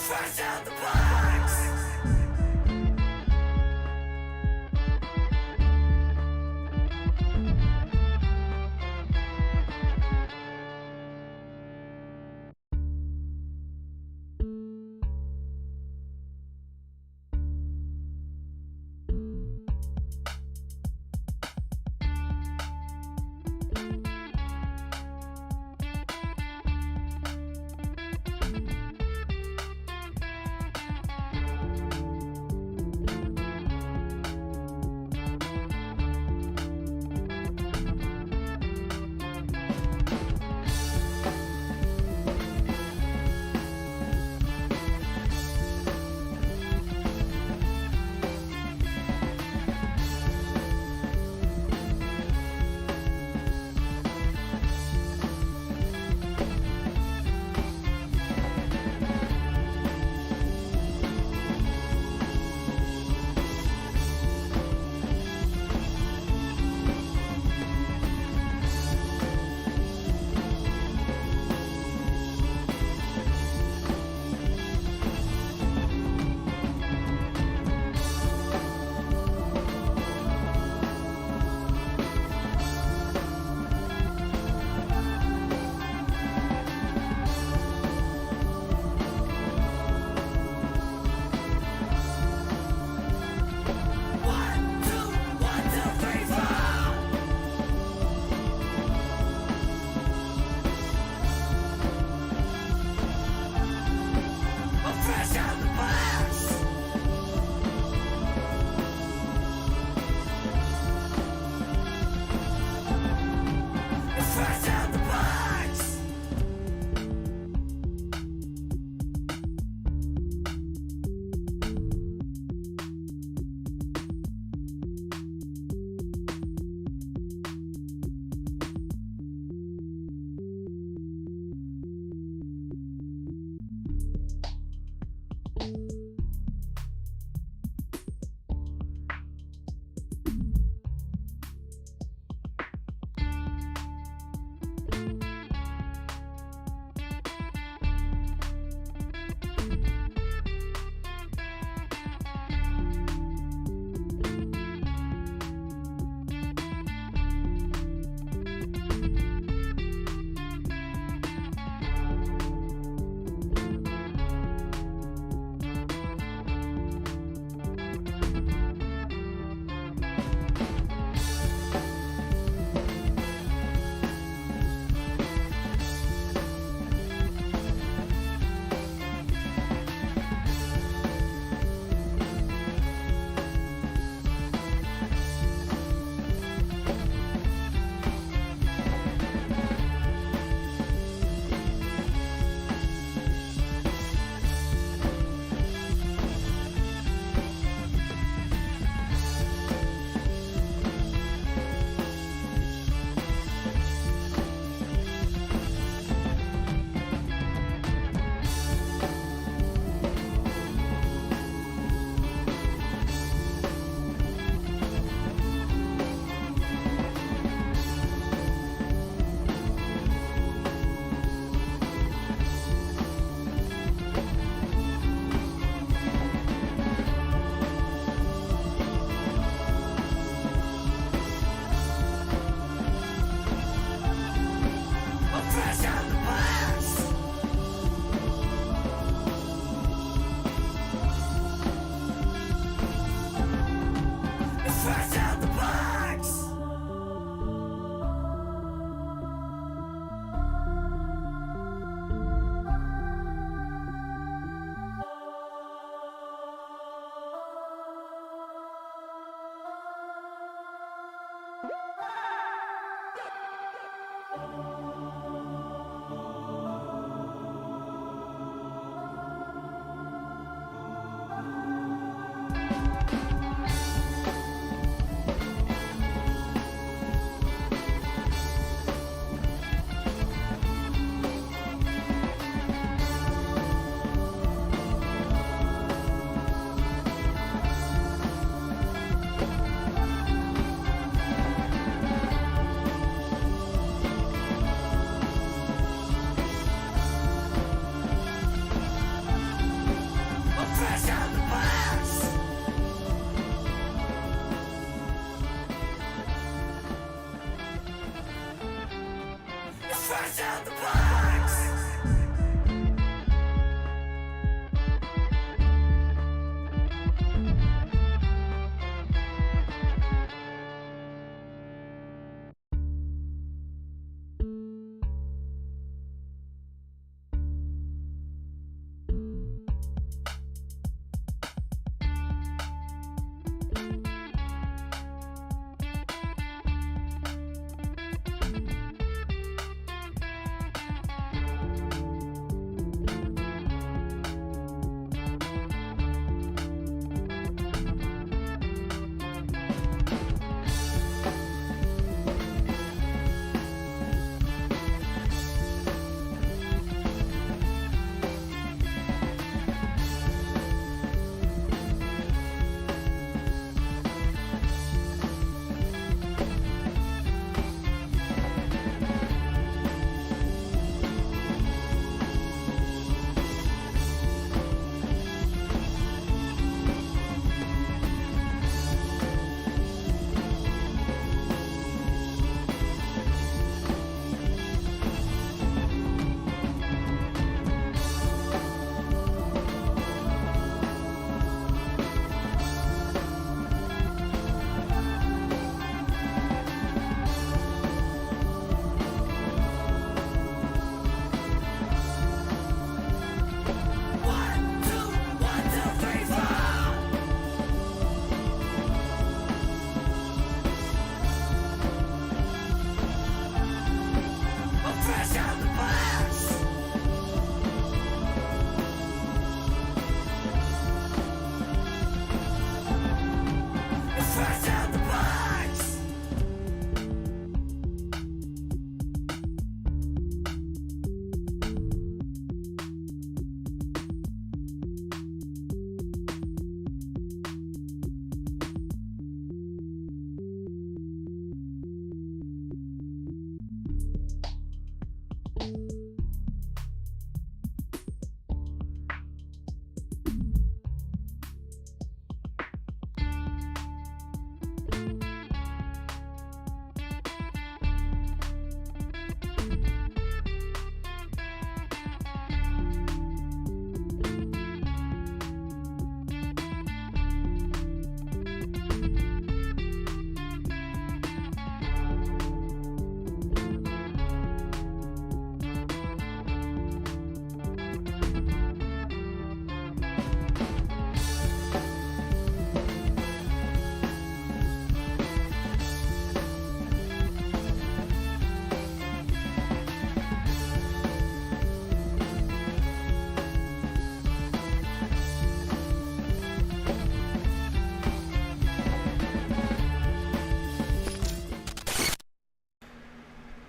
Fresh out the box.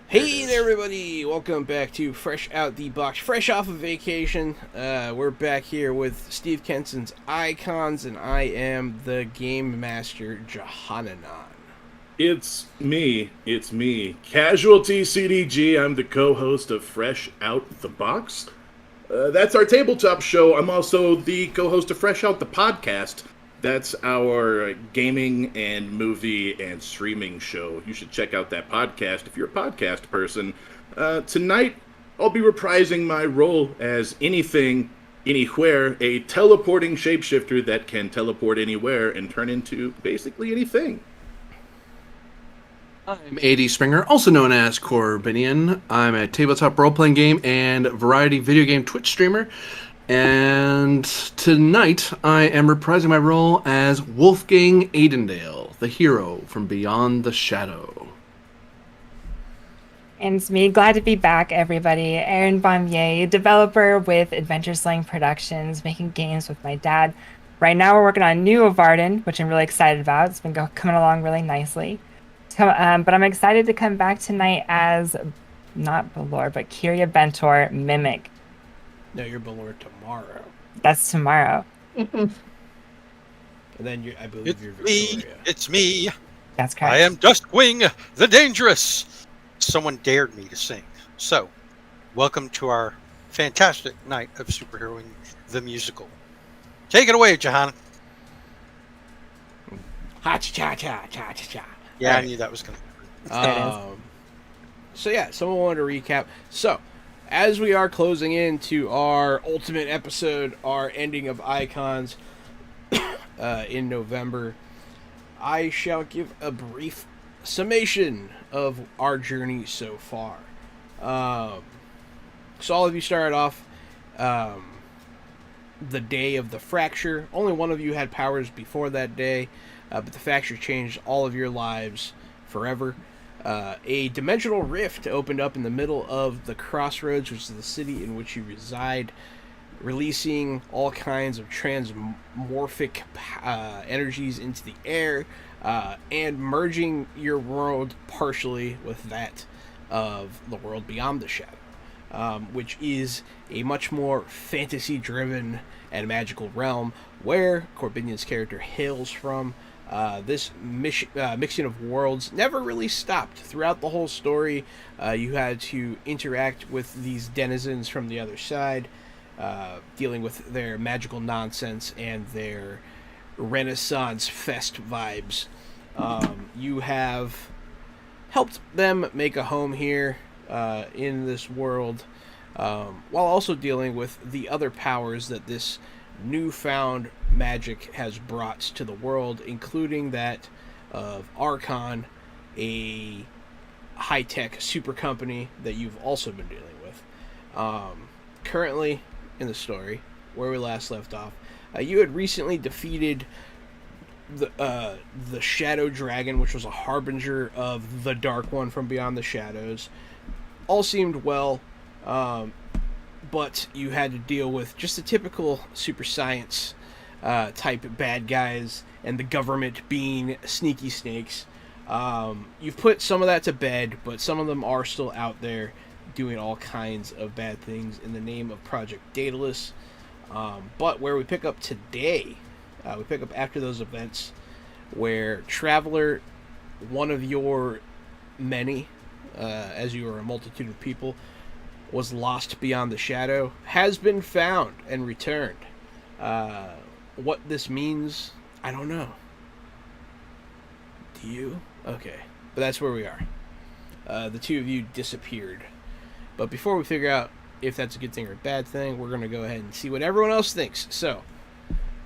Hey there, everybody! Welcome back to Fresh Out the Box. Fresh off of vacation, we're back here with Steve Kenson's Icons, and I am the Game Master, Johananon. It's me. Casualty CDG. I'm the co-host of Fresh Out the Box. That's our tabletop show. I'm also the co-host of Fresh Out the Podcast. That's our gaming and movie and streaming show. You should check out that podcast if you're a podcast person. Tonight, I'll be reprising my role as anything, anywhere, a teleporting shapeshifter that can teleport anywhere and turn into basically anything. I'm AD Springer, also known as Corbinian. I'm a tabletop role-playing game and variety video game Twitch streamer. And tonight, I am reprising my role as Wolfgang Aidendale, the hero from Beyond the Shadow. And it's me. Glad to be back, everybody. Erin Bamier, developer with Adventure Slang Productions, making games with my dad. Right now, we're working on New of Arden, which I'm really excited about. It's been coming along really nicely. But I'm excited to come back tonight as, not Balor, but Kyria Bentor, Mimic. No, you're Balor tomorrow. That's tomorrow. And then I believe you're Victoria. It's me. That's correct. I am Duskwing, the Dangerous. Someone dared me to sing. So, welcome to our fantastic night of superheroing the musical. Take it away, Jahan. Ha-cha-cha-cha-cha-cha-cha. Yeah, I knew that was going to someone wanted to recap. So, as we are closing into our ultimate episode, our ending of Icons in November, I shall give a brief summation of our journey so far. So all of you started off the day of the fracture. Only one of you had powers before that day, but the fracture changed all of your lives forever. A dimensional rift opened up in the middle of the Crossroads, which is the city in which you reside, releasing all kinds of transmorphic energies into the air, and merging your world partially with that of the world beyond the shadow, which is a much more fantasy-driven and magical realm where Corbinian's character hails from. This mixing of worlds never really stopped. Throughout the whole story, you had to interact with these denizens from the other side, dealing with their magical nonsense and their Renaissance fest vibes. You have helped them make a home here in this world, while also dealing with the other powers that this newfound magic has brought to the world, including that of Archon, a high-tech super company that you've also been dealing with. Currently, in the story, where we last left off, you had recently defeated the Shadow Dragon, which was a harbinger of the Dark One from Beyond the Shadows. All seemed well, but you had to deal with just the typical super science type bad guys and the government being sneaky snakes. You've put some of that to bed, but some of them are still out there doing all kinds of bad things in the name of Project Daedalus. But where we pick up today, we pick up after those events where Traveler, one of your many, as you are a multitude of people, was lost beyond the shadow, has been found and returned. What this means, I don't know. Do you? Okay. But that's where we are. The two of you disappeared. But before we figure out if that's a good thing or a bad thing, we're going to go ahead and see what everyone else thinks. So,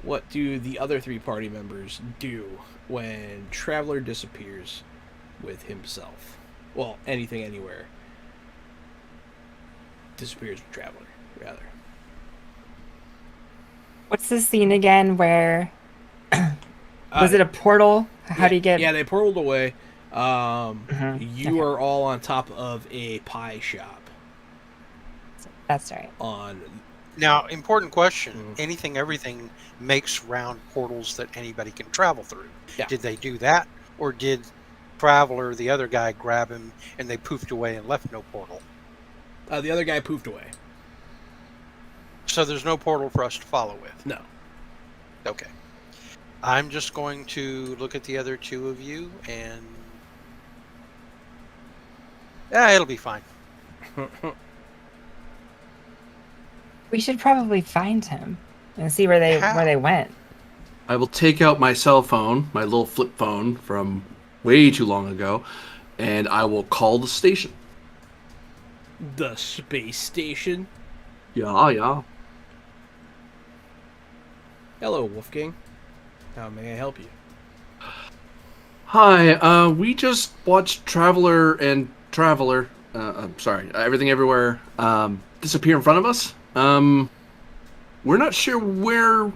what do the other three party members do when Traveler disappears with himself? Well, anything, anywhere. Disappears with Traveler, rather. What's the scene again where... Was it a portal? How do you get... Yeah, they portaled away. You Okay. are all on top of a pie shop. That's right. Now, important question. Anything, everything makes round portals that anybody can travel through. Yeah. Did they do that? Or did Traveler, the other guy, grab him, and they poofed away and left no portal. The other guy poofed away. So there's no portal for us to follow with. No. Okay. I'm just going to look at the other two of you, and it'll be fine. We should probably find him and see where they went. I will take out my cell phone, my little flip phone from way too long ago, and I will call the station. The space station? Yeah. Hello, Wolfgang. How may I help you? Hi, we just watched Traveler, Everything Everywhere, disappear in front of us. We're not sure where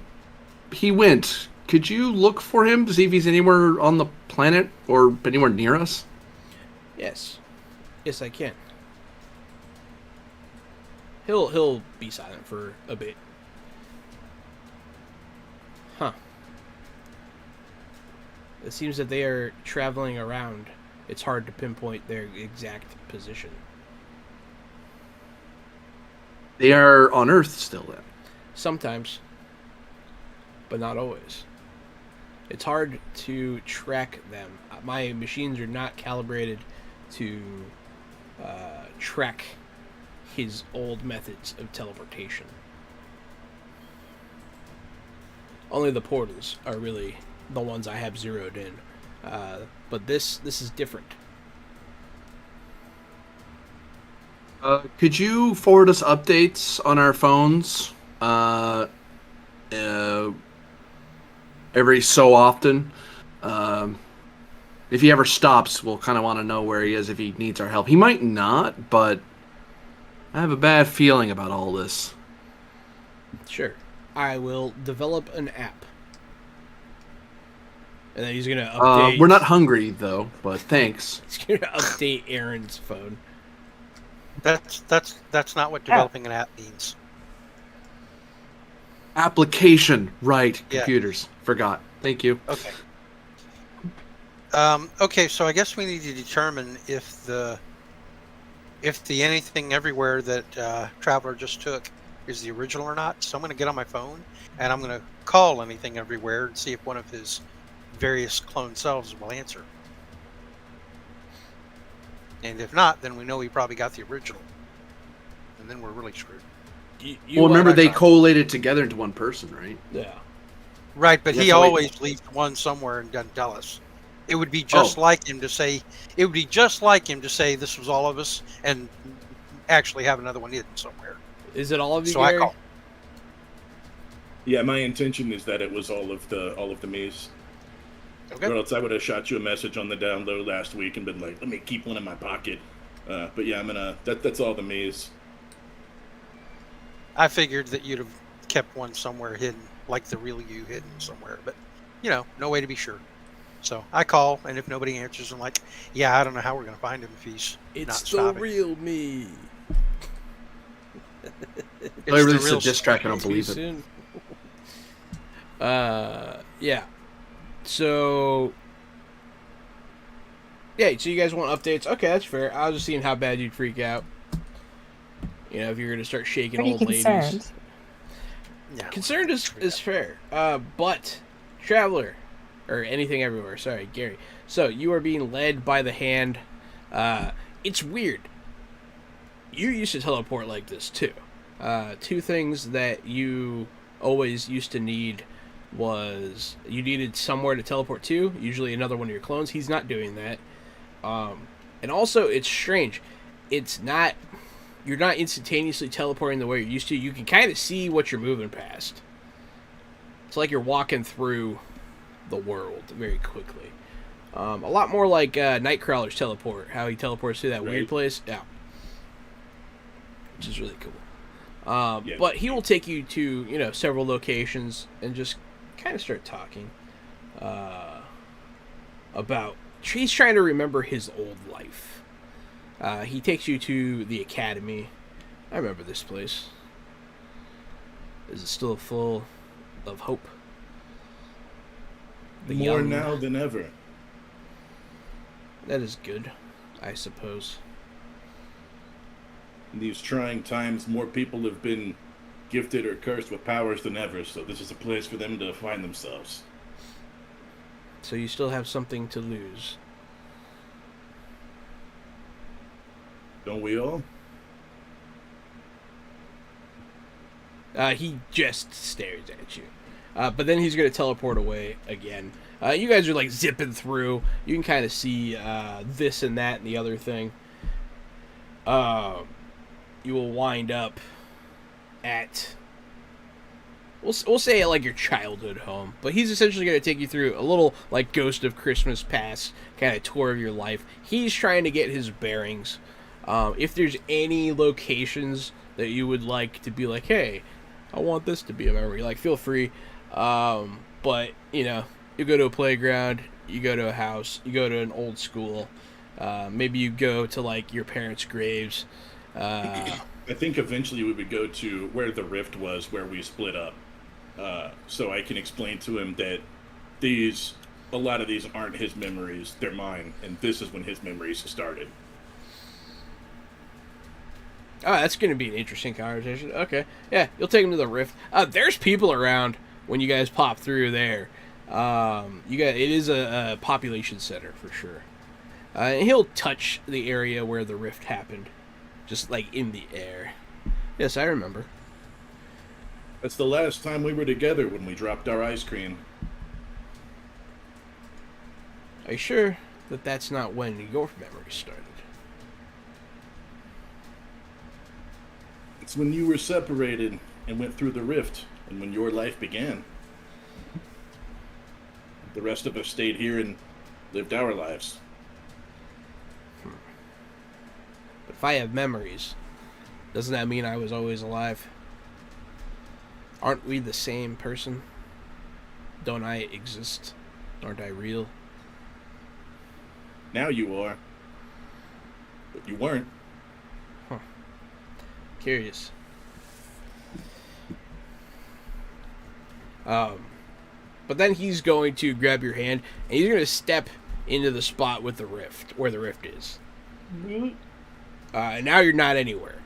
he went. Could you look for him to see if he's anywhere on the planet or anywhere near us? Yes. Yes, I can. He'll be silent for a bit. Huh. It seems that they are traveling around. It's hard to pinpoint their exact position. They are on Earth still, then. Sometimes. But not always. It's hard to track them. My machines are not calibrated to track his old methods of teleportation. Only the portals are really the ones I have zeroed in. But this is different. Could you forward us updates on our phones every so often? If he ever stops, we'll kind of want to know where he is if he needs our help. He might not, but I have a bad feeling about all this. Sure. I will develop an app. And then he's going to update... we're not hungry, though, but thanks. He's going to update Aaron's phone. That's not what developing an app means. Application. Right. Yeah. Computers. Forgot. Thank you. Okay. Okay, so I guess we need to determine if the anything everywhere that Traveler just took is the original or not. So I'm going to get on my phone and I'm going to call anything everywhere and see if one of his various clone selves will answer. And if not, then we know he probably got the original. And then we're really screwed. Well, remember they collated together into one person, right? Yeah. Right, but That's he how he- always leaves one somewhere and doesn't tell us. It would be just like him to say. It would be just like him to say this was all of us, and actually have another one hidden somewhere. Is it all of you, So Gary? I call. Yeah, my intention is that it was all of the me's. Okay. Or else I would have shot you a message on the down low last week and been like, "Let me keep one in my pocket." But yeah, I'm gonna. That's all the me's. I figured that you'd have kept one somewhere hidden, like the real you hidden somewhere, but no way to be sure. So I call, and if nobody answers, I'm like, yeah, I don't know how we're gonna find him if he's not It's the stopping. real me. It's I really the real said diss track. I don't Too believe it. soon. Yeah. So you guys want updates? Okay, that's fair. I was just seeing how bad you'd freak out. If you're gonna start shaking Pretty old concerned. ladies. Yeah. Concerned is fair. But Traveler, or anything everywhere. Sorry, Gary. So you are being led by the hand. It's weird. You used to teleport like this too. Two things that you always used to need was you needed somewhere to teleport to, usually another one of your clones. He's not doing that. And also, it's strange. You're not instantaneously teleporting the way you're used to. You can kind of see what you're moving past. It's like you're walking through the world very quickly. A lot more like Nightcrawler's teleport, how he teleports to that weird Right. place. Yeah. Which is really cool. Yeah. But he will take you to, several locations and just kind of start talking about... He's trying to remember his old life. He takes you to the academy. I remember this place. Is it still full of hope? The More young- now than ever. That is good, I suppose. In these trying times, more people have been gifted or cursed with powers than ever, so this is a place for them to find themselves. So you still have something to lose. Don't we all? He just stares at you. But then he's going to teleport away again. You guys are like zipping through. You can kind of see this and that and the other thing. You will wind up at... We'll say like your childhood home. But he's essentially going to take you through a little like Ghost of Christmas Past kind of tour of your life. He's trying to get his bearings. If there's any locations that you would like to be like, hey, I want this to be a memory, like, feel free. But, you know, you go to a playground, you go to a house, you go to an old school, maybe you go to, like, your parents' graves. I think eventually we would go to where the rift was, where we split up. So I can explain to him that a lot of these aren't his memories, they're mine, and this is when his memories started. Oh, that's going to be an interesting conversation. Okay. Yeah, you'll take him to the rift. There's people around when you guys pop through there. It is a population center for sure. And he'll touch the area where the rift happened. Just like in the air. Yes, I remember. That's the last time we were together when we dropped our ice cream. Are you sure that that's not when your memory started? It's when you were separated and went through the rift, and when your life began. The rest of us stayed here and lived our lives. But if I have memories, doesn't that mean I was always alive? Aren't we the same person? Don't I exist? Aren't I real? Now you are. But you weren't. Curious. But then he's going to grab your hand, and he's going to step into the spot with the rift, where the rift is. And now you're not anywhere.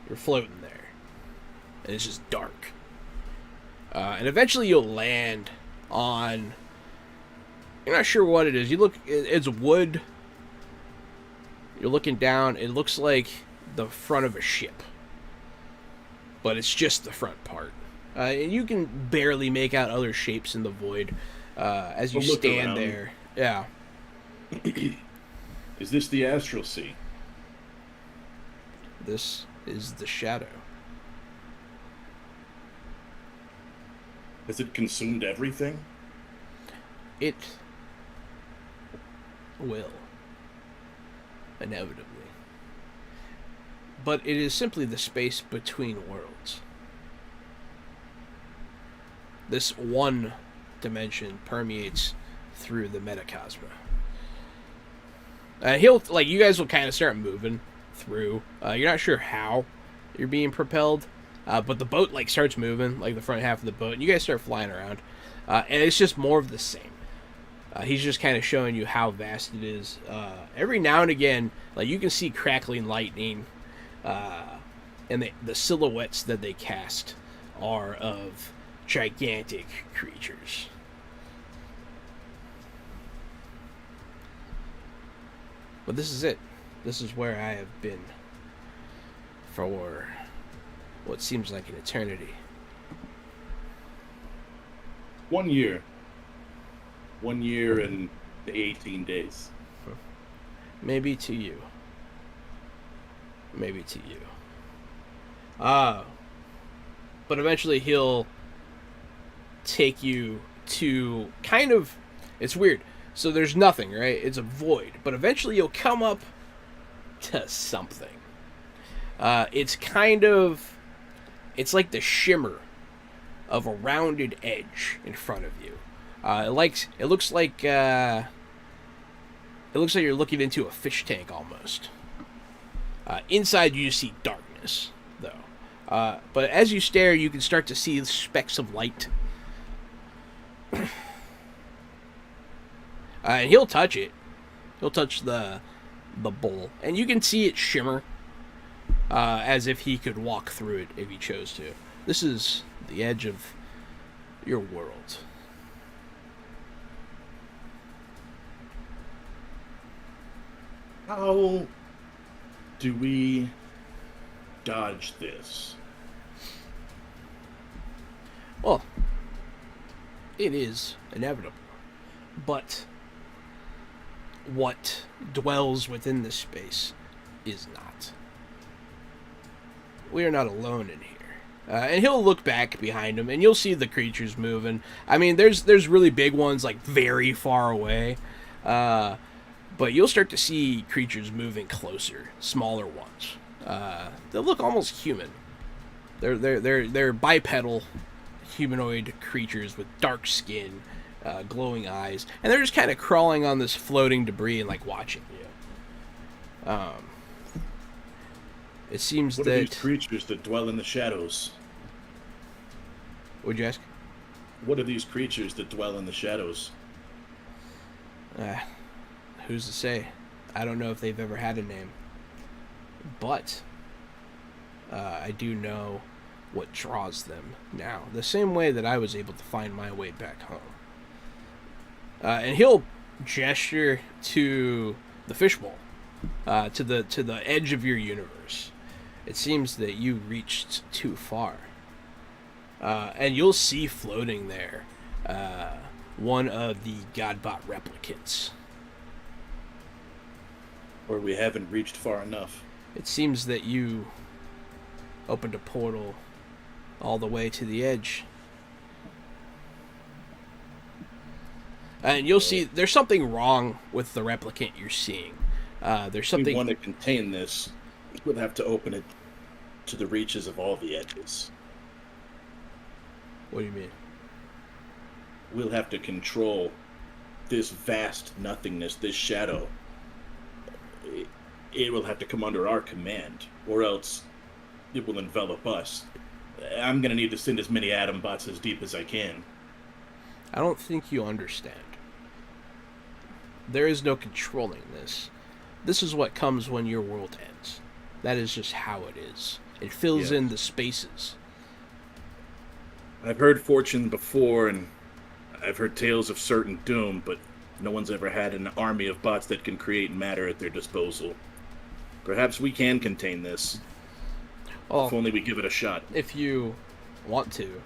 You're floating there. And it's just dark. And eventually you'll land on... You're not sure what it is. You look... It's wood. You're looking down. It looks like the front of a ship. But it's just the front part. And you can barely make out other shapes in the void as you stand around. there. Yeah. Is this the Astral Sea? This is the shadow. Has it consumed everything? It will. Inevitably. But it is simply the space between worlds. This one dimension permeates through the metacosma. You guys will kind of start moving through. You're not sure how you're being propelled, but the boat starts moving, like the front half of the boat, and you guys start flying around. And it's just more of the same. He's just kind of showing you how vast it is. Every now and again, you can see crackling lightning, and the silhouettes that they cast are of gigantic creatures. But this is it. This is where I have been for what seems like an eternity. 1 year. 1 year and 18 days. Maybe to you. Maybe to you. But eventually he'll take you to kind of... It's weird. So there's nothing, right? It's a void. But eventually you'll come up to something. It's like the shimmer of a rounded edge in front of you. It looks like you're looking into a fish tank almost. Inside you see darkness, though. But as you stare, you can start to see specks of light. And he'll touch it. He'll touch the bowl, and you can see it shimmer, as if he could walk through it if he chose to. This is the edge of your world. How do we dodge this? Well, it is inevitable, but what dwells within this space is not. We are not alone in here. And he'll look back behind him, and you'll see the creatures moving. I mean, there's really big ones, like, very far away. But you'll start to see creatures moving closer, smaller ones. They look almost human. They're bipedal humanoid creatures with dark skin, glowing eyes, and they're just kind of crawling on this floating debris and like watching you. It seems What that are these creatures that dwell in the shadows? Would you ask? What are these creatures that dwell in the shadows? Who's to say? I don't know if they've ever had a name, but I do know what draws them now, the same way that I was able to find my way back home. And he'll gesture to the fishbowl, to the edge of your universe. It seems that you reached too far, and you'll see floating there one of the Godbot replicants. Or we haven't reached far enough. It seems that you opened a portal all the way to the edge. And you'll see there's something wrong with the replicant you're seeing. There's something. If we want to contain this, we'll have to open it to the reaches of all the edges. What do you mean? We'll have to control this vast nothingness, this shadow. It will have to come under our command, or else it will envelop us. I'm going to need to send as many atom bots as deep as I can. I don't think you understand. There is no controlling this. This is what comes when your world ends. That is just how it is. It fills in the spaces. I've heard fortune before, and I've heard tales of certain doom, but no one's ever had an army of bots that can create matter at their disposal. Perhaps we can contain this. Well, if only we give it a shot. If you want to.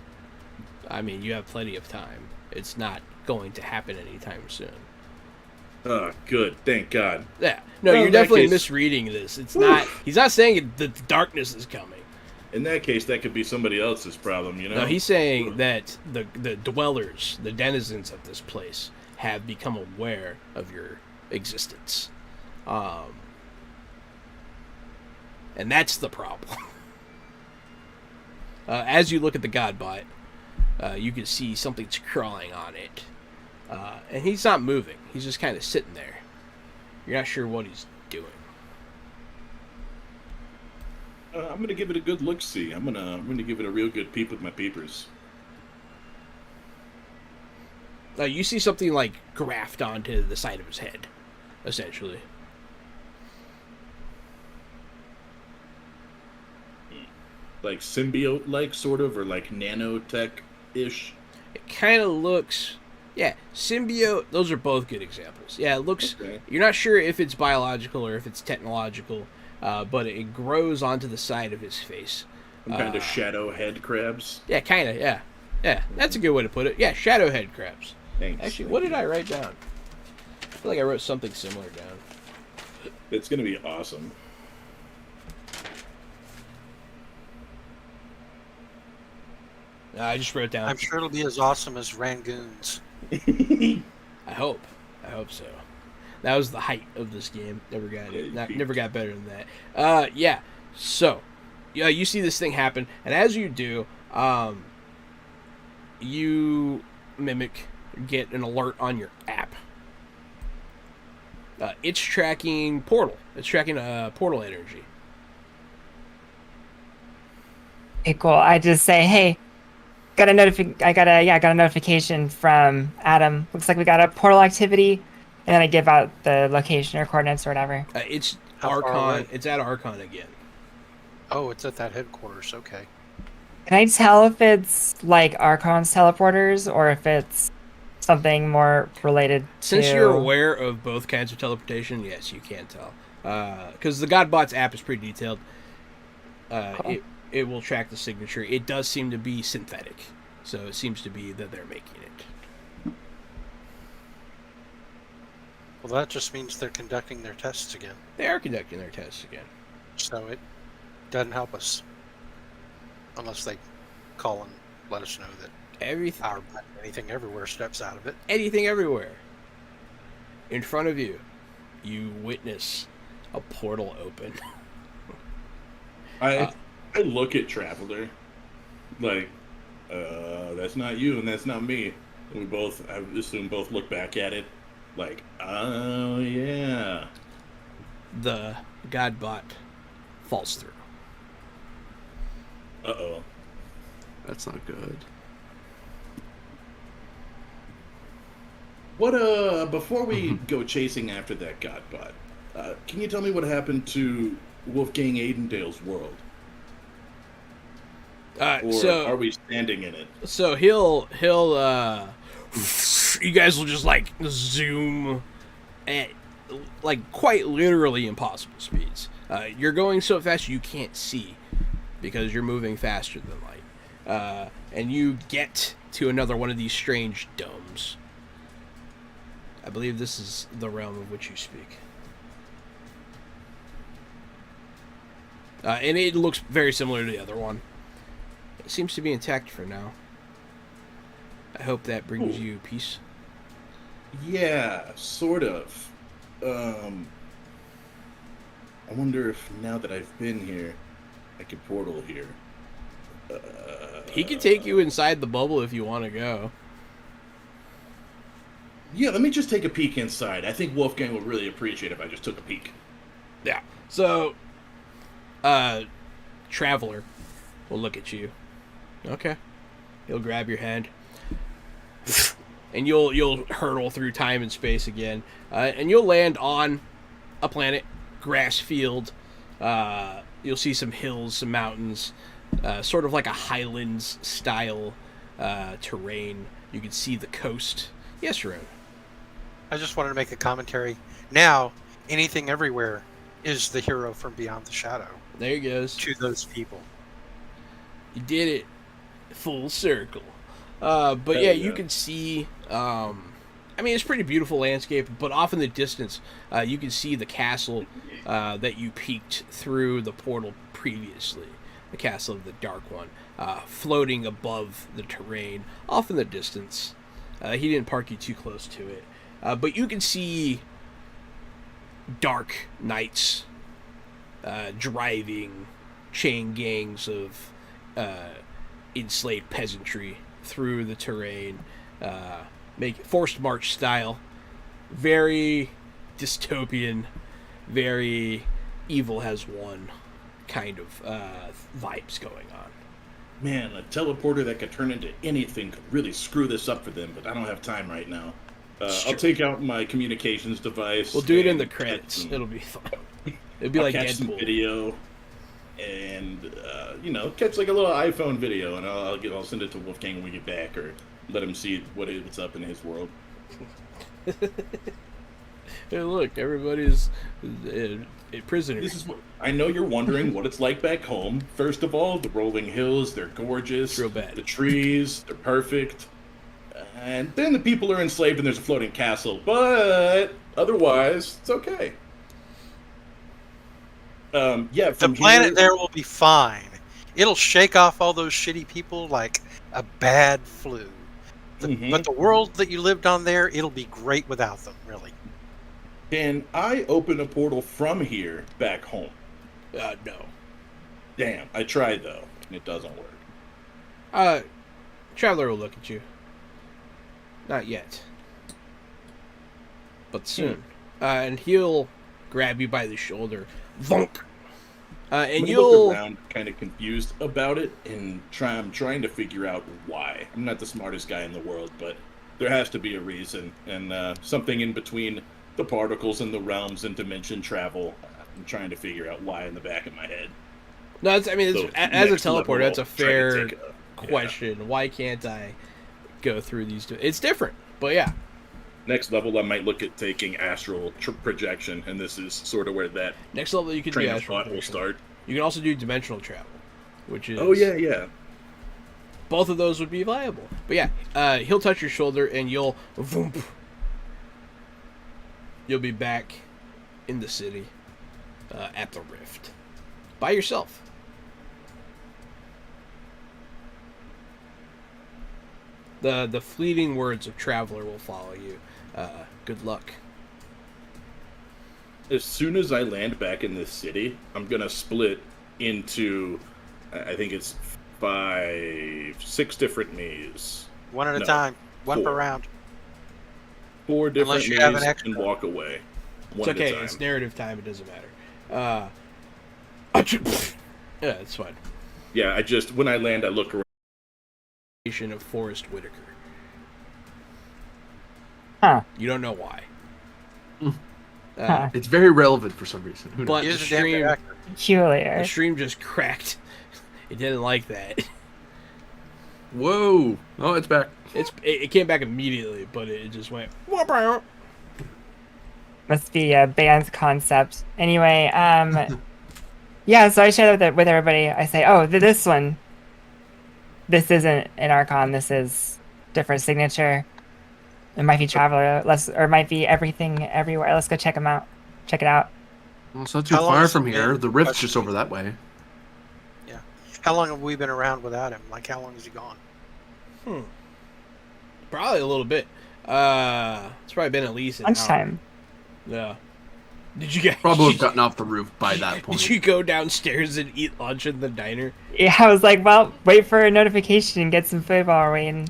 I mean, you have plenty of time. It's not going to happen anytime soon. Oh, good. Thank God. Yeah. No, Well, you're in that definitely case- misreading this. It's not. He's not saying that the darkness is coming. In that case, that could be somebody else's problem, you know? No, he's saying that the dwellers, the denizens of this place, have become aware of your existence. And that's the problem. As you look at the Godbot, you can see something's crawling on it. And he's not moving. He's just kind of sitting there. You're not sure what he's doing. I'm gonna give it a good look-see. I'm gonna give it a real good peep with my peepers. You see something like graphed onto the side of his head, essentially. Like symbiote-like, sort of, or like nanotech-ish. It kind of looks, yeah, symbiote. Those are both good examples. Yeah, it looks. Okay. You're not sure if it's biological or if it's technological, but it grows onto the side of his face. Some kind of shadow head crabs. Yeah, kind of. Yeah, that's a good way to put it. Yeah, shadow head crabs. Thanks. Actually, what did I write down? I feel like I wrote something similar down. It's gonna be awesome. I just wrote down. I'm sure it'll be as awesome as Rangoons. I hope so. That was the height of this game. Never got better than that. Yeah. So, yeah, you see this thing happen, and as you do, you get an alert on your app. It's tracking portal. It's tracking portal energy. Okay, cool. I just say, hey, I got a notification from Adam. Looks like we got a portal activity And then I give out the location or coordinates or whatever. It's How far Archon. away? It's at Archon again. Oh, it's at that headquarters. Okay. Can I tell if it's like Archon's teleporters or if it's something more related to... Since you're aware of both kinds of teleportation, yes, you can tell. Because the Godbots app is pretty detailed. Cool. It will track the signature. It does seem to be synthetic, so it seems to be that they're making it. Well, that just means they're conducting their tests again. They are conducting their tests again. So it doesn't help us. Unless they call and let us know that Everything, our anything everywhere steps out of it. anything, everywhere. In front of you, you witness a portal open. I look at Traveler, like, that's not you and that's not me. And we both, I assume, both look back at it, like, oh yeah. The Godbot falls through. Uh-oh. That's not good. What, before we go chasing after that Godbot, can you tell me what happened to Wolfgang Aidendale's world? Or So are we standing in it? So he'll you guys will just like zoom at like quite literally impossible speeds. You're going so fast you can't see because you're moving faster than light. And you get to another one of these strange domes. I believe this is the realm of which you speak. And it looks very similar to the other one. It seems to be intact for now. I hope that brings Cool. you peace. Yeah, sort of. I wonder if now that I've been here, I could portal here. He can take you inside the bubble if you want to go. Yeah, let me just take a peek inside. I think Wolfgang would really appreciate if I just took a peek. Yeah. So, Traveler will look at you. Okay. He'll grab your hand. And you'll hurtle through time and space again. And you'll land on a planet, grass field. You'll see some hills, some mountains, sort of like a Highlands style terrain. You can see the coast. Yes, Ron. I just wanted to make a commentary. Now, anything everywhere is the hero from Beyond the Shadow There he goes. to those people. You did it. Full circle. But There yeah, you you go. can see. I mean, it's a pretty beautiful landscape, but off in the distance, you can see the castle that you peeked through the portal previously. The castle of the Dark One, floating above the terrain, off in the distance. He didn't park you too close to it. But you can see dark knights driving chain gangs of enslaved peasantry through the terrain, make forced march style, very dystopian, very evil has won kind of vibes going on. Man, a teleporter that could turn into anything could really screw this up for them, but I don't have time right now. I'll take out my communications device. We'll do it in the and catch credits. some- It'll be fun. It'll be I'll like catch some Deadpool. video, and catch like a little iPhone video, and I'll send it to Wolfgang when we get back, or let him see what's up in his world. Hey, look, everybody's a prisoner. This is what I know. You're wondering what it's like back home. First of all, the rolling hills, they're gorgeous. Real bad. The trees, they're perfect. And then the people are enslaved and there's a floating castle. But otherwise, it's okay. Yeah, The from planet here, there will be fine. It'll shake off all those shitty people like a bad flu. Mhm. But the world that you lived on there, it'll be great without them, really. Can I open a portal from here back home? No. Damn, I tried though, and it doesn't work. Traveler will look at you. Not yet. But soon. And he'll grab you by the shoulder. Vonk! And I'm gonna you'll... look around, kind of confused about it, and I'm trying to figure out why. I'm not the smartest guy in the world, but There has to be a reason, and something in between the particles and the realms and dimension travel. I'm trying to figure out why in the back of my head. No, as a next teleporter, level, that's a I'll try to fair take question. Why can't I go through these two? It's different, but yeah. Next level, I might look at taking astral projection, and this is sort of where that Next level, you can do train of astral thought will projection. start. You can also do dimensional travel, which is Oh yeah. both of those would be viable. But yeah, he'll touch your shoulder and you'll voomp. You'll be back in the city at the Rift by yourself. The fleeting words of Traveler will follow you. Good luck. As soon as I land back in this city, I'm gonna split into, I think it's 6 different me's. One at a No, time. One 4. per round. 4 different Unless you have an me's extra. and walk away. It's One okay. at a time. It's narrative time. It doesn't matter. Yeah, it's fine. Yeah, when I land, I look around. Of Forrest Whitaker. Huh. You don't know why. Huh. It's very relevant for some reason. Who knows? But He the is a damn good stream, actor. Peculiar. the stream just cracked. It didn't like that. Whoa! Oh, it's back. It came back immediately, but it just went. Must be a band concept. Anyway, yeah, so I share that with everybody. I say, oh, this one, this isn't an Archon. This is different signature. It might be Traveler, or it might be everything everywhere. Let's go check them out. Check it out. Well, it's not too How long far has from it here. been? The rift's just over that way. Yeah. How long have we been around without him? Like, how long has he gone? Probably a little bit. It's probably been at least an hour. Lunchtime. Yeah. Did you guys Probably have gotten off the roof by that point. Did you go downstairs and eat lunch in the diner? Yeah, I was like, well, wait for a notification and get some food while we're waiting.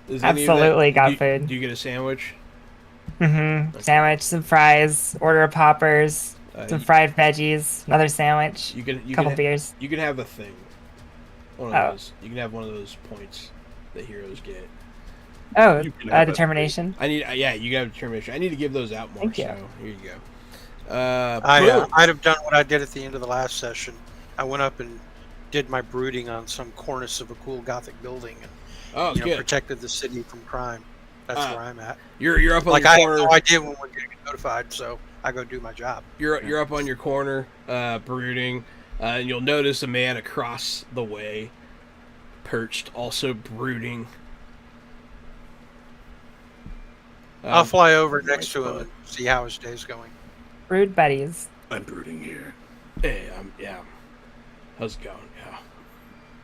Is any of that- Absolutely got do, food. Do you get a sandwich? Sandwich, some fries, order of poppers, some fried veggies, another sandwich, You couple can, beers. You can have a thing. One of Oh. those. You can have one of those points that heroes get. Oh, You can have a determination. I need. Yeah, you got determination. I need to give those out more. Thank you. So here you go. I'd Boom. have done what I did at the end of the last session. I went up and did my brooding on some cornice of a cool Gothic building and Oh, good. protected the city from crime. That's where I'm at. You're up on Like, your I have corner. no idea when we're going to get notified, so I go do my job. You're up on your corner, brooding, and you'll notice a man across the way, perched, also brooding. I'll fly over next to him and see how his day's going. Rude buddies. I'm brooding here. Hey, how's it going? Yeah,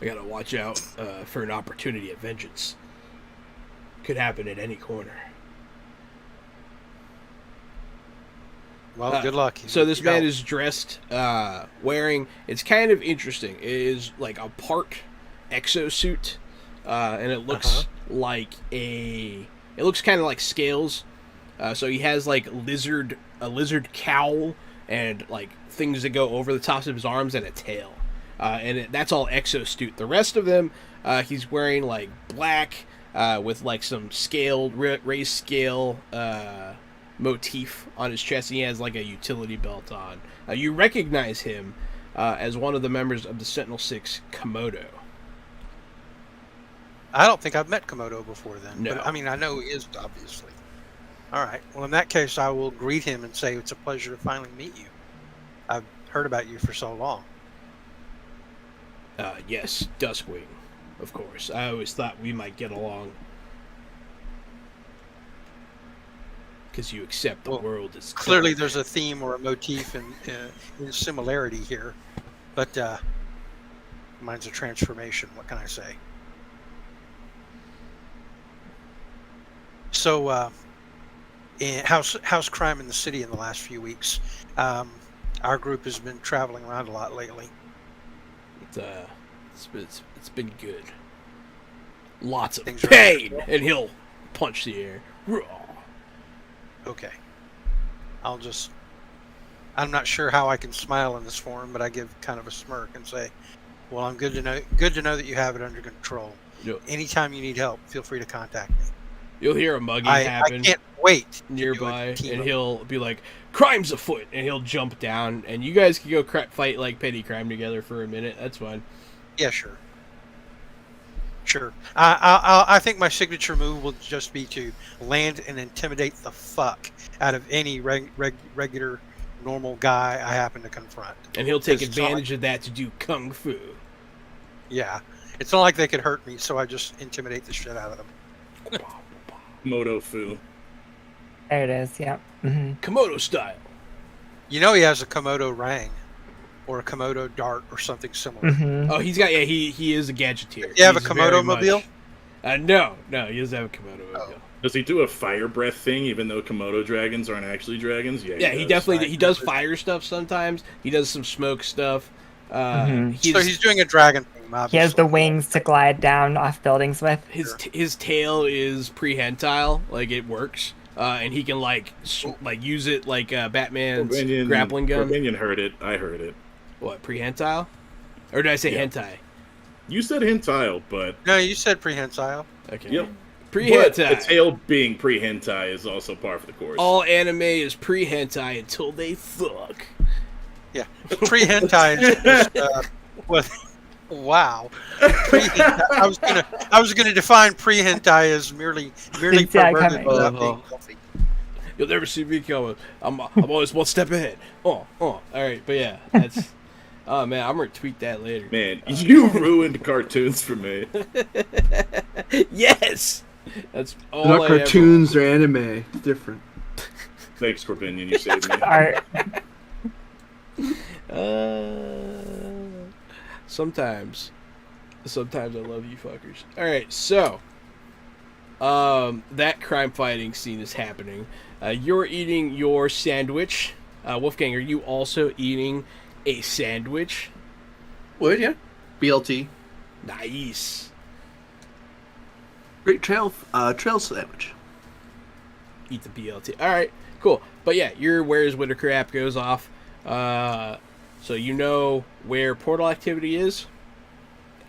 I gotta watch out for an opportunity at vengeance. Could happen at any corner. Well, good luck. So this You man go. is dressed, wearing. It's kind of interesting. It is like a part exosuit, and it looks like It looks kind of like scales. So he has like a lizard cowl, and like things that go over the tops of his arms, and a tail. That's all exosuit. The rest of them, he's wearing like black, with like some scaled, raised scale motif on his chest. And he has like a utility belt on. You recognize him as one of the members of the Sentinel 6 Komodo. I don't think I've met Komodo before then. No. But, I mean, I know he is, obviously. All right. Well, in that case, I will greet him and say it's a pleasure to finally meet you. I've heard about you for so long. Yes, Duskwing, of course. I always thought we might get along. Because you accept the world as Clearly, dark. there's a theme or a motif in similarity here. But mine's a transformation. What can I say? So, how's crime in the city in the last few weeks? Our group has been traveling around a lot lately. It's been good. Lots of Things are pain, under and he'll punch the air. Okay. I'm not sure how I can smile in this forum, but I give kind of a smirk and say, well, I'm good to know that you have it under control. Yep. Anytime you need help, feel free to contact me. You'll hear a mugging I happen can't wait to do a nearby, team and up. he'll be like, "Crime's afoot," and he'll jump down, and you guys can go fight like petty crime together for a minute. That's fine. Yeah, sure. Sure. I think my signature move will just be to land and intimidate the fuck out of any regular, normal guy I happen to confront. And he'll take It's not advantage of that to do kung fu. Yeah. It's not like they could hurt me, so I just intimidate the shit out of them. Moto Fu. There it is. Yeah. Hmm. Komodo style. You know he has a Komodo Rang or a Komodo Dart or something similar. Hmm. Oh, he's got he is a gadgeteer. You have a He's Komodo very mobile? much- no, he doesn't have a Komodo Oh. mobile. Does he do a fire breath thing, even though Komodo dragons aren't actually dragons? Yeah, he does. definitely he does fire stuff sometimes. He does some smoke stuff. Mhm. So he's doing a dragon thing, obviously. He has the wings to glide down off buildings with. his tail is prehensile, like it works, and he can like use it like Batman's grappling gun. Corbinian heard it. I heard it. What, prehensile? Or did I say Yeah. hentai? You said hentile, but No, you said prehensile. Okay. yep. But Prehentai. the tail being pre-hentai is also par for the course. All anime is pre-hentai until they fuck. Yeah. Pre-hentai is just, wow. Pre-hentai, I was gonna define pre-hentai as merely Yeah, perverted coming. without being healthy. You'll never see me coming. I'm always one step ahead. All right, but yeah, that's. Oh man, I'm gonna tweet that later. Man, you ruined cartoons for me. Yes, that's all. They're not I cartoons or anime. It's different. Thanks, Corbinian. You saved me. Art. Sometimes I love you fuckers. All right, so that crime fighting scene is happening. You're eating your sandwich. Wolfgang, are you also eating a sandwich? Would yeah. BLT. Nice. Great trail sandwich. Eat the BLT. All right, cool. But yeah, your Where's Whitaker app goes off. So you know where portal activity is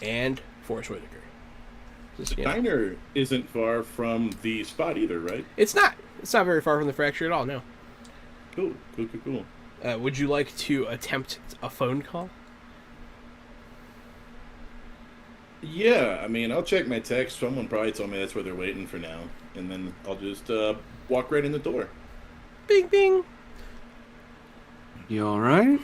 and Forrest Whitaker. Just, The you know. diner isn't far from the spot either, right? It's not. It's not very far from the fracture at all, no. Cool. Would you like to attempt a phone call? Yeah, I mean, I'll check my text. Someone probably told me that's where they're waiting for now. And then I'll just walk right in the door. Bing, bing. You alright?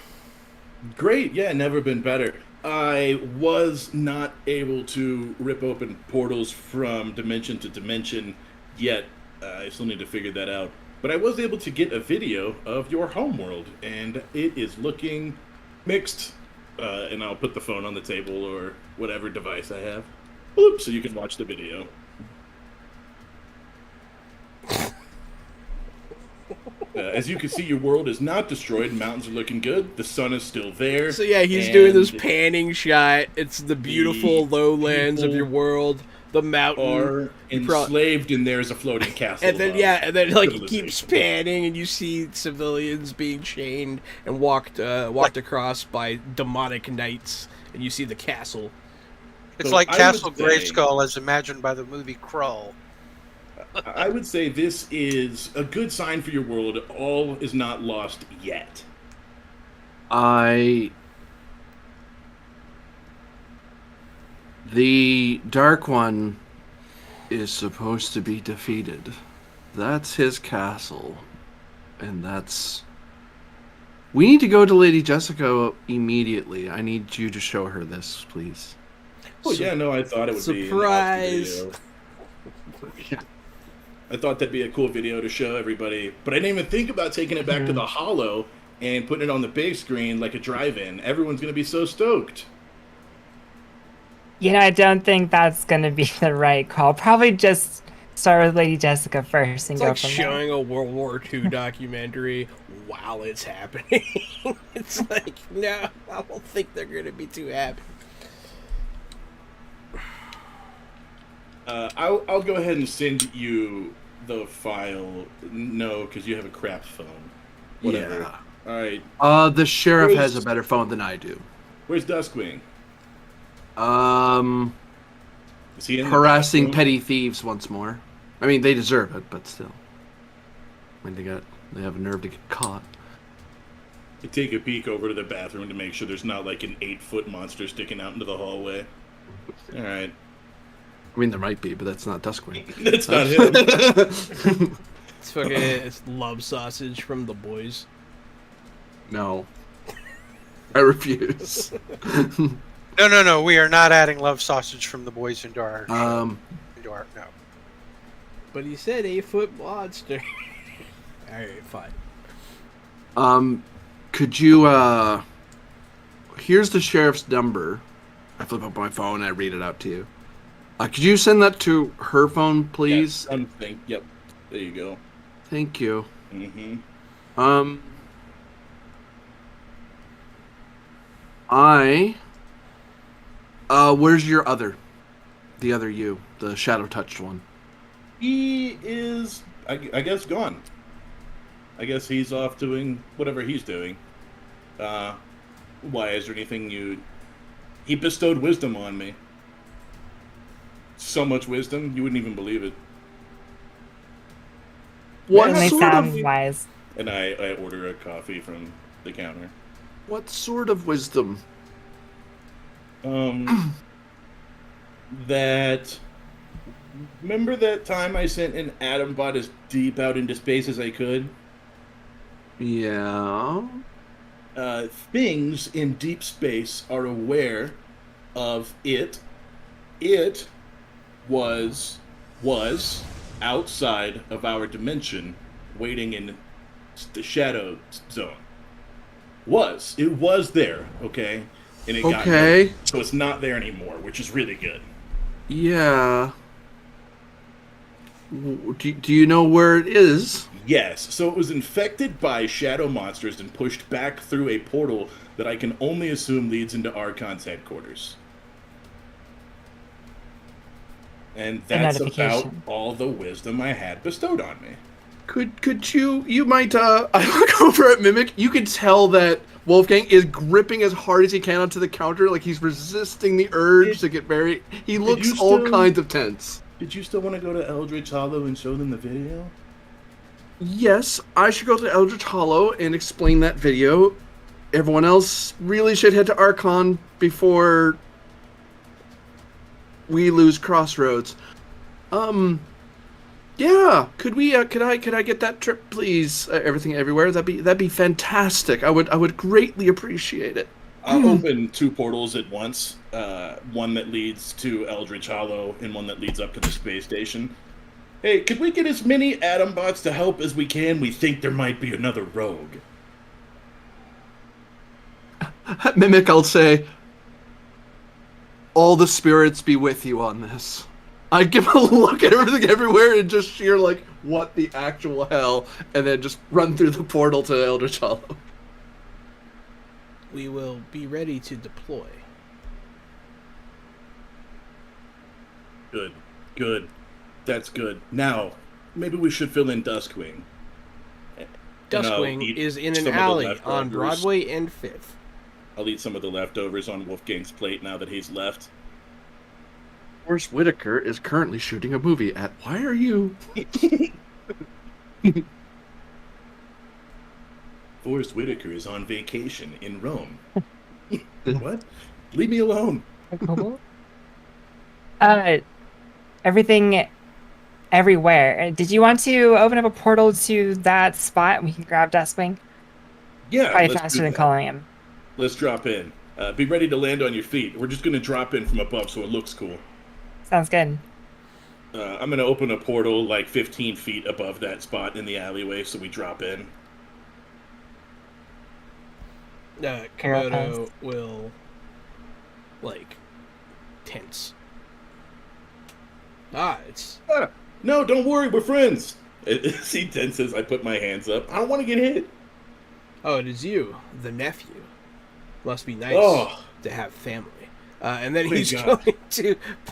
Great, yeah, never been better. I was not able to rip open portals from dimension to dimension yet. I still need to figure that out. But I was able to get a video of your homeworld, and it is looking mixed. And I'll put the phone on the table or whatever device I have. Boop, so you can watch the video. As you can see, your world is not destroyed. Mountains are looking good. The sun is still there. So yeah, he's and doing this panning shot. It's the beautiful lowlands of people your world, the mountain. are enslaved, and there's a floating castle. And then above. like he keeps panning, and you see civilians being chained and walked across by demonic knights, and you see the castle. It's So like I Castle would say- Grayskull as imagined by the movie Krull. I would say this is a good sign for your world. All is not lost yet. The Dark One is supposed to be defeated. That's his castle. And that's... We need to go to Lady Jessica immediately. I need you to show her this, please. Oh yeah, no, I thought it would be an Surprise. awesome video. I thought that'd be a cool video to show everybody, but I didn't even think about taking it back to the Hollow and putting it on the big screen like a drive-in. Everyone's gonna be so stoked. You know, I don't think that's going to be the right call. Probably just start with Lady Jessica first and It's go like from showing a World War II documentary while it's happening. It's like, no, I don't think they're going to be too happy. I'll go ahead and send you the file. No, because you have a crap phone. Whatever. Yeah. All right. The sheriff Where's- has a better phone than I do. Where's Duskwing? Is he in the Harassing bathroom? petty thieves once more. I mean, they deserve it, but still. I mean, they have a nerve to get caught. I take a peek over to the bathroom to make sure there's not like an 8-foot monster sticking out into the hallway. All right. I mean, there might be, but that's not Duskwing. That's not him. It's love sausage from the boys. No. I refuse. No. We are not adding love sausage from the boys into our Um, no. But he said 8-foot monster. Alright, fine. Could you, here's the sheriff's number. I flip up my phone and I read it out to you. Could you send that to her phone, please? Yeah, thing. Yep. There you go. Thank you. Mm-hmm. Where's your the other you, the shadow touched one? He is, I guess, gone. I guess he's off doing whatever he's doing. Why, is there anything he bestowed wisdom on me. So much wisdom, you wouldn't even believe it. What They sort sound of wise. And I order a coffee from the counter. what sort of wisdom? That... Remember that time I sent an atom bot as deep out into space as I could? Yeah. Things in deep space are aware of it. It was outside of our dimension, waiting in the shadow zone. It was there, okay? And it got Okay. moved, so it's not there anymore, which is really good. Yeah. Do you know where it is? Yes, so it was infected by shadow monsters and pushed back through a portal that I can only assume leads into Archon's headquarters. And that's about notification. all the wisdom I had bestowed on me. Could you might I look over at Mimic, you could tell that Wolfgang is gripping as hard as he can onto the counter, like he's resisting the urge to get very he looks you all still- kinds of tense. Did you still want to go to Eldritch Hollow and show them the video? Yes, I should go to Eldritch Hollow and explain that video. Everyone else really should head to Archon before we lose Crossroads. Yeah, could I get that trip, please? Everything Everywhere. That'd be fantastic. I would greatly appreciate it. I'll open 2 portals at once. One that leads to Eldritch Hollow and one that leads up to the space station. Hey, could we get as many atom bots to help as we can? We think there might be another rogue. Mimic, I'll say, all the spirits be with you on this. I give a look at Everything Everywhere and just sheer like, what the actual hell, and then just run through the portal to Eldritch Hollow. We will be ready to deploy. Good. That's good. Now, maybe we should fill in Duskwing. Duskwing eat is in some an of the alley leftovers. on Broadway and 5th. I'll eat some of the leftovers on Wolfgang's plate now that he's left. Forrest Whitaker is currently shooting a movie at Why Are You? Forrest Whitaker is on vacation in Rome. What? Leave me alone. Everything Everywhere. Did you want to open up a portal to that spot? We can grab Duskwing. Yeah, Probably let's faster do than that. calling him. Let's drop in. Be ready to land on your feet. We're just going to drop in from above so it looks cool. Sounds good. I'm going to open a portal like 15 feet above that spot in the alleyway so we drop in. Komodo will, tense. It's... No, don't worry, we're friends. See, tenses, I put my hands up. I don't want to get hit. Oh, it is you, the nephew. Must be nice to have family. And then Please, God.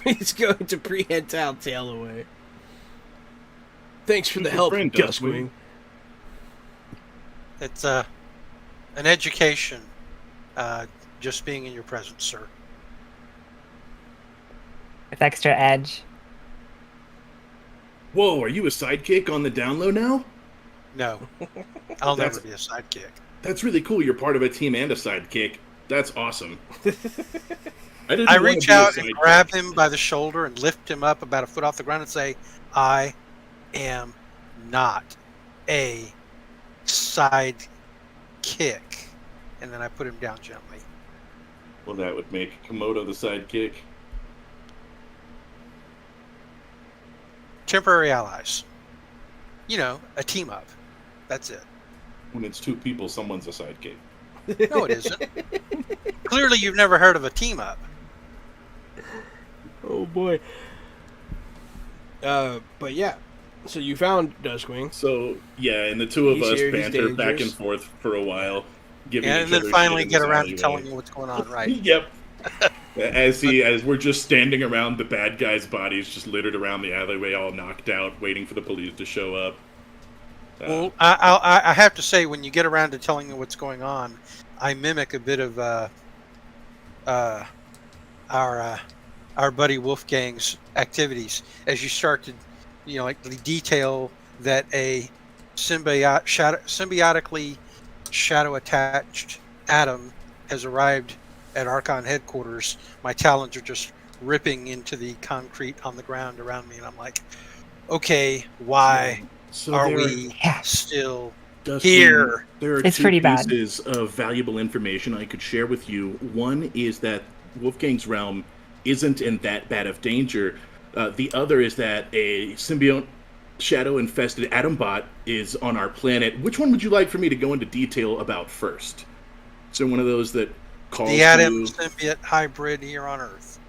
he's going to prehensile tail away. Thanks for the Who's your help, friend, Duskwing. It's an education, just being in your presence, sir. With extra edge. Whoa, are you a sidekick on the down low now? No, I'll That's- never be a sidekick. That's really cool. You're part of a team and a sidekick. That's awesome. Didn't I wanna reach be a out and sidekick. grab him by the shoulder and lift him up about a foot off the ground and say, I am not a sidekick. And then I put him down gently. Well, that would make Komodo the sidekick. Temporary allies. You know, a team up. That's it. When it's two people, someone's a sidekick. No, it isn't. Clearly, you've never heard of a team up. Oh boy. But yeah. So you found Duskwing. So, yeah, and the two of He's us here, he's banter back and dangerous. forth for a while. Giving And each then other finally shit in get this around to alleyway. telling you what's going on, right? Yep. As we're just standing around the bad guy's bodies, just littered around the alleyway, all knocked out, waiting for the police to show up. Well, I have to say, when you get around to telling me what's going on, I mimic a bit of our buddy Wolfgang's activities as you start to, like the detail that a symbiotically shadow attached atom has arrived at Archon headquarters. My talons are just ripping into the concrete on the ground around me, and I'm like, okay, why So are there we Yeah. still Dustin, here? There are It's two pretty bad. pieces of valuable information I could share with you. One is that Wolfgang's realm isn't in that bad of danger. The other is that a symbiote shadow-infested atom bot is on our planet. Which one would you like for me to go into detail about first? Is there one of those that calls The atom you? symbiote hybrid here on Earth.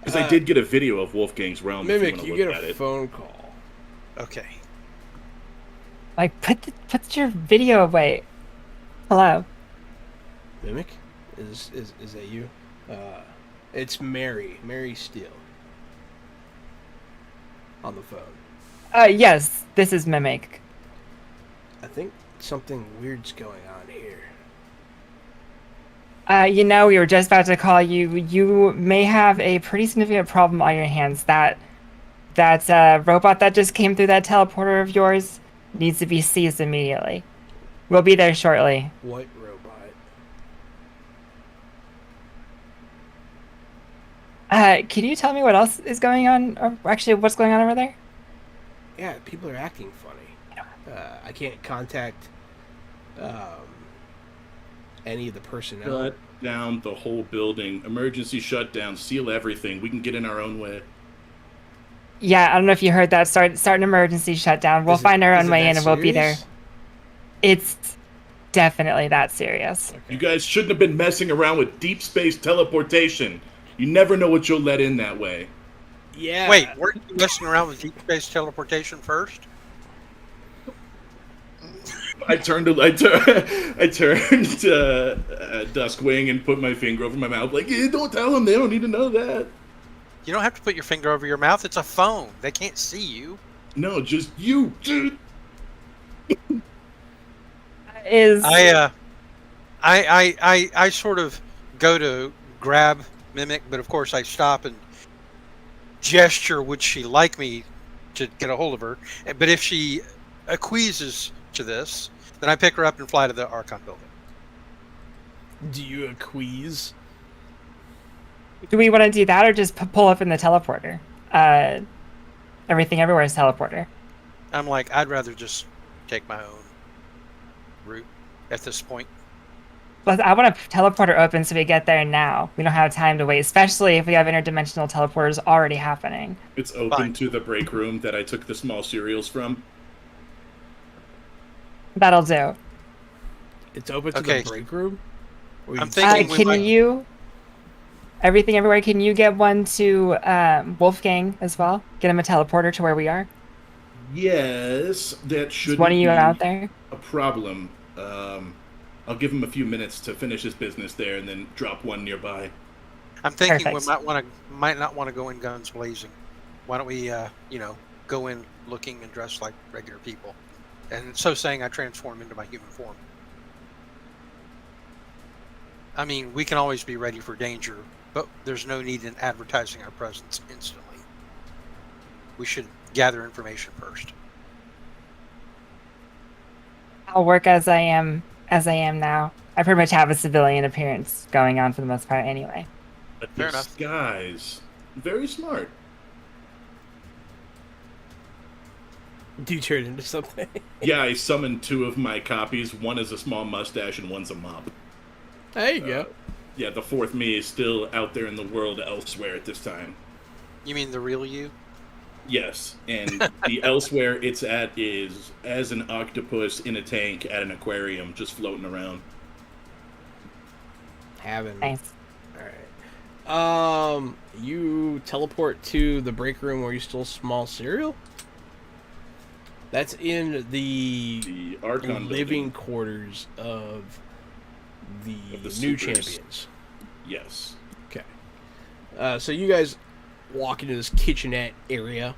Because I did get a video of Wolfgang's realm. if Mimic, you, you wanna get look a at it. phone call. Okay. Like, put your video away. Hello. Mimic? Is that you? It's Mary Steele. On the phone. Yes, this is Mimic. I think something weird's going on here. We were just about to call you. You may have a pretty significant problem on your hands. That robot that just came through that teleporter of yours needs to be seized immediately. We'll be there shortly. What robot? Can you tell me what else is going on? Or actually, what's going on over there? Yeah, people are acting funny. I can't contact any of the personnel. Shut down the whole building. Emergency shutdown. Seal everything. We can get in our own way. Yeah, I don't know if you heard that. Start an emergency shutdown. We'll Is it- find our is own it way that in, and we'll be there. serious? It's definitely that serious. You guys shouldn't have been messing around with deep space teleportation. You never know what you'll let in that way. Yeah. Wait, weren't you messing around with deep space teleportation first? I turned to Duskwing and put my finger over my mouth, like, don't tell them. They don't need to know that. You don't have to put your finger over your mouth. It's a phone. They can't see you. No, just you. Is I sort of go to grab Mimic, but of course I stop and gesture would she like me to get a hold of her. But if she acquiesces to this, then I pick her up and fly to the Archon building. Do you acquiesce? do we want to do that or just pull up in the teleporter? Everything everywhere is teleporter. I'm like, I'd rather just take my own route at this point. But I want a teleporter open so we get there now. We don't have time to wait, especially if we have interdimensional teleporters already happening. It's open Fine. to the break room that I took the small cereals from. That'll do. It's open to Okay. the break room? Or I'm you- thinking we Can might- you? Everything everywhere. Can you get one to Wolfgang as well? Get him a teleporter to where we are. Yes, that should Is one of you be out there? a problem. I'll give him a few minutes to finish his business there, and then drop one nearby. I'm thinking Perfect. we might not want to go in guns blazing. Why don't we, go in looking and dressed like regular people? And so saying, I transform into my human form. I mean, we can always be ready for danger, but there's no need in advertising our presence instantly. We should gather information first. I'll work as I am now. I pretty much have a civilian appearance going on for the most part anyway. A Fair enough. disguise. Very smart. Do you turn into something? Yeah, I summoned 2 of my copies. One is a small mustache and one's a mop. There you go. Yeah, the 4th me is still out there in the world elsewhere at this time. You mean the real you? Yes, and the elsewhere it's at is as an octopus in a tank at an aquarium, just floating around. Having. Nice. All right. You teleport to the break room where you stole small cereal. That's in the Archon living building. quarters of the Of the new supers. champions. Yes. Okay. So you guys walk into this kitchenette area.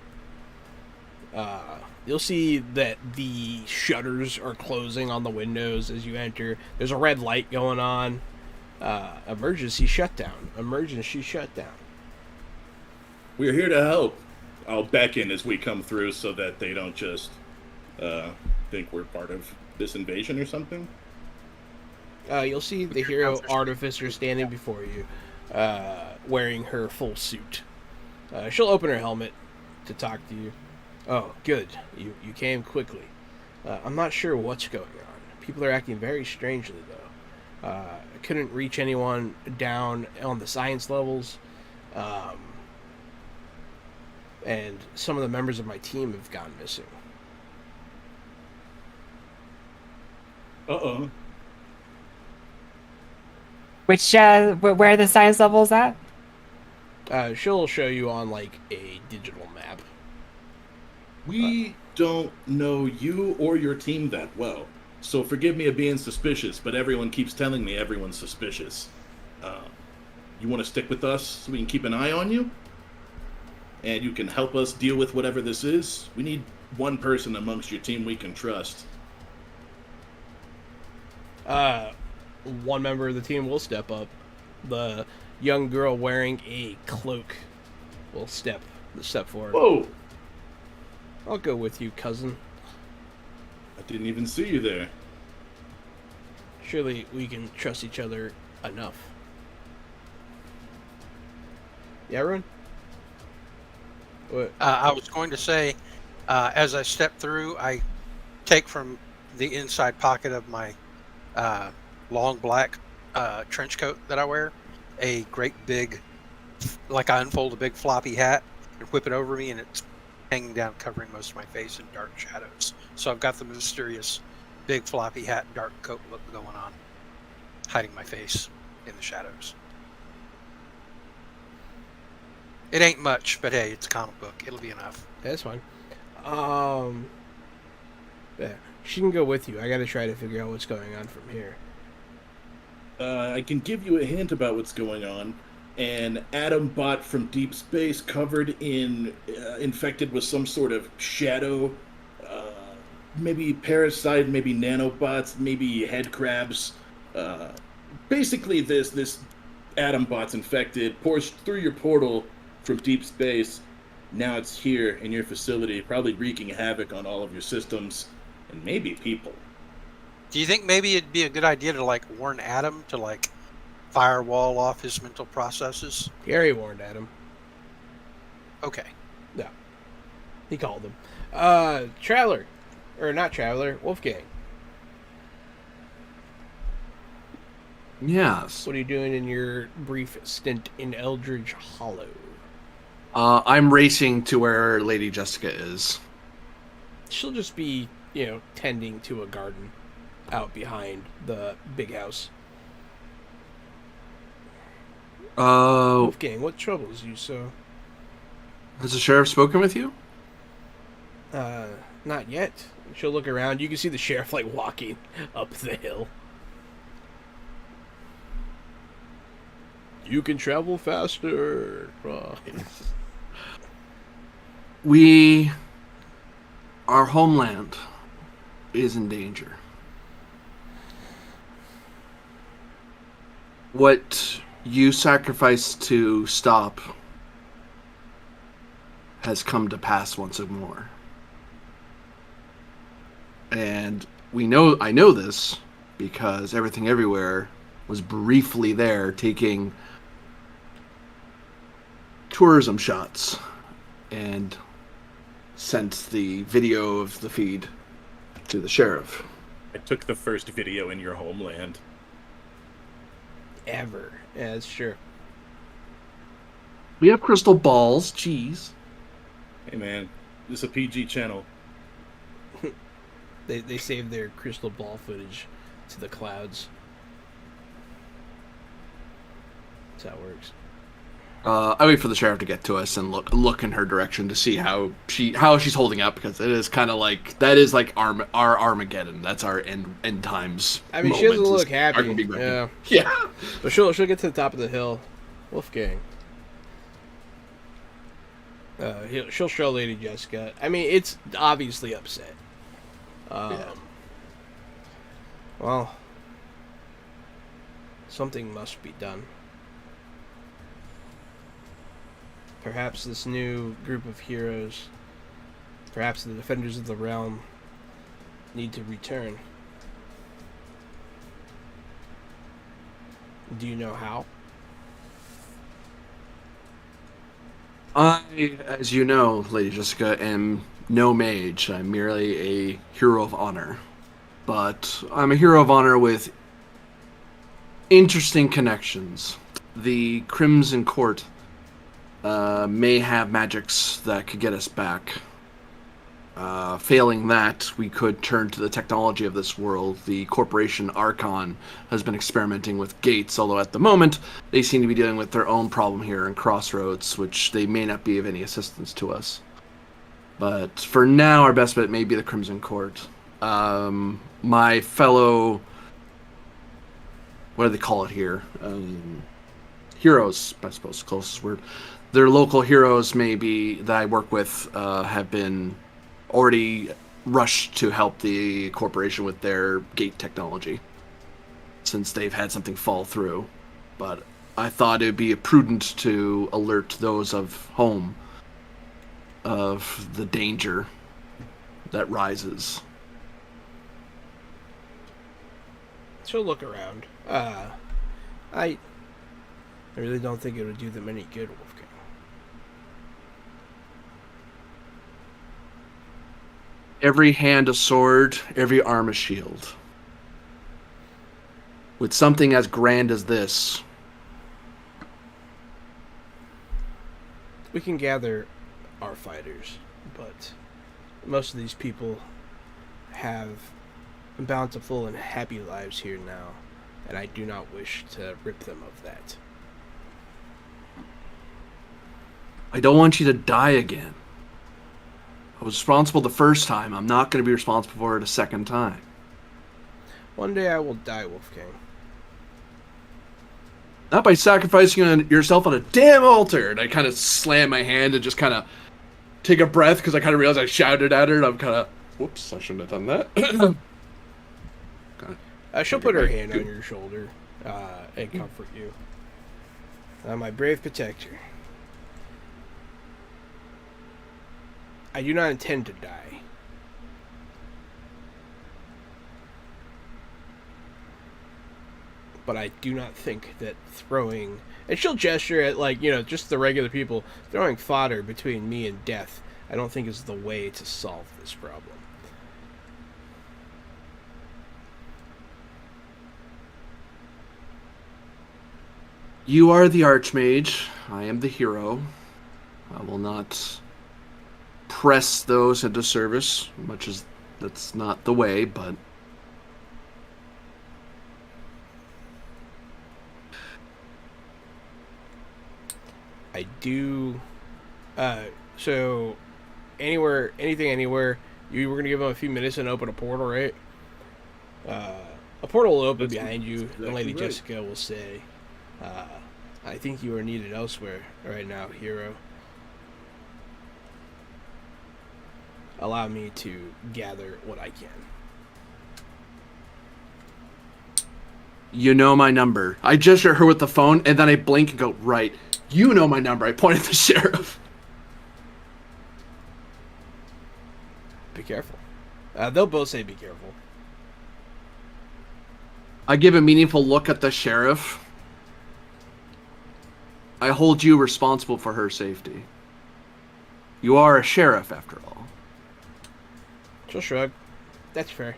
You'll see that the shutters are closing on the windows as you enter. There's a red light going on. Emergency shutdown. Emergency shutdown. We're here to help. I'll beckon as we come through so that they don't just think we're part of this invasion or something. You'll see the hero artificer standing before you, wearing her full suit. She'll open her helmet to talk to you. Oh, good. You came quickly. I'm not sure what's going on. People are acting very strangely, though. I couldn't reach anyone down on the science levels. And some of the members of my team have gone missing. Uh-oh. Which where are the science levels at? She'll show you on, like, a digital map. We don't know you or your team that well, so forgive me of being suspicious, but everyone keeps telling me everyone's suspicious. You want to stick with us so we can keep an eye on you? And you can help us deal with whatever this is? We need one person amongst your team we can trust. One member of the team will step up. The young girl wearing a cloak will step forward. Whoa! I'll go with you, cousin. I didn't even see you there. Surely we can trust each other enough. Yeah, everyone? What? I was going to say, as I step through, I take from the inside pocket of my long black trench coat that I wear a great big, like I unfold a big floppy hat and whip it over me, and it's hanging down, covering most of my face in dark shadows. So I've got the mysterious big floppy hat and dark coat look going on, hiding my face in the shadows. It ain't much, but hey, it's a comic book. It'll be enough. That's fine. Yeah, she can go with you. I gotta try to figure out what's going on from here. I can give you a hint about what's going on. An atom bot from deep space covered in, infected with some sort of shadow, maybe parasite, maybe nanobots, maybe head crabs. Basically, this atom bot's infected, pours through your portal from deep space. Now it's here in your facility, probably wreaking havoc on all of your systems and maybe people. Do you think maybe it'd be a good idea to like warn Adam to like firewall off his mental processes? Gary warned Adam. Okay. No. He called him. Traveler. Or not Traveler, Wolfgang. Yes. What are you doing in your brief stint in Eldridge Hollow? I'm racing to where Lady Jessica is. She'll just be, tending to a garden out behind the big house. Wolfgang, what troubles you so? Has the sheriff spoken with you? Not yet. She'll look around. You can see the sheriff, walking up the hill. You can travel faster. Our homeland is in danger. What you sacrificed to stop has come to pass once more. And I know this because Everything Everywhere was briefly there taking tourism shots and sent the video of the feed to the sheriff. I took the first video in your homeland. Ever. Yeah, that's true. We have crystal balls, jeez. Hey man, this is a PG channel. They saved their crystal ball footage to the clouds. That's how it works. I wait for the sheriff to get to us and look in her direction to see how she's holding up, because it is kind of like our Armageddon. That's our end times. I mean, she doesn't moment. look happy. Yeah. But she'll get to the top of the hill. Wolfgang. She'll show Lady Jessica. I mean, it's obviously upset. Well, something must be done. Perhaps this new group of heroes, perhaps the defenders of the realm, need to return. Do you know how? I, as you know, Lady Jessica, am no mage. I'm merely a hero of honor. But I'm a hero of honor with interesting connections. The Crimson Court may have magics that could get us back. Failing that, we could turn to the technology of this world. The corporation Archon has been experimenting with gates, although at the moment they seem to be dealing with their own problem here in Crossroads, which they may not be of any assistance to us. But for now, our best bet may be the Crimson Court. My fellow... what do they call it here? Heroes, I suppose, closest word. Their local heroes, maybe, that I work with, have been already rushed to help the corporation with their gate technology, since they've had something fall through. But I thought it would be prudent to alert those of home of the danger that rises. She'll look around. I really don't think it would do them any good, Wolfgang. Every hand a sword, every arm a shield. With something as grand as this, We can gather our fighters, but most of these people have bountiful and happy lives here now, and I do not wish to rip them of that. I don't want you to die again. I was responsible the first time. I'm not going to be responsible for it a second time. One day I will die, Wolfgang. Not by sacrificing yourself on a damn altar. And I kind of slam my hand and just kind of take a breath, because I kind of realized I shouted at her, and I'm kind of, whoops, I shouldn't have done that. She'll put her hand on your shoulder and comfort you. My brave protector. I do not intend to die. But I do not think that throwing... And she'll gesture at, just the regular people. Throwing fodder between me and death, I don't think is the way to solve this problem. You are the Archmage. I am the hero. I will not press those into service, much as that's not the way, but... I do... so, anything anywhere, you were going to give them a few minutes and open a portal, right? A portal will open behind you, exactly and Lady right. Jessica will say, I think you are needed elsewhere right now, hero. Allow me to gather what I can. You know my number. I gesture at her with the phone, and then I blink and go, right. You know my number. I point at the sheriff. careful. They'll both say be careful. I give a meaningful look at the sheriff. I hold you responsible for her safety. You are a sheriff, after all. She'll shrug. That's fair.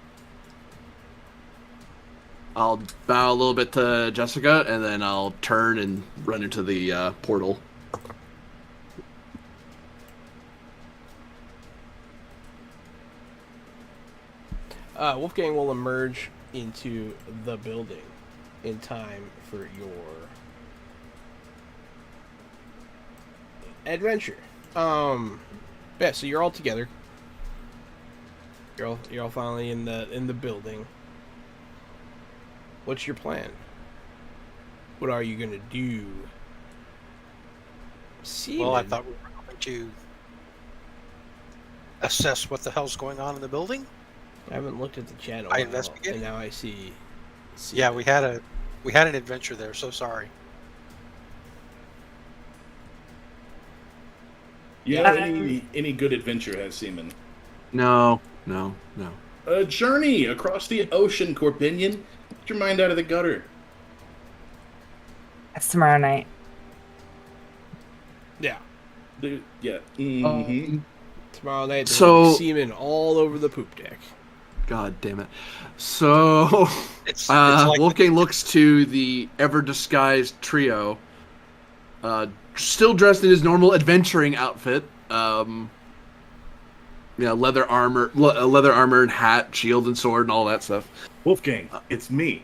I'll bow a little bit to Jessica, and then I'll turn and run into the portal. Wolfgang will emerge into the building in time for your adventure. Yeah, so you're all together. You're all finally in the building. What's your plan? What are you gonna do? Well, I thought we were going to assess what the hell's going on in the building. I haven't looked at the chat in a I while, investigated. and now I see. Yeah, we had an adventure there. So sorry. Yeah, any good adventure has seamen. No. A journey across the ocean, Corbinian. Get your mind out of the gutter. That's tomorrow night. Yeah. Yeah. Mm-hmm. Tomorrow night, there's So- semen all over the poop deck. God damn it. So, It's like Wolfgang looks to the ever-disguised trio, still dressed in his normal adventuring outfit. Leather armor and hat, shield and sword and all that stuff. Wolfgang, it's me.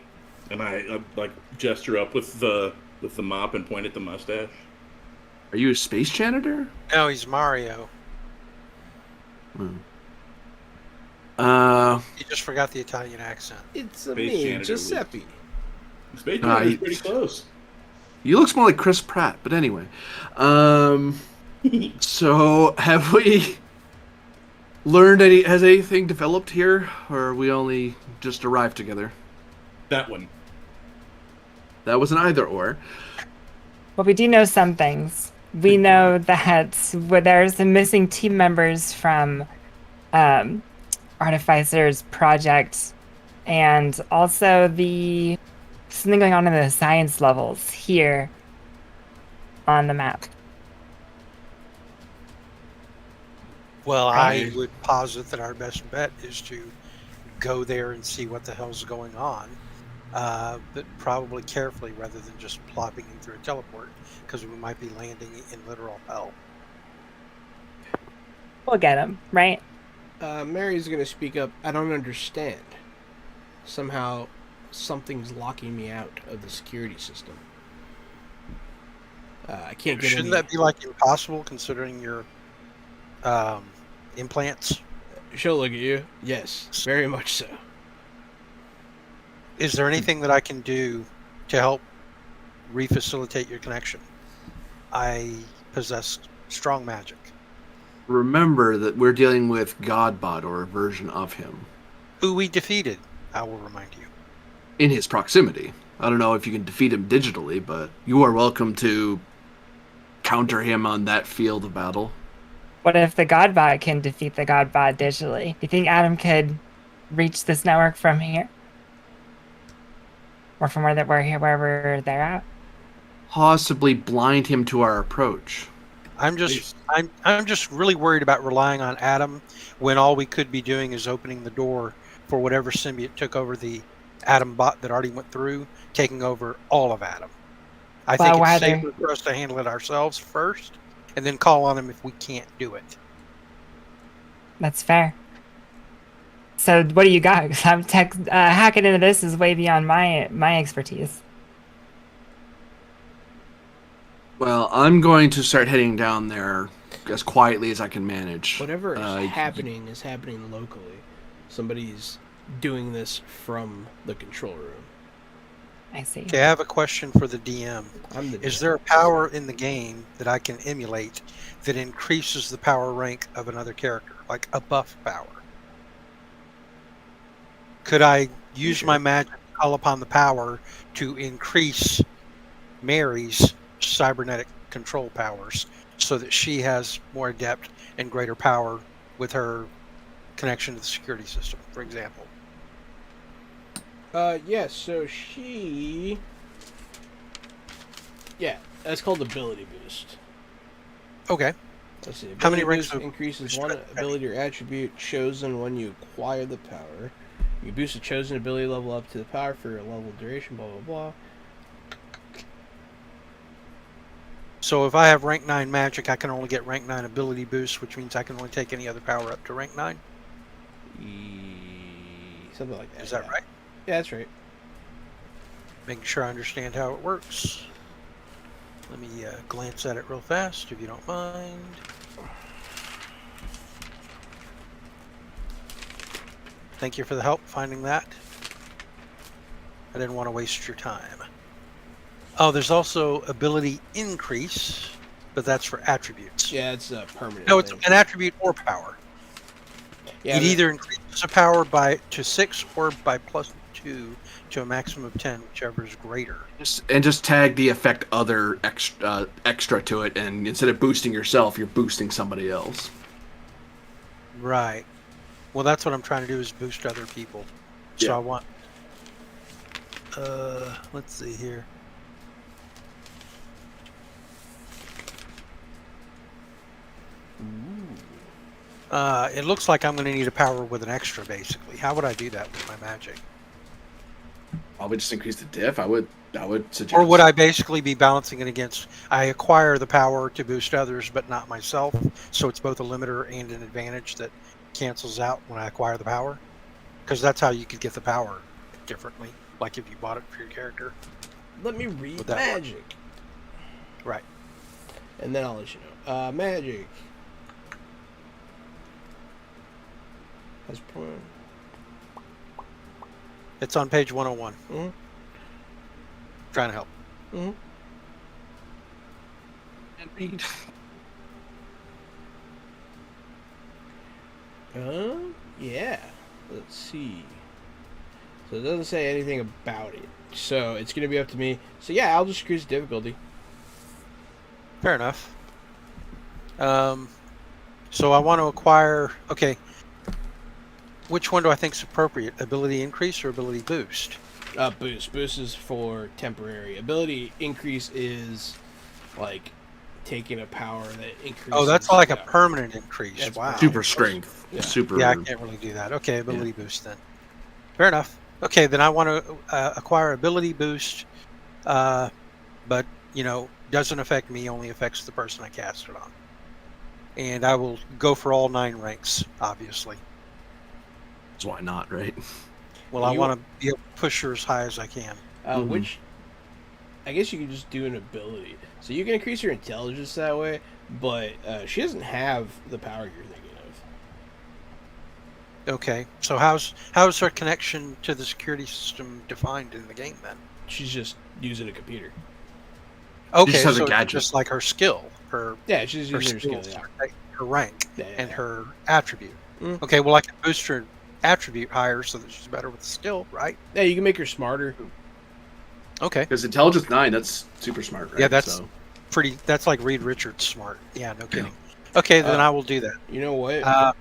And I like gesture up with the mop and point at the mustache. Are you a space janitor? no, he's Mario. He just forgot the Italian accent. It's Space me, janitor Giuseppe. Space Janitor's he- pretty close. You looks more like Chris Pratt, but anyway. So have we learned has anything developed here, or we only just arrived together? That one. That was an either or. Well, we do know some things. We know that there's some missing team members from Artificer's project, and also something going on in the science levels here on the map. Well, I would posit that our best bet is to go there and see what the hell's going on, but probably carefully rather than just plopping in through a teleport, because we might be landing in literal hell. We'll get him, right? Mary's gonna speak up. I don't understand. Somehow, something's locking me out of the security system. I can't get Shouldn't any... that be like impossible considering your implants? She'll look at you. Yes, very much so. Is there anything that I can do to help refacilitate your connection? I possess strong magic. Remember that we're dealing with Godbot, or a version of him, Who we defeated, I will remind you. in his proximity. I don't know if you can defeat him digitally, but you are welcome to counter him on that field of battle. What if the Godbot can defeat the Godbot digitally? Do you think Adam could reach this network from here? Or from wherever they're at? Possibly blind him to our approach. I'm just really worried about relying on Adam when all we could be doing is opening the door for whatever symbiote took over the Adam bot that already went through, taking over all of Adam. I think it's safer for us to handle it ourselves first, and then call on him if we can't do it. That's fair. So what do you got? 'Cause I'm hacking into this is way beyond my expertise. Well, I'm going to start heading down there as quietly as I can manage. Whatever is happening is happening locally. Somebody's doing this from the control room. I see. Okay, I have a question for the DM. Is there a power in the game that I can emulate that increases the power rank of another character, like a buff power? Could I use my magic to call upon the power to increase Mary's cybernetic control powers so that she has more adept and greater power with her connection to the security system, for example. Yeah, so she... Yeah, that's called ability boost. Okay. Let's see. How many Ability ranks boost of increases boost one are- ability or attribute chosen when you acquire the power. You boost a chosen ability level up to the power for a level duration, blah, blah, blah. So if I have rank 9 magic, I can only get rank 9 ability boost, which means I can only take any other power up to rank 9. Something like that. Is that yeah. right? Yeah, that's right. Making sure I understand how it works. Let me glance at it real fast, if you don't mind. Thank you for the help finding that. I didn't want to waste your time. Oh, there's also ability increase, but that's for attributes. Yeah, it's a permanent No, it's thing. an attribute or power. Yeah, It but- either increases a power to 6 or by +2 to a maximum of 10, whichever is greater. Just tag the effect other extra to it, and instead of boosting yourself, you're boosting somebody else. Right. Well, that's what I'm trying to do is boost other people. So Yeah. I want. Let's see here. It looks like I'm going to need a power with an extra, basically. How would I do that with my magic? I would just increase the diff. I would suggest. Or would I basically be balancing it against? I acquire the power to boost others, but not myself. So it's both a limiter and an advantage that cancels out when I acquire the power. Because that's how you could get the power differently. Like if you bought it for your character. Let me read Would that work? magic. Right. And then I'll let you know. Magic. Has point. It's on page 101. Mm-hmm. Trying to help. Mm-hmm. And read. Yeah. Let's see. So it doesn't say anything about it. So it's going to be up to me. So yeah, I'll just increase the difficulty. Fair enough. So I want to acquire. Okay. Which one do I think is appropriate? Ability increase or ability boost? Boost. Boost is for temporary. Ability increase is like taking a power that increases. Oh, that's like a yeah. permanent increase. That's Wow. Super strength. Yeah. Super. Yeah, I can't really do that. Okay, ability boost then. Fair enough. Okay, then I want to acquire ability boost, but doesn't affect me. Only affects the person I cast it on. And I will go for all 9 ranks, obviously. So why not, right? Well, I You- want to be able to push her as high as I can. Which I guess you could just do an ability. So you can increase her intelligence that way, but she doesn't have the power you're thinking of. Okay, so how's her connection to the security system defined in the game then? She's just using a computer. Okay, just has a so it's gadget. just like her skill, her Yeah, she's her using her skill. skills, Yeah. her rank, Yeah, and yeah. her attribute. Mm. Okay, well I can boost her attribute higher so that she's better with the skill, right? Yeah, you can make her smarter. Okay, Because intelligence 9, that's super smart, right? Yeah, that's- So, that's like Reed Richards smart. Yeah, no kidding. Okay, then I will do that. You know what?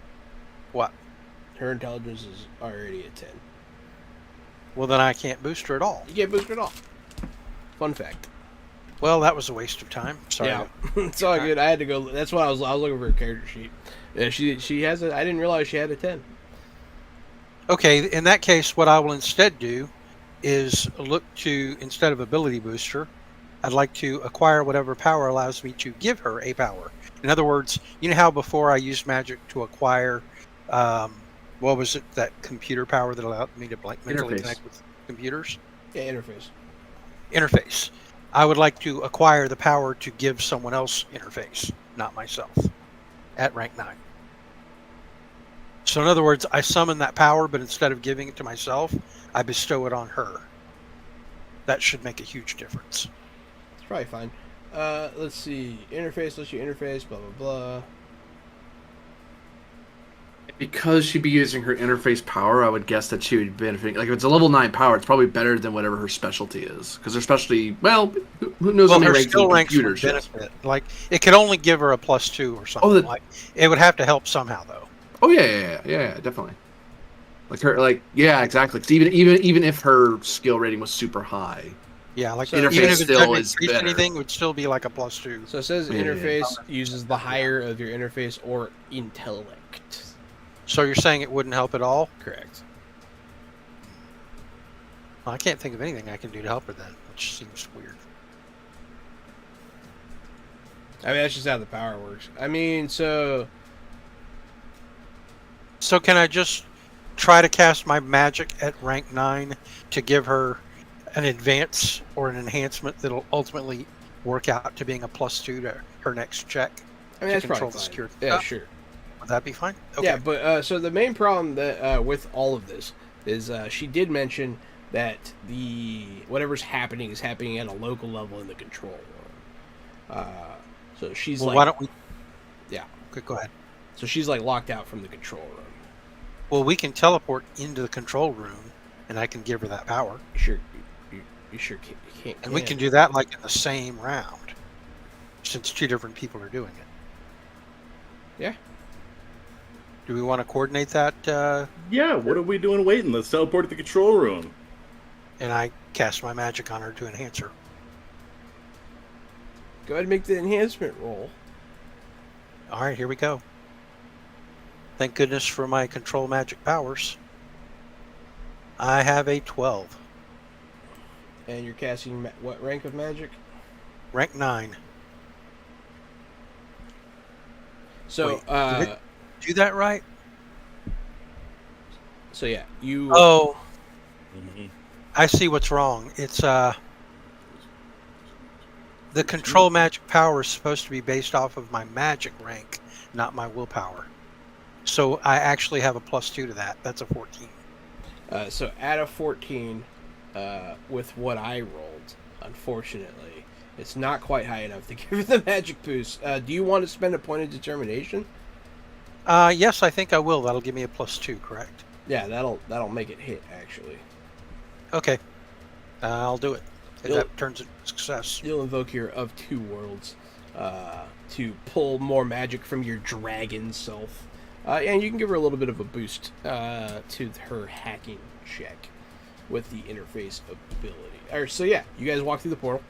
What? Her intelligence is already at 10. Well, then I can't boost her at all. You can't boost her at all. Fun fact. Well, that was a waste of time. Sorry. Yeah, it's all good. I had to go. That's why I was looking for a character sheet. Yeah, she has a. I didn't realize she had a 10. Okay, in that case, what I will instead do is look to, instead of ability booster, I'd like to acquire whatever power allows me to give her a power. In other words, you know how before I used magic to acquire, what was it, that computer power that allowed me to mentally Interface. connect with computers? Yeah, interface. Interface. I would like to acquire the power to give someone else interface, not myself, at rank 9. So in other words, I summon that power, but instead of giving it to myself, I bestow it on her. That should make a huge difference. It's probably fine. Let's see. Interface lets you interface. Blah blah blah. because she'd be using her interface power, I would guess that she would benefit. Like, if it's a level 9 power, it's probably better than whatever her specialty is. Because her specialty, well, who knows how Well, many her ranks skill in ranks would computers she has. benefit. Like, it could only give her a +2 or something. Oh, Like, it would have to help somehow, though. Oh yeah, definitely. Like her, exactly. 'Cause even if her skill rating was super high, Yeah, like So even interface if it still doesn't is increase better. anything, it would still be like a +2. So it says Yeah. interface uses the higher of your interface or intellect. So you're saying it wouldn't help at all? Correct. Well, I can't think of anything I can do to help her then, which seems weird. I mean, that's just how the power works. I mean, so So can I just try to cast my magic at rank 9 to give her an advance or an enhancement that'll ultimately work out to being a +2 to her next check? I mean, to that's control probably the fine. security Yeah, stuff? sure. Would that be fine? Okay. Yeah, but so the main problem that with all of this is she did mention that the whatever's happening is happening at a local level in the control room. So she's Well, like, why don't we? yeah. Okay, go ahead. So she's like locked out from the control room. Well, we can teleport into the control room, and I can give her that power, You sure, you sure can't. and we can do that like in the same round, since 2 different people are doing it. Yeah. Do we want to coordinate that? Yeah, what are we doing waiting? Let's teleport to the control room. And I cast my magic on her to enhance her. Go ahead and make the enhancement roll. All right, here we go. Thank goodness for my control magic powers. I have a 12. And you're casting what rank of magic? Rank 9. So, Wait, did it do that right? so yeah, you. Oh, I see what's wrong. It's the control magic power is supposed to be based off of my magic rank, not my willpower. So I actually have a +2 to that. That's a 14. So at a 14, with what I rolled, unfortunately, it's not quite high enough to give her the magic boost. Do you want to spend a point of determination? Yes, I think I will. That'll give me a +2, correct? Yeah, that'll make it hit actually. Okay. I'll do it. If You'll- that turns into success. You'll invoke your of 2 worlds to pull more magic from your dragon self, and you can give her a little bit of a boost to her hacking check with the interface ability. So yeah, you guys walk through the portal,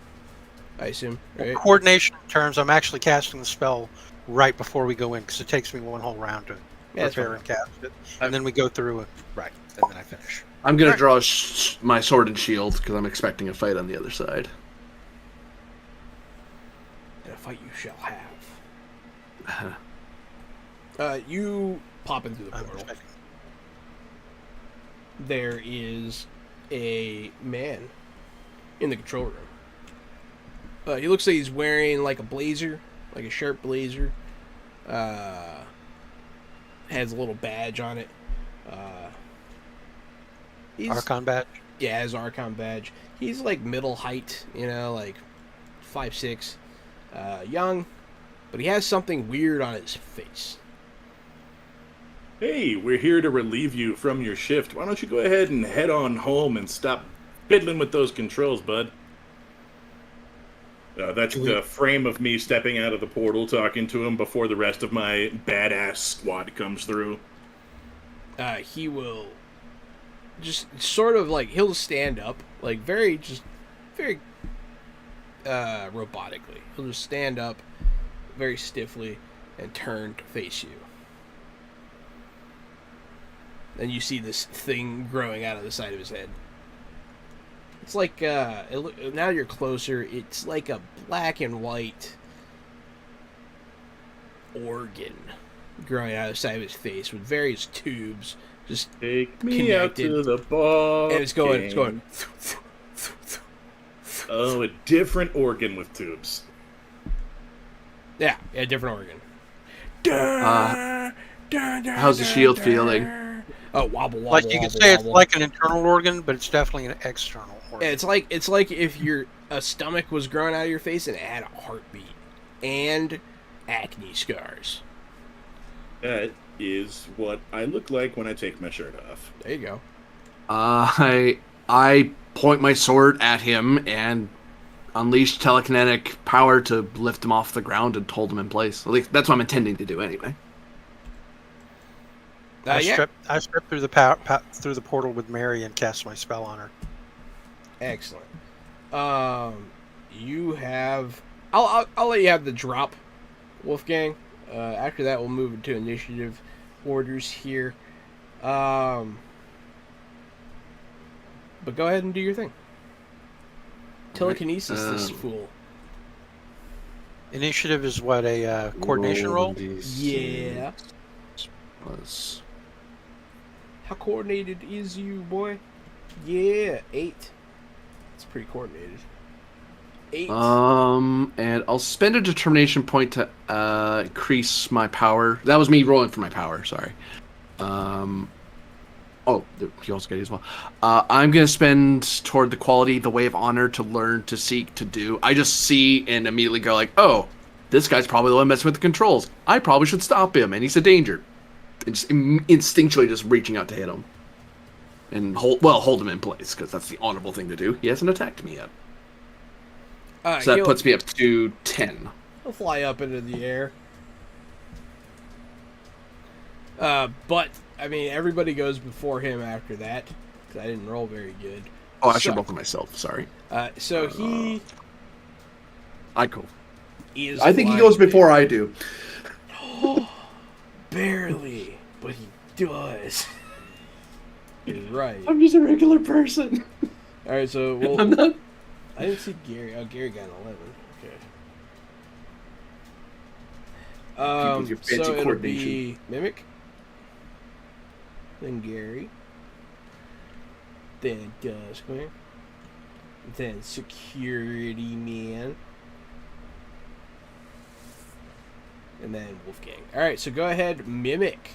I assume, right? Coordination terms, I'm actually casting the spell right before we go in because it takes me one whole round to Yeah, that's prepare fine. and cast it. And then we go through it. Right. And then I finish. I'm gonna draw my sword and shield because I'm expecting a fight on the other side. And a fight you shall have. You pop in through the I'm portal. expecting. There is a man in the control room. He looks like he's wearing like a blazer, like a sharp blazer. Has a little badge on it. He's, Archon badge. yeah, his Archon badge. He's like middle height, like 5'6", young, but he has something weird on his face. Hey, we're here to relieve you from your shift. Why don't you go ahead and head on home and stop fiddling with those controls, bud? That's the frame of me stepping out of the portal, talking to him before the rest of my badass squad comes through. He will just sort of like he'll stand up, like very robotically. He'll just stand up very stiffly and turn to face you. And you see this thing growing out of the side of his head. It's like now you're closer. It's like a black and white organ growing out of the side of his face with various tubes just Take me out connected. to the ball. And it's going. Oh, a different organ with tubes. Yeah, different organ. How's the shield feeling? Oh, wobble, wobble. Like you could wobble, say it's wobble. like an internal organ, but it's definitely an external organ. Yeah, it's like if your a stomach was growing out of your face and it had a heartbeat and acne scars. That is what I look like when I take my shirt off. There you go. I point my sword at him and unleash telekinetic power to lift him off the ground and hold him in place. At least that's what I'm intending to do anyway. Yeah. I stepped through the through the portal with Mary and cast my spell on her. Excellent. You have. I'll let you have the drop, Wolfgang. After that, we'll move into initiative orders here. But go ahead and do your thing. Telekinesis, this fool. Initiative is what, a coordination roll? Yeah. Was How coordinated is you, boy? Yeah, 8. It's pretty coordinated. 8. and I'll spend a determination point to increase my power. That was me rolling for my power. Sorry. Oh, he also got it as well. I'm gonna spend toward the quality, the way of honor, to learn, to seek, to do. I just see and immediately go like, oh, this guy's probably the one messing with the controls. I probably should stop him, and he's a danger. And just instinctually just reaching out to hit him. And hold him in place, because that's the honorable thing to do. He hasn't attacked me yet. So that puts me up to 10. He'll fly up into the air. But, I mean, everybody goes before him after that, because I didn't roll very good. Oh, I should roll for myself, sorry. So he... Cool. I think he goes before I do. Barely, but he does. You're right. I'm just a regular person. Alright, so we'll... I'm not... I didn't see Gary. Oh, Gary got an 11. Okay. Your fancy So it'll coordination. be Mimic. Then Gary. Then Duskman. Then Security Man. And then Wolfgang. Alright, so go ahead, Mimic.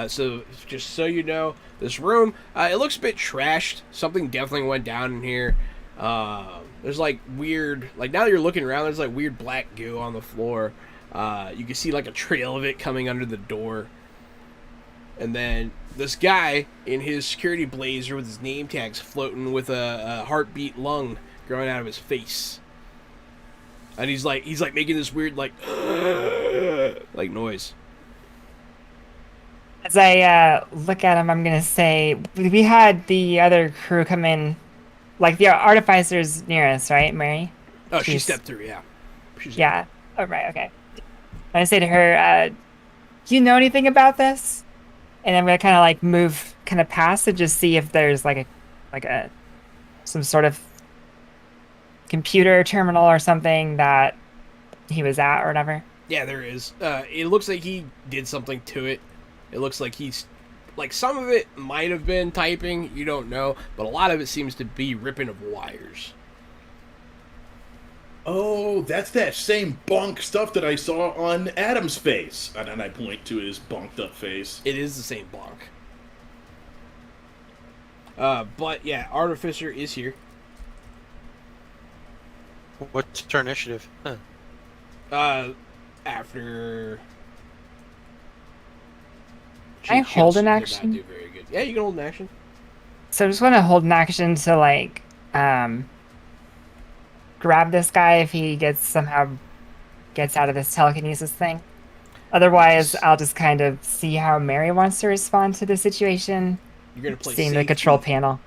So, just so you know, this room, it looks a bit trashed. Something definitely went down in here. There's like weird, like now that you're looking around, there's like weird black goo on the floor. You can see like a trail of it coming under the door. And then this guy in his security blazer with his name tags floating with a heartbeat lung growing out of his face. And he's like making this weird like noise. As I look at him, I'm going to say, we had the other crew come in, like the artificer's near us, right, Mary? Oh, she stepped through, yeah. Yeah. Oh, right, okay. I say to her, do you know anything about this? And I'm going to kind of like move kind of past to just see if there's like some sort of computer terminal or something that he was at or whatever. Yeah, there is. It looks like he did something to it. It looks like he's, like, some of it might have been typing, you don't know, but a lot of it seems to be ripping of wires. Oh, that's that same bonk stuff that I saw on Adam's face. And then I point to his bonked up face. It is the same bonk. But, yeah, Artificer is here. What's our initiative? Huh. After... I hold an Did action? not do very good. Yeah, you can hold an action. So I just want to hold an action to like grab this guy if he somehow gets out of this telekinesis thing. Otherwise, I'll just kind of see how Mary wants to respond to the situation. You're going to play seeing the control panel.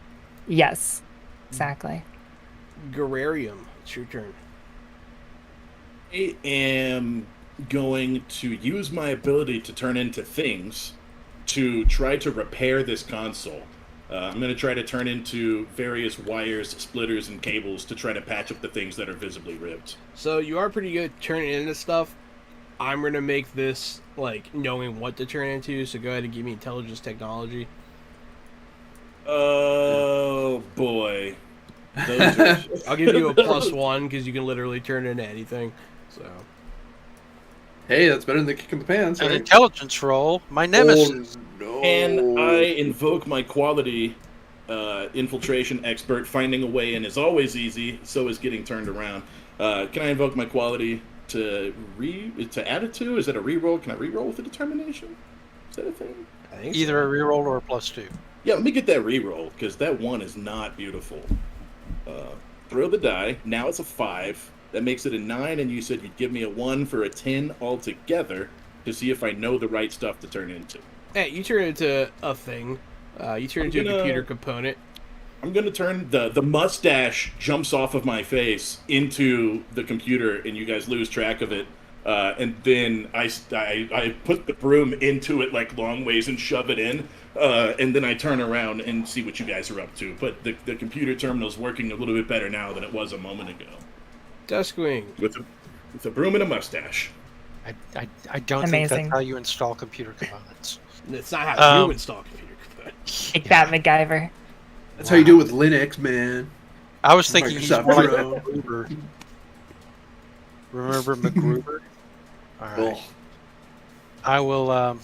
Yes, exactly. Guerrarium, it's your turn. I am going to use my ability to turn into things to try to repair this console. I'm going to try to turn into various wires, splitters, and cables to try to patch up the things that are visibly ripped. So you are pretty good turning into stuff. I'm going to make this, like, knowing what to turn into, so go ahead and give me intelligence technology. Oh, boy. Those are... I'll give you a +1, because you can literally turn into anything, so... Hey, that's better than the kick in the pants, An right? intelligence roll. My nemesis. Oh, no. And I invoke my quality, infiltration expert. Finding a way in is always easy, so is getting turned around. Can I invoke my quality to add it to? Is that a reroll? Can I reroll with a determination? Is that a thing? I think Either a reroll or a +2. Yeah, let me get that reroll, because that one is not beautiful. Throw the die. Now it's a 5. That makes it a 9, and you said you'd give me a 1 for a 10 altogether to see if I know the right stuff to turn into. Hey, you turn into a thing. You turn into a computer component. I'm gonna turn the mustache jumps off of my face into the computer, and you guys lose track of it. And then I put the broom into it like long ways and shove it in, and then I turn around and see what you guys are up to. But the computer terminal's working a little bit better now than it was a moment ago. Duskwing. With a broom and a mustache. I don't think Amazing. that's how you install computer components. That's not how you install computer components. Take that, MacGyver. That's how you do it with Linux, man. I was thinking he's Microsoft more like Pro. MacGruber. Remember MacGruber? All right. Well, I will,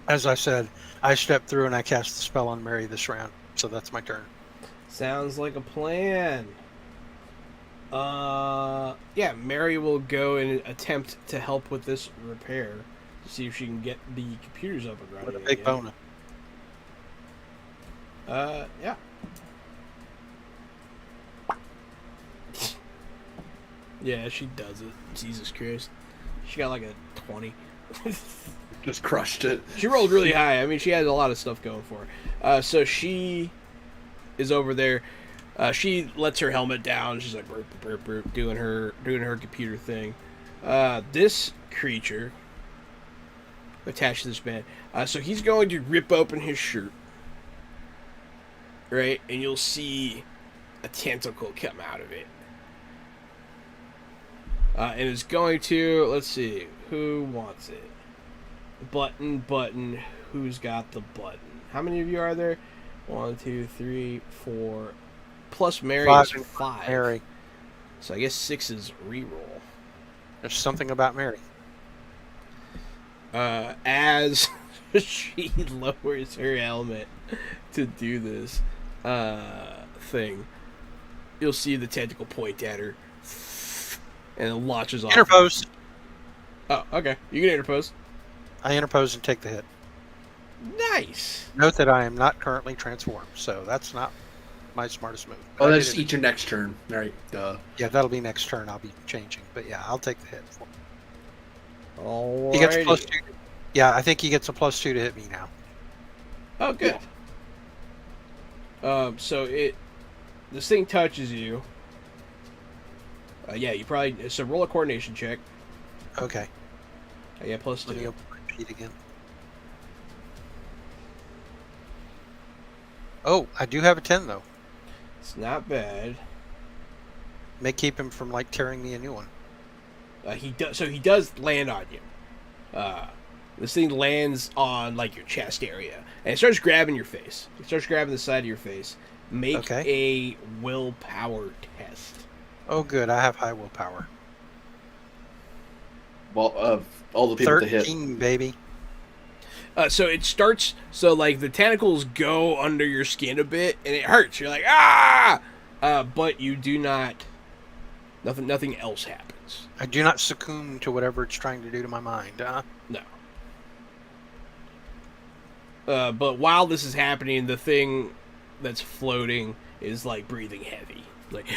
as I said, I stepped through and I cast the spell on Mary this round. So that's my turn. Sounds like a plan. Yeah, Mary will go and attempt to help with this repair to see if she can get the computers up and running. With a big again. bonus. Yeah. Yeah, she does it. Jesus Christ. She got like a 20. just crushed it. She rolled really high. I mean, she has a lot of stuff going for her. So she is over there. She lets her helmet down. She's like burp, burp, burp, doing her computer thing. This creature attached to this man. So he's going to rip open his shirt, right? And you'll see a tentacle come out of it. And it's going to, let's see, who wants it? Button, who's got the button? How many of you are there? 1, 2, 3, 4. Plus Mary is 5. Mary. So I guess 6 is reroll. There's something about Mary. As she lowers her helmet to do this thing, you'll see the tentacle point at her. And it launches off. Interpose. Oh, okay. You can interpose. I interpose and take the hit. Nice. Note that I am not currently transformed, so that's not my smartest move. Oh, I that's did it. eat your next turn. Right. Duh. Yeah, that'll be next turn. I'll be changing, but yeah, I'll take the hit. Alrighty. He gets a +2. Yeah, I think he gets a +2 to hit me now. Oh, good. So this thing touches you. Yeah, you probably so roll a coordination check. Okay. Yeah, +2. Let me open my sheet again. Oh, I do have a 10 though. It's not bad. May keep him from like tearing me a new one. He does land on you. This thing lands on like your chest area, and it starts grabbing your face. It starts grabbing the side of your face. Make a willpower test. Oh, good. I have high willpower. Well, of all the people to hit. 13, baby. So it starts. So like the tentacles go under your skin a bit, and it hurts. You're like ah, but you do not. Nothing else happens. I do not succumb to whatever it's trying to do to my mind. No. But while this is happening, the thing that's floating is like breathing heavy. Like,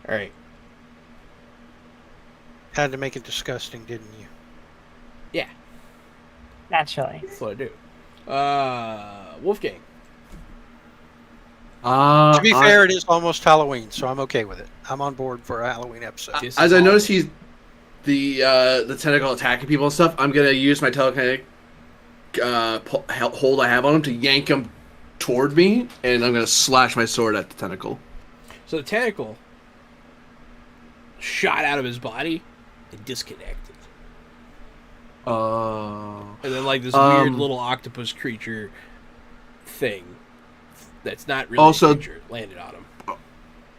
all right. Had to make it disgusting, didn't you? Yeah, Naturally. that's what I do. Wolfgang. To be fair, it is almost Halloween, so I'm okay with it. I'm on board for a Halloween episode. This As is I all- notice he's the tentacle attacking people and stuff, I'm gonna use my telekinetic hold I have on him to yank him toward me, and I'm gonna slash my sword at the tentacle. So the tentacle shot out of his body and disconnected. And then like this weird little octopus creature thing that's not really Also- a creature landed on him.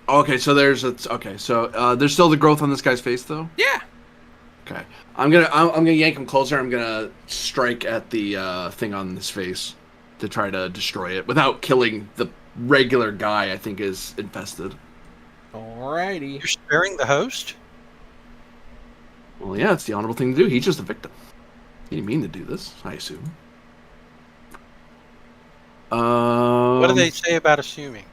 Okay, so there's there's still the growth on this guy's face though. Yeah. Okay, I'm gonna yank him closer. I'm gonna strike at the thing on his face to try to destroy it without killing the regular guy I think is infested. Alrighty. You're sparing the host? Well, yeah, it's the honorable thing to do. He's just a victim. He didn't mean to do this, I assume. What do they say about assuming?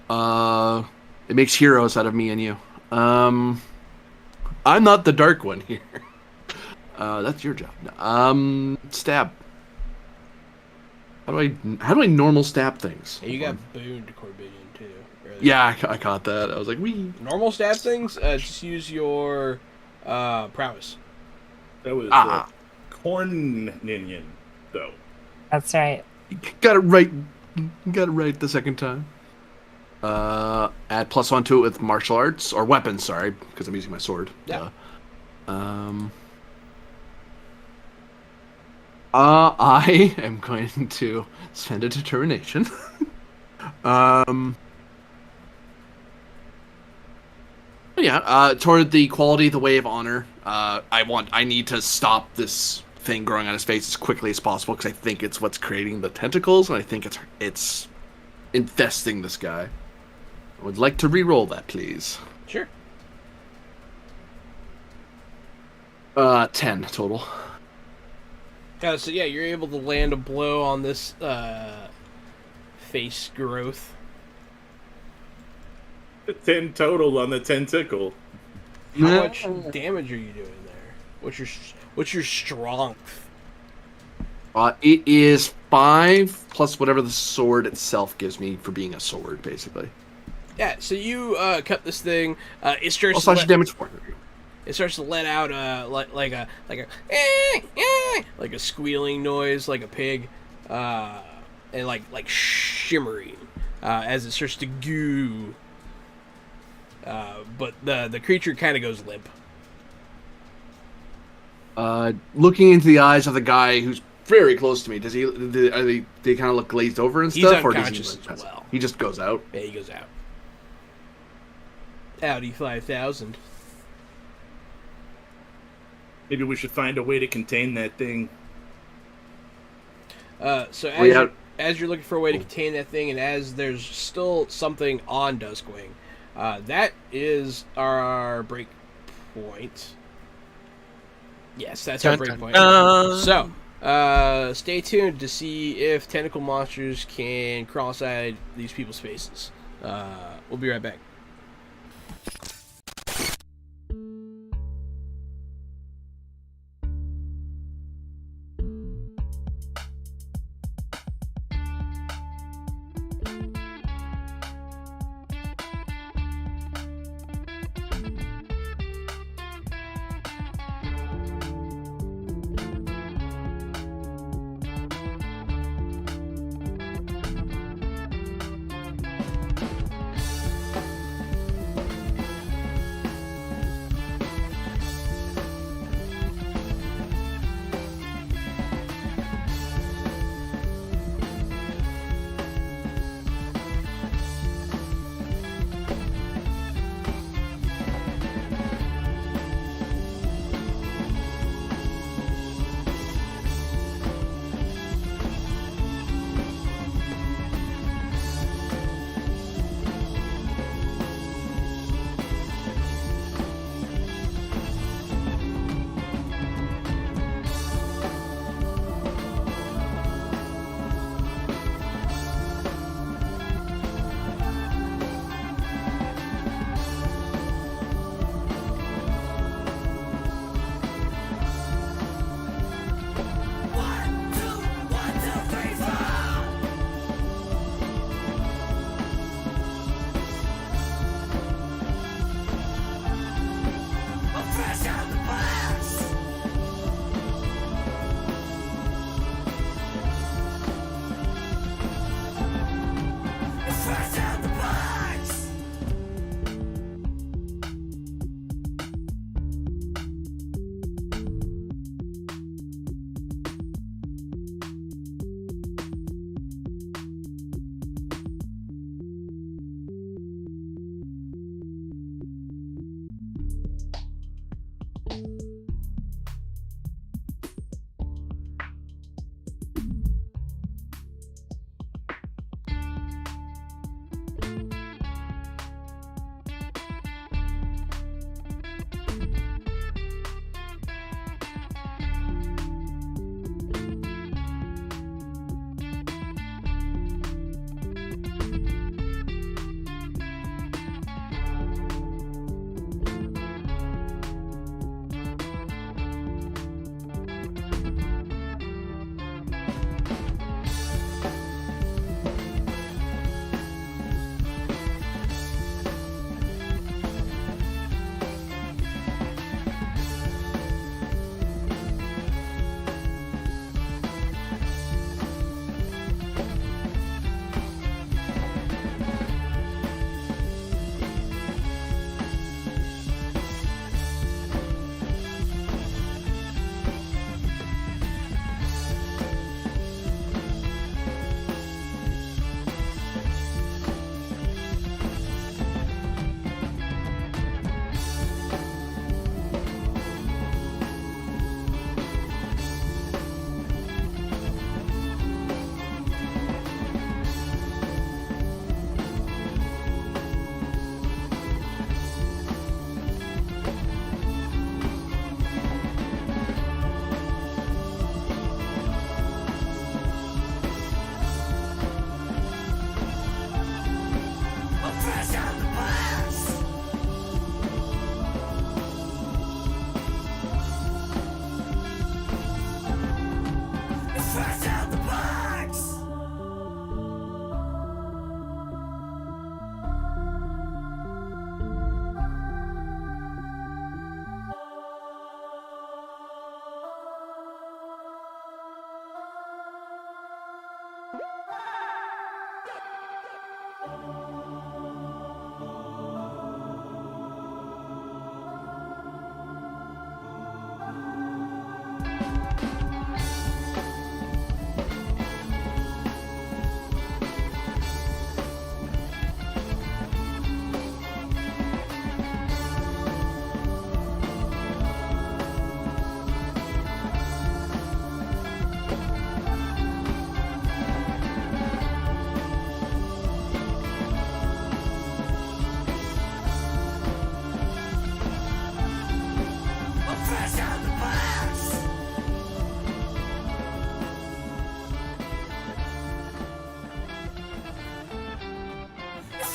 It makes heroes out of me and you. I'm not the dark one here. That's your job. Stab. How do I normal stab things? And you got booned, Corbinian, too. earlier. Yeah, I caught that. I was like, wee. Normal stab things, just use your prowess. That was Corninian, though. That's right. Got it right. Got it right the second time. Add +1 to it with martial arts or weapons. Sorry, because I'm using my sword. Yeah. I am going to spend a determination. Toward the quality, the way of honor. I need to stop this thing growing on his face as quickly as possible because I think it's what's creating the tentacles, and I think it's infesting this guy. I would like to re-roll that, please. Sure. 10 total. So yeah, you're able to land a blow on this face growth. 10 total on the tentacle. How much damage are you doing there? What's your strength? It is 5 plus whatever the sword itself gives me for being a sword, basically. Yeah, so you cut this thing. It starts. Also, I should damage 4. It starts to let out like a squealing noise, like a pig, and like shimmering as it starts to goo. But the creature kind of goes limp. Looking into the eyes of the guy who's very close to me, does he? They kind of look glazed over and He's stuff, or unconscious does he? as well. He just goes out. Yeah, he goes out. Audi 5000. Maybe we should find a way to contain that thing. So Well, as you're looking for a way to contain that thing, and as there's still something on Duskwing, that is our break point. Yes, that's our break point. So, stay tuned to see if tentacle monsters can cross-eyed these people's faces. We'll be right back.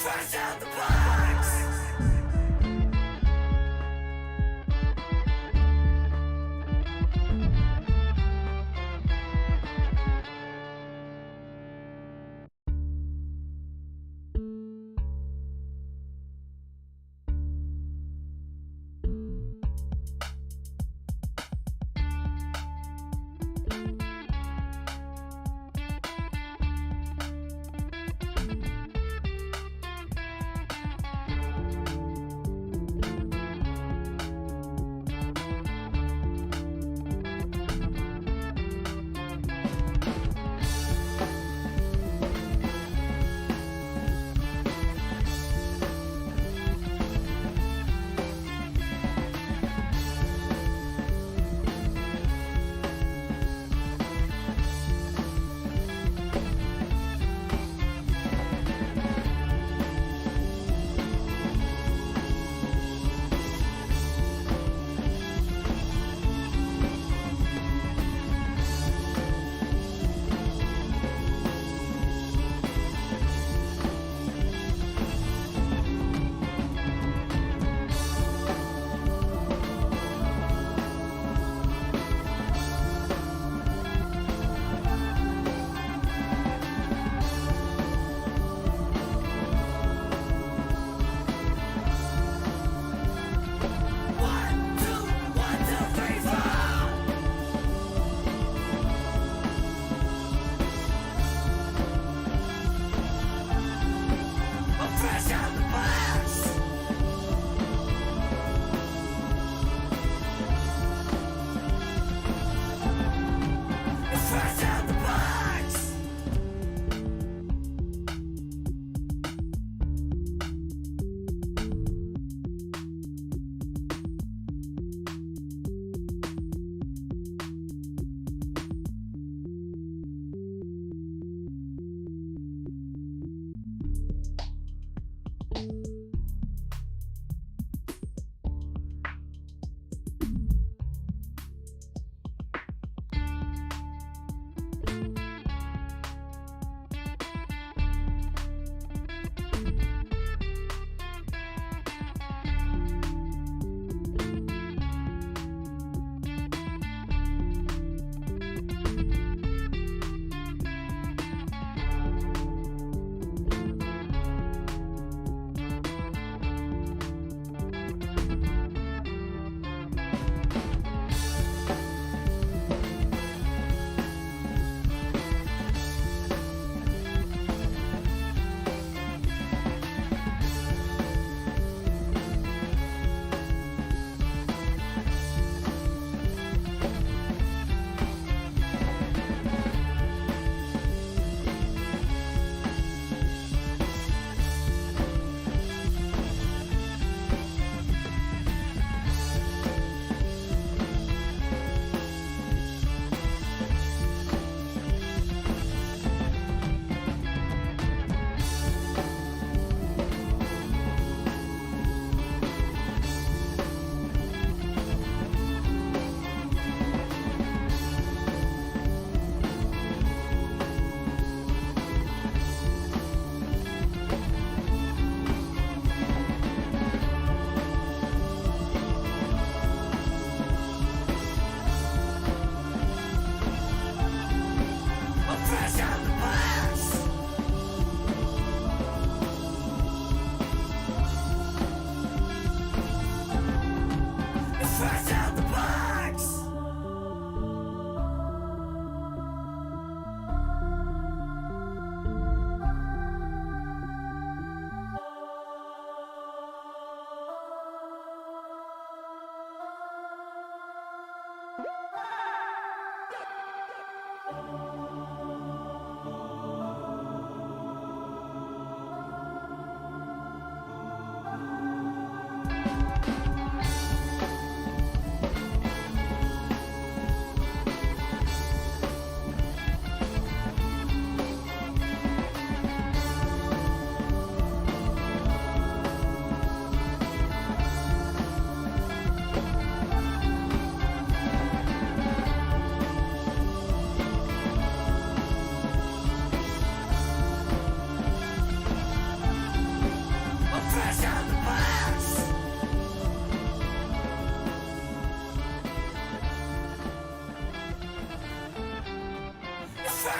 Fresh out the box. Fresh out the box. Fresh out the box. Fresh out the box. Fresh out the box.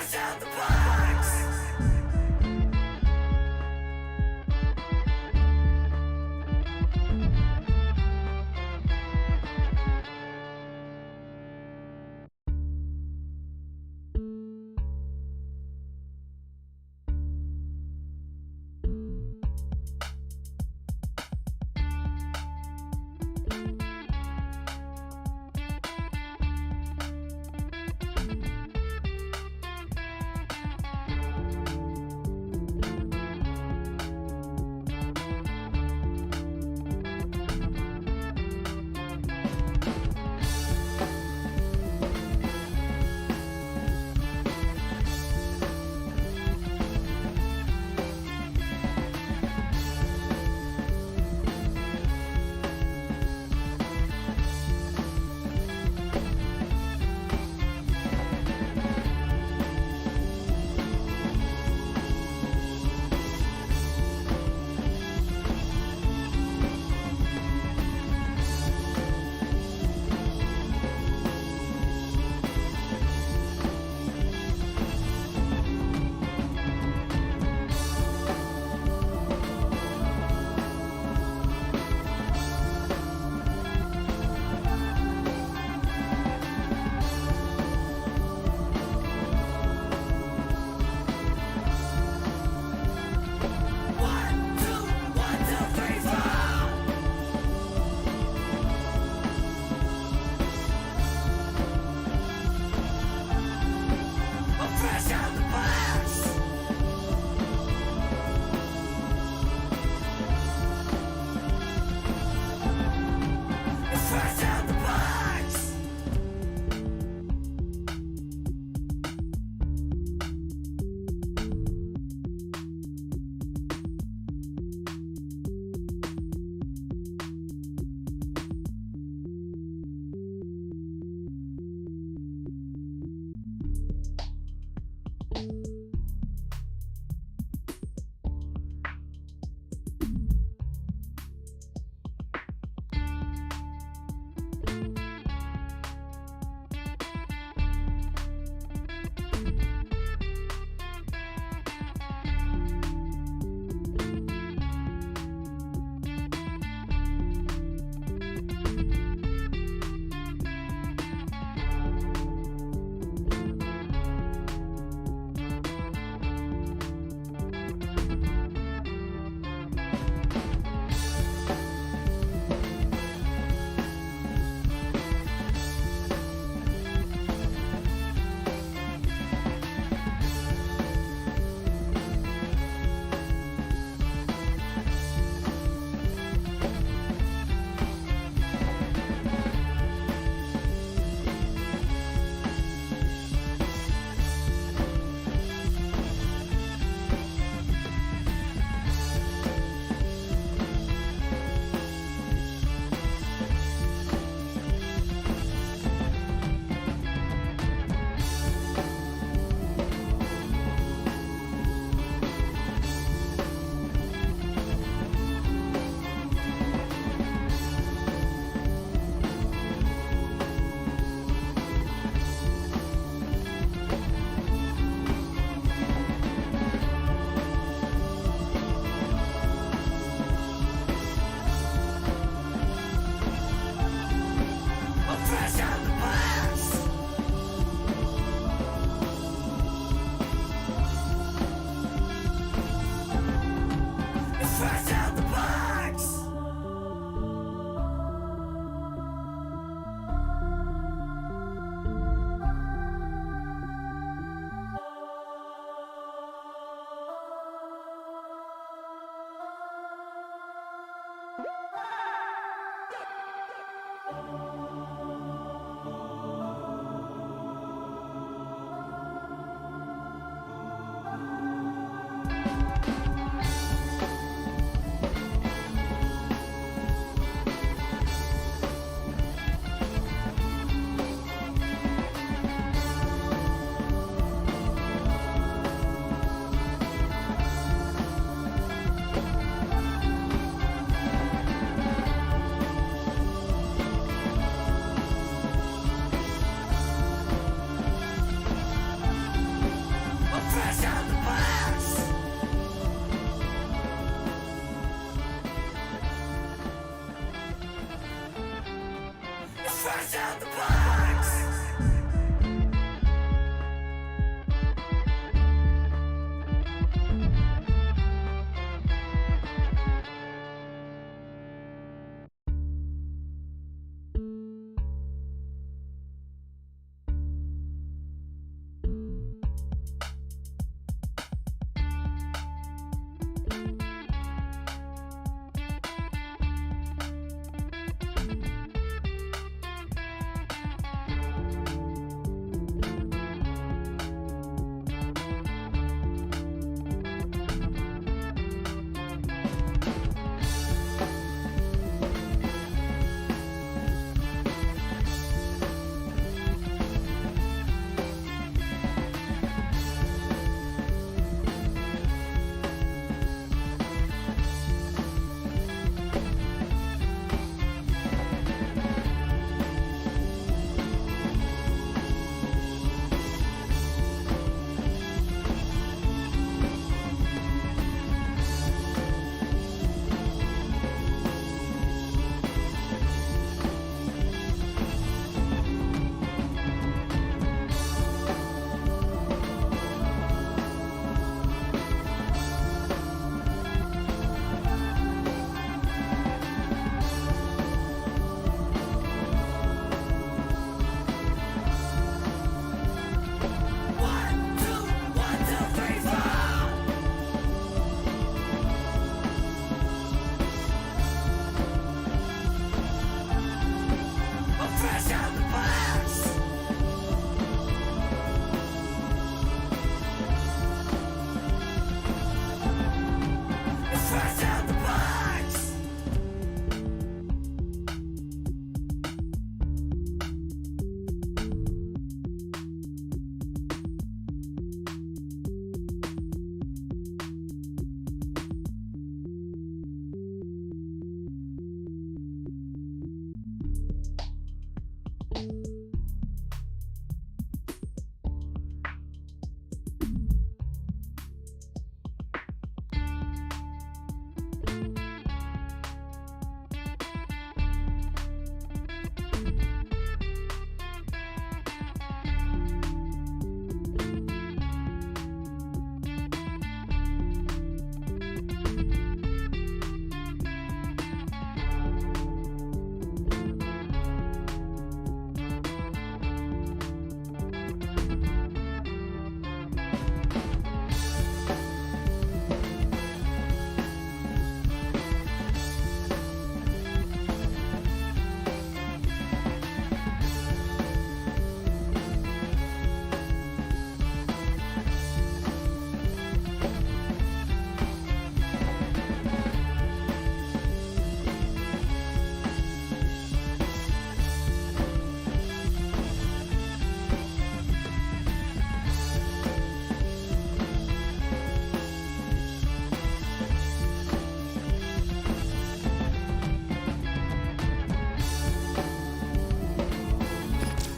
fresh out the box. Fresh out the box. Fresh out the box.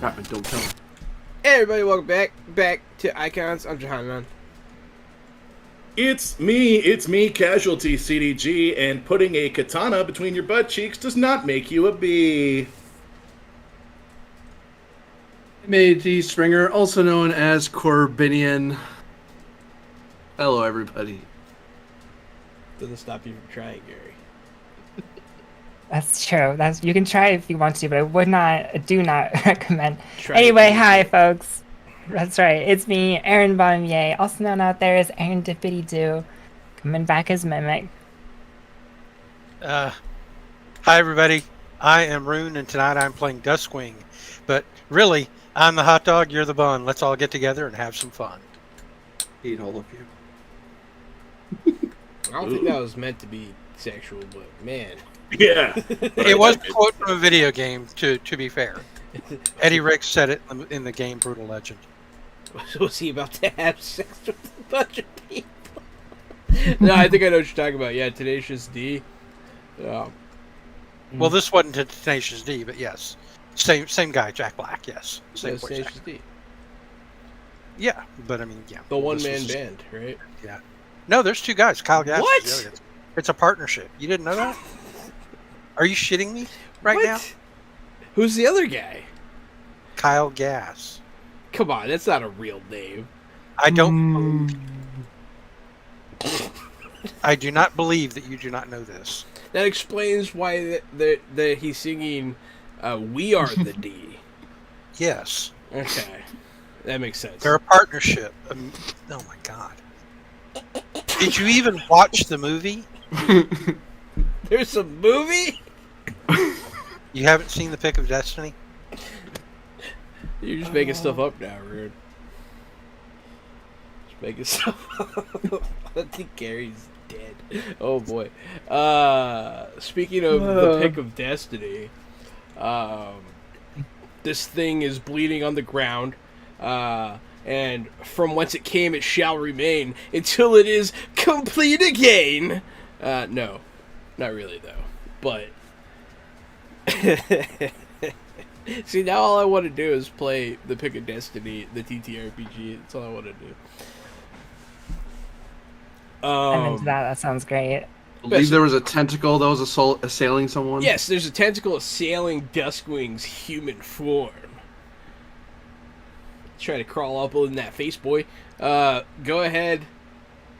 Chapman, don't kill him. Hey everybody, welcome back to Icons. I'm Jahanan. It's me, Casualty CDG, and putting a katana between your butt cheeks does not make you a bee. M.A.D. Springer, also known as Corbinian. Hello, everybody. Doesn't stop you from trying, Gary. That's true. You can try it if you want to, but I do not recommend. Try Anyway, it. hi folks. That's right. It's me, Aaron Bonnier, also known out there as Aaron Dippity Doo, coming back as Mimic. Hi everybody, I am Rune, and tonight I'm playing Duskwing. But really, I'm the hot dog, you're the bun. Let's all get together and have some fun. Hate all of you. I don't think that was meant to be sexual, but man. Yeah. It was a quote from a video game, to be fair. Eddie Ricks said it in the game Brutal Legend. Was he about to have sex with a bunch of people? No, I think I know what you're talking about. Yeah, Tenacious D. Well, this wasn't a Tenacious D, but yes. Same guy, Jack Black, yes. Same voice Tenacious actor. D. Yeah, but I mean, yeah. The this one-man was- band, right? Yeah. No, there's two guys. Kyle Gass. What? is the other guy. It's a partnership. You didn't know that? Are you shitting me right What? now? Who's the other guy? Kyle Gass. Come on, that's not a real name. I don't. I do not believe that you do not know this. That explains why that he's singing "We Are the D." Yes, Okay, that makes sense. they're a partnership. Oh my god! Did you even watch the movie? There's a movie. You haven't seen The Pick of Destiny? You're just making stuff up now, Rude. Just making stuff up. I think Gary's dead. Oh boy. Speaking of the Pick of Destiny, this thing is bleeding on the ground, and from whence it came, it shall remain until it is complete again. No, not really though. But see, now all I want to do is play the Pick of Destiny, the TTRPG. That's all I want to do. I'm into that. That sounds great. I believe there was a tentacle that was assailing someone. Yes, there's a tentacle assailing Duskwing's human form. Try to crawl up in that face, boy. Go ahead,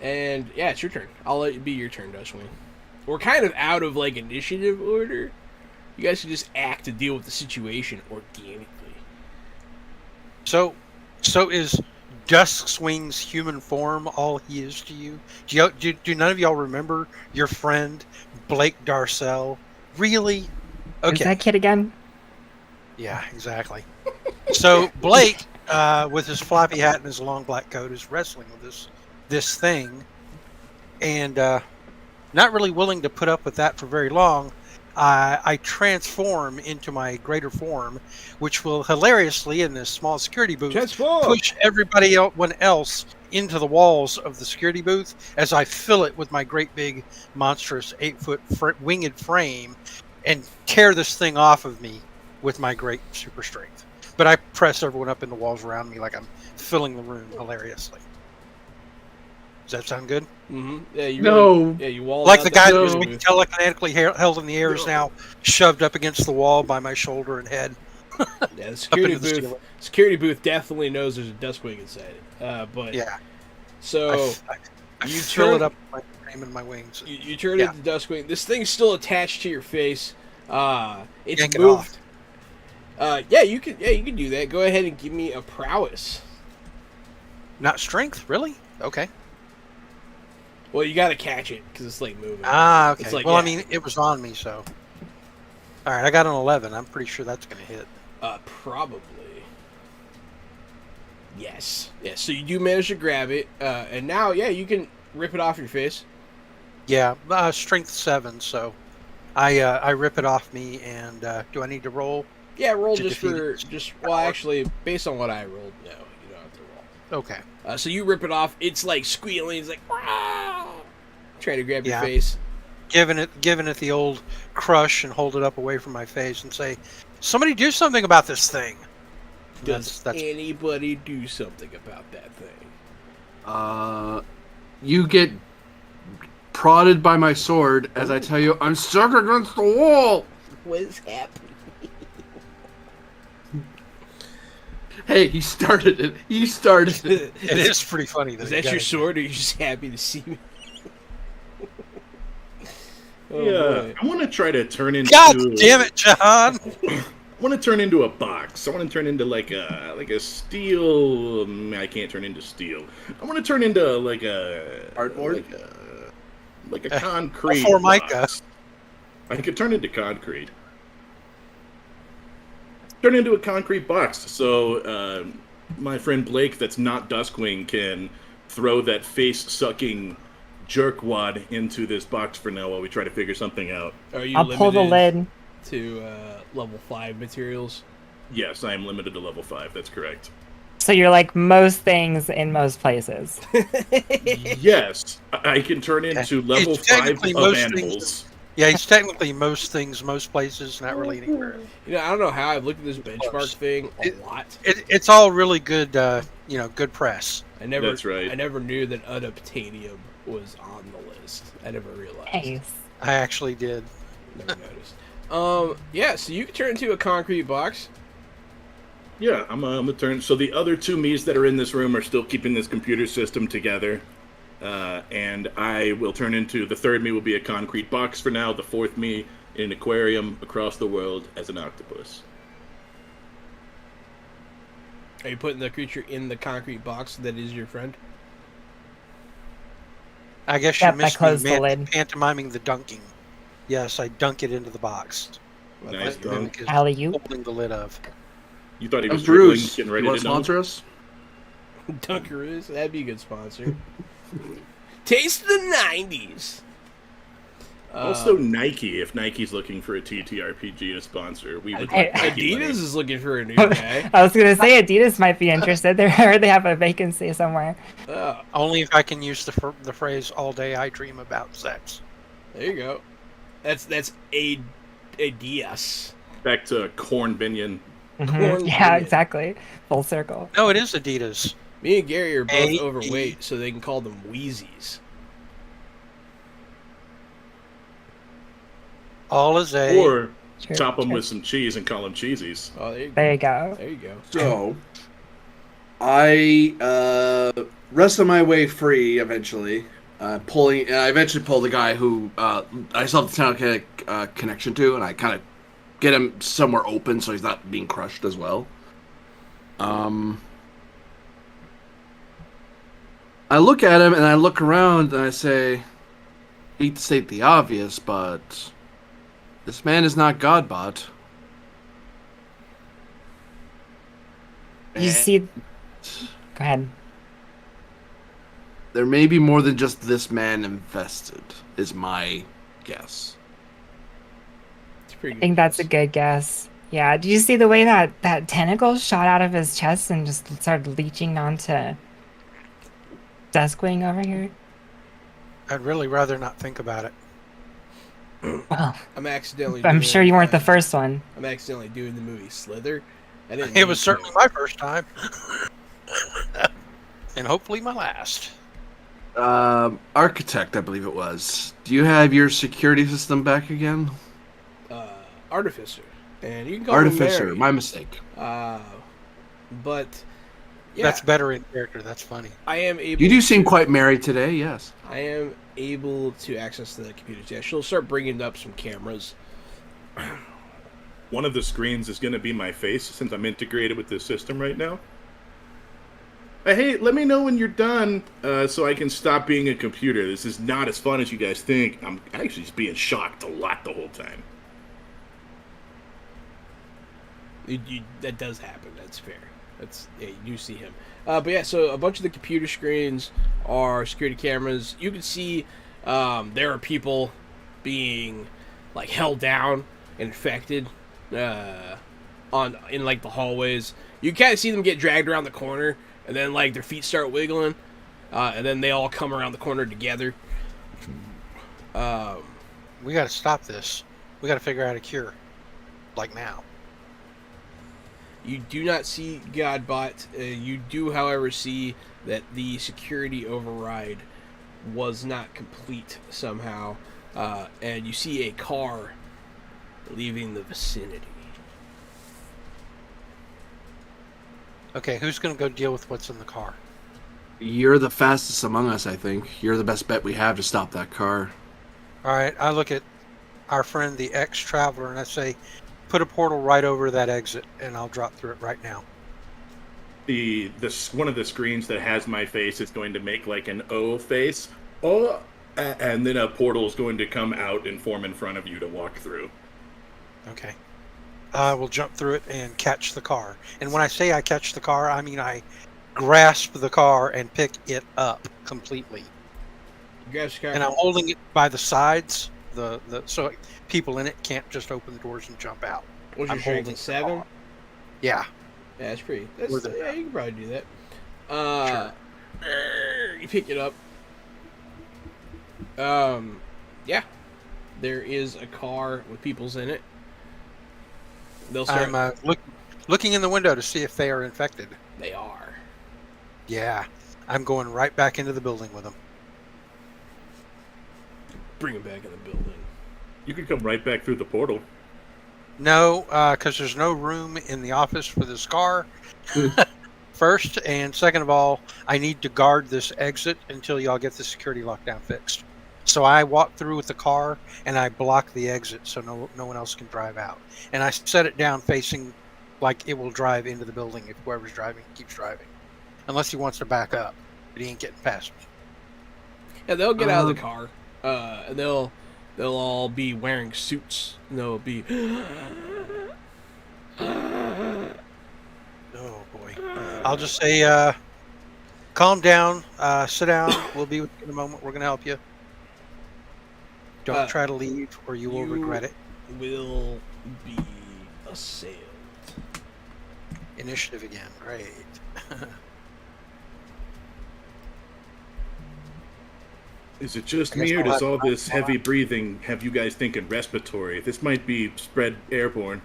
and yeah, it's your turn. I'll let it be your turn, Duskwing. We're kind of out of like initiative order. You guys can just act to deal with the situation organically. So is Duskwing's human form all he is to you? Do none of y'all remember your friend Blake Darcell? Really? Is Okay. that kid again? Yeah, exactly. So Blake, with his floppy hat and his long black coat, is wrestling with this thing, and not really willing to put up with that for very long. I transform into my greater form, which will hilariously, in this small security booth, Transform! push everybody else into the walls of the security booth as I fill it with my great big monstrous 8-foot winged frame and tear this thing off of me with my great super strength. But I press everyone up in the walls around me like I'm filling the room hilariously. Does that sound good? Mm-hmm. Yeah, you No. really, yeah, you walled Like out the that guy that security was being booth. telekinetically held in the air is now shoved up against the wall by my shoulder and head. Yeah, the security into the booth. ceiling. Security booth definitely knows there's a Duskwing inside it. But Yeah. so I you fill turn- it up with my frame and my wings. you turn Yeah. into Duskwing. This thing's still attached to your face. It's Yank it moved. Yeah, you can do that. Go ahead and give me a prowess. Not strength, really? Okay. Well, you gotta catch it because it's like moving. Ah, okay. It's like, well, I yeah. mean, it was on me, so. All right, I got an 11. I'm pretty sure that's going to hit. Probably. Yes. Yes. So you do manage to grab it, and now, yeah, you can rip it off your face. Yeah, strength 7, so I rip it off me, and do I need to roll? Yeah, roll To just defeat for its well, power. actually, based on what I rolled, no, you don't have to roll. Okay. So you rip it off. It's like squealing. It's like trying to grab your Yeah. face. Giving it the old crush and hold it up away from my face and say, "Somebody do something about this thing." Does That's anybody do something about that thing? You get prodded by my sword as I tell you, I'm stuck against the wall. What is happening? Hey, he started it. He started it. it is pretty funny. Is that your sword, or are you just happy to see me? Oh, Yeah, boy. I want to try to turn into. God damn it, John! I want to turn into a box. I want to turn into like a steel. I can't turn into steel. I want to turn into like a Cardboard? like a concrete. Formica. box. I could turn into concrete. Turn into a concrete box. So my friend Blake, that's not Duskwing, can throw that face-sucking jerkwad into this box for now while we try to figure something out. Are you I'll pull the lid. to level 5 materials? Yes, I am limited to level 5. That's correct. So you're like most things in most places. Yes, I can turn into level It's 5 technically of most animals. Yeah, he's technically most things, most places, not really anywhere. You know, I don't know how I've looked at this benchmark thing a lot. It's all really good, good press. That's right. I never knew that unobtainium was on the list. I never realized. Nice. I actually did. Never noticed. Yeah, so you can turn into a concrete box. Yeah, I'm gonna turn. So the other two me's that are in this room are still keeping this computer system together. And I will turn into, the third me will be a concrete box for now, the fourth me in an aquarium across the world as an octopus. Are you putting the creature in the concrete box that is your friend? I guess you Yep, I missed closed me the lid. pantomiming the dunking. Yes, I dunk it into the box. Nice Like, dunk. mimic is Alley-oop. holding the lid of. You thought he was Bruce, getting you ready want to to know? sponsor us? Dunkaroos? That'd be a good sponsor. Taste the 90s. Also Nike, if Nike's looking for a TTRPG to sponsor, we would like Nike Adidas money. is looking for a new guy. I was gonna say Adidas might be interested. They heard they have a vacancy somewhere. Only if I can use the phrase "all day I dream about sex." There you go. That's Adidas. Back to Corn Binion. Corn Yeah, Binion. exactly. Full circle. No, it is Adidas. Me and Gary are both A-E. overweight, so they can call them Wheezies. All is a. Or True, chop them true. with some cheese and call them cheesies. Oh, there you go. There you go. There you go. So, I wrestled my way free eventually. I eventually pulled the guy who I still have the telekinetic connection to, and I kind of get him somewhere open so he's not being crushed as well. I look at him and I look around and I say, hate to state the obvious, but this man is not Godbot. You see. Go ahead. There may be more than just this man invested, is my guess. It's pretty I good. think that's a good guess. Yeah. Did you see the way that tentacle shot out of his chest and just started leeching onto Duskwing over here? I'd really rather not think about it. Well, I'm accidentally. I'm doing, sure you weren't the first one. I'm accidentally doing the movie Slither. I didn't It was mean certainly to. my first time, and hopefully my last. Architect, I believe it was. Do you have your security system back again? Artificer, and you can call him Artificer, Mary. my mistake. But yeah, That's better in character. That's funny. I am able. You do seem to- quite merry today, yes. I am able to access the computer. Yeah, she'll start bringing up some cameras. One of the screens is going to be my face since I'm integrated with this system right now. Hey, let me know when you're done so I can stop being a computer. This is not as fun as you guys think. I'm actually just being shocked a lot the whole time. That does happen. That's fair. You do see him. But yeah, so a bunch of the computer screens are security cameras. You can see there are people being like held down and infected in like the hallways. You kind of see them get dragged around the corner, and then like their feet start wiggling, and then they all come around the corner together. We got to stop this. We got to figure out a cure, like now. You do not see Godbot. You do, however, see that the security override was not complete somehow, and you see a car leaving the vicinity. Okay, who's going to go deal with what's in the car? You're the fastest among us, I think. You're the best bet we have to stop that car. All right, I look at our friend, the ex-traveler, and I say, put a portal right over that exit, and I'll drop through it right now. One of the screens that has my face is going to make like an O face. Oh, and then a portal is going to come out and form in front of you to walk through. Okay. I will jump through it and catch the car. And when I say I catch the car, I mean I grasp the car and pick it up completely. You guys got And I'm holding it by the sides, so people in it can't just open the doors and jump out. what's your I'm strength? holding the 7? car. Yeah. Yeah, that's pretty. That's, With it. yeah, you can probably do that. You pick it up. Yeah. There is a car with people's in it. They'll start. I'm looking in the window to see if they are infected. They are. Yeah. I'm going right back into the building with them. Bring them back in the building. You could come right back through the portal. No, because there's no room in the office for this car. First, and second of all, I need to guard this exit until y'all get the security lockdown fixed. So I walk through with the car and I block the exit so no one else can drive out. And I set it down facing like it will drive into the building if whoever's driving keeps driving, unless he wants to back up, but he ain't getting past me. Yeah, they'll get out of the car. And they'll all be wearing suits. And they'll be. Oh boy! I'll just say, calm down, sit down. We'll be with you in a moment. We're gonna help you. Don't try to leave, or you will regret it. Will be assailed. Initiative again. Great. Is it just I guess me, or I'll does have- all this heavy breathing have you guys thinking respiratory? This might be spread airborne.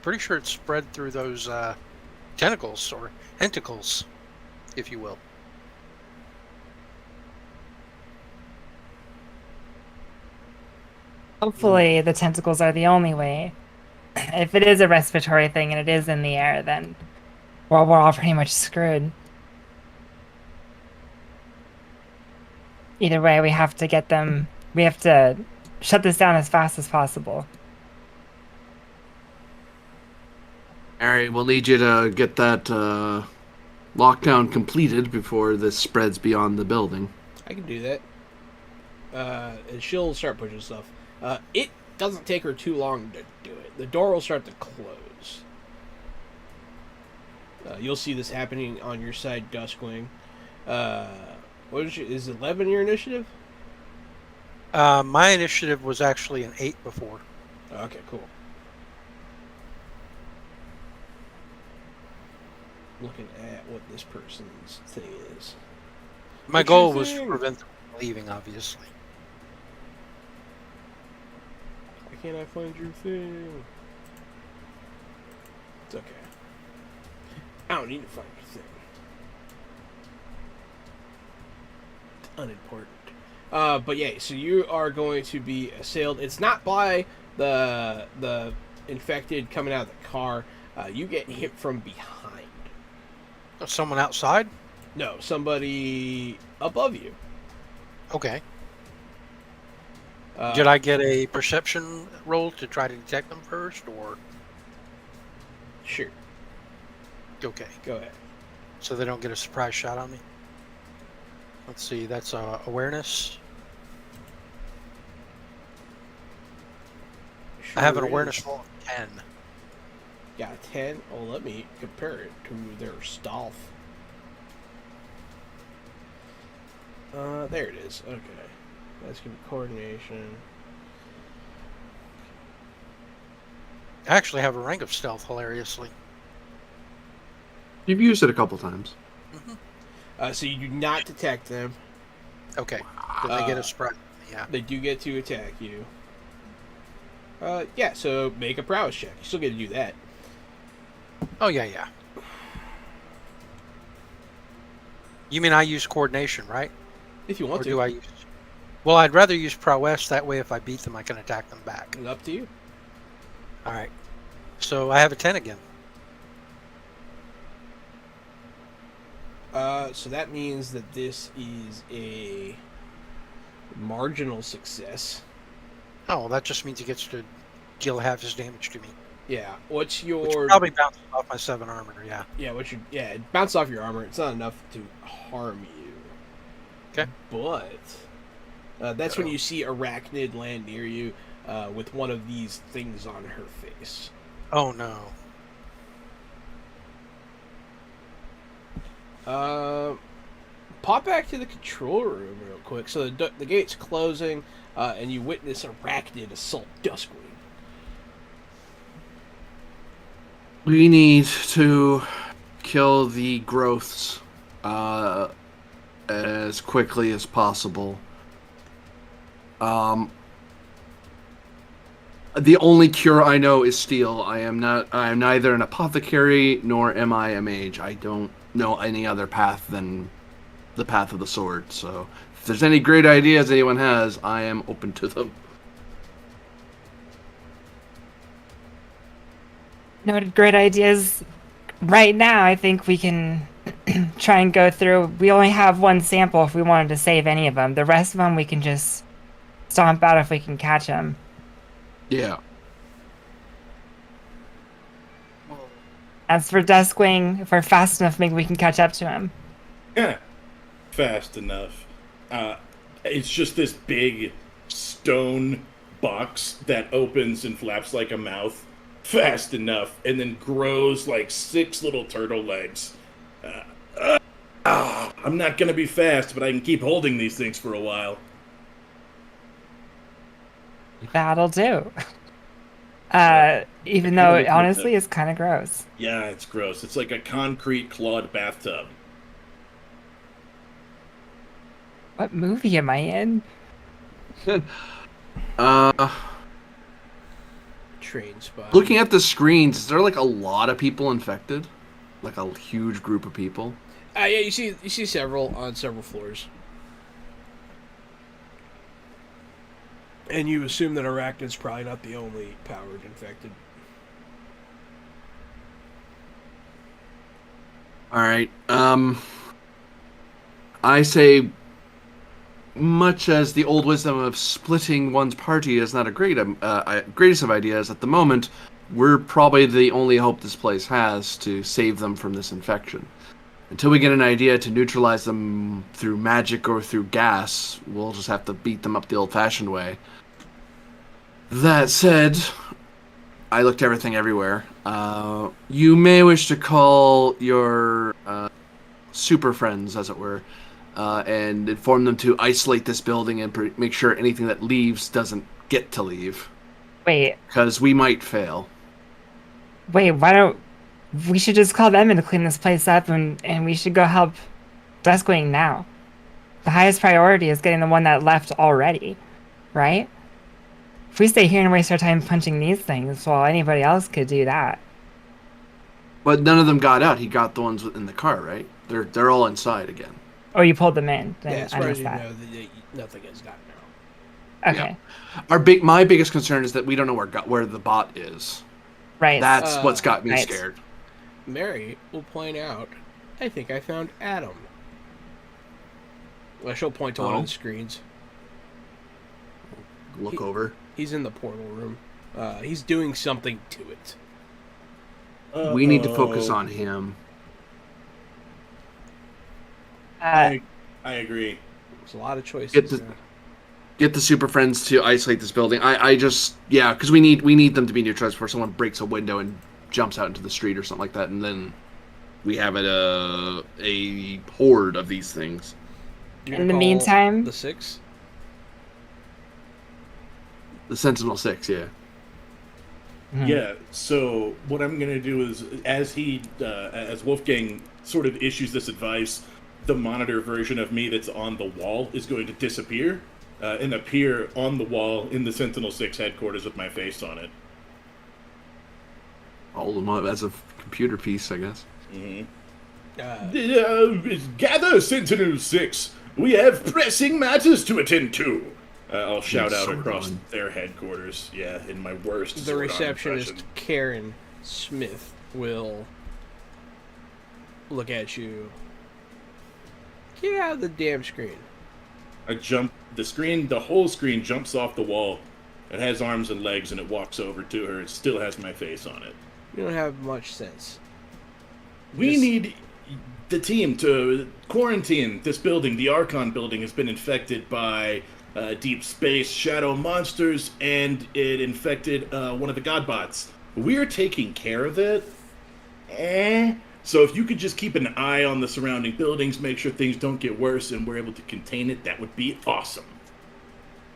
Pretty sure it's spread through those tentacles or tentacles, if you will. Hopefully, the tentacles are the only way. If it is a respiratory thing and it is in the air, then we're all pretty much screwed. Either way, we have to get them. We have to shut this down as fast as possible. Harry, we'll need you to get that lockdown completed before this spreads beyond the building. I can do that. And she'll start pushing stuff. It doesn't take her too long to do it. The door will start to close. You'll see this happening on your side, Duskwing. What is 11 your initiative? My initiative was actually an 8 before. Okay, cool. Looking at what this person's thing is. My What's goal your was to thing? prevent them from leaving, obviously. Why can't I find your thing? It's okay. I don't need to find your thing. It's unimportant. But yeah, so you are going to be assailed. It's not by the infected coming out of the car. You get hit from behind. Someone outside? No, somebody above you. Okay. Did I get a perception roll to try to detect them first, or? Sure. Okay. Go ahead. So they don't get a surprise shot on me? Let's see, that's awareness. I have an Sure awareness is. roll of 10. Got a 10. Oh, let me compare it to their stealth. There it is. Okay. That's going to be coordination. I actually have a rank of stealth, hilariously. You've used it a couple times. So you do not detect them. Okay. Did they get a surprise? Yeah. They do get to attack you. Yeah, so make a prowess check. You still get to do that. Oh, yeah. You mean I use coordination, right? If you want Or to. do I use... Well, I'd rather use prowess. That way, if I beat them, I can attack them back. It's up to you. All right. So I have a 10 again. So that means that this is a marginal success. Oh, well, that just means he gets to deal half his damage to me. Yeah. What's Which your probably bounces off my 7 armor, yeah. it bounced off your armor. It's not enough to harm you. Okay. But that's when you see Arachnid land near you with one of these things on her face. Oh, no. Pop back to the control room real quick. So the gate's closing, and you witness Arachnid assault Duskwing. We need to kill the growths as quickly as possible. The only cure I know is steel. I am neither an apothecary nor am I a mage. I don't know any other path than the path of the sword. So if there's any great ideas anyone has, I am open to them. No great ideas right now. I think we can try and go through. We only have one sample if we wanted to save any of them. The rest of them we can just stomp out if we can catch them. Yeah. As for Duskwing, if we're fast enough, maybe we can catch up to him. Yeah, fast enough. It's just this big stone box that opens and flaps like a mouth. Fast enough, and then grows like 6 little turtle legs. I'm not gonna be fast, but I can keep holding these things for a while. That'll do. Even though it honestly is kind of gross. Yeah, it's gross. It's like a concrete clawed bathtub. What movie am I in? Train spot. Looking at the screens, is there like a lot of people infected? Like a huge group of people? Yeah, you see several on several floors. And you assume that Arachnid's probably not the only powered infected. Alright, I say, much as the old wisdom of splitting one's party is not a greatest of ideas, at the moment, we're probably the only hope this place has to save them from this infection. Until we get an idea to neutralize them through magic or through gas, we'll just have to beat them up the old-fashioned way. That said, I looked everything everywhere. You may wish to call your super friends, as it were, and inform them to isolate this building and make sure anything that leaves doesn't get to leave. Wait, Because we might fail. why don't we should just call them in to clean this place up, and we should go help Duskwing now. The highest priority is getting the one that left already, right? If we stay here and waste our time punching these things, well, anybody else could do that. But none of them got out. He got the ones in the car, right? They're all inside again. Oh, you pulled them in. Then Yeah, as I far as missed you that. know, nothing has gotten out. Okay. My biggest concern is that we don't know where the bot is. Right. That's what's got me right. scared. Mary will point out, I think I found Adam. Well, she'll point to one of the screens. Look over. He's in the portal room. He's doing something to it. We need to focus on him. I agree. There's a lot of choices. Get the super friends to isolate this building. Because we need them to be neutralized before someone breaks a window and jumps out into the street or something like that, and then we have a horde of these things. In the meantime, the 6. The Sentinel 6, yeah. Yeah, so what I'm going to do is, as Wolfgang sort of issues this advice, the monitor version of me that's on the wall is going to disappear and appear on the wall in the Sentinel 6 headquarters with my face on it. in the meantime, And then I'm going to call the 6. Yeah, so what I'm going to do is, as the monitor version of me that's on the wall is going to disappear and appear on the wall in the Sentinel 6 headquarters with my face on it. in the meantime, All of them as a computer piece, I guess. Gather, Sentinel 6. We have pressing matters to attend to. I'll shout out across their headquarters. Yeah, in my worst. The Zordon receptionist, impression. Karen Smith, will look at you. Get out of the damn screen. I jump. The whole screen jumps off the wall. It has arms and legs, and it walks over to her. It still has my face on it. You don't have much sense. We need the team to quarantine this building. The Archon building has been infected by deep space shadow monsters, and it infected one of the Godbots. We're taking care of it. So if you could just keep an eye on the surrounding buildings, make sure things don't get worse, and we're able to contain it, that would be awesome.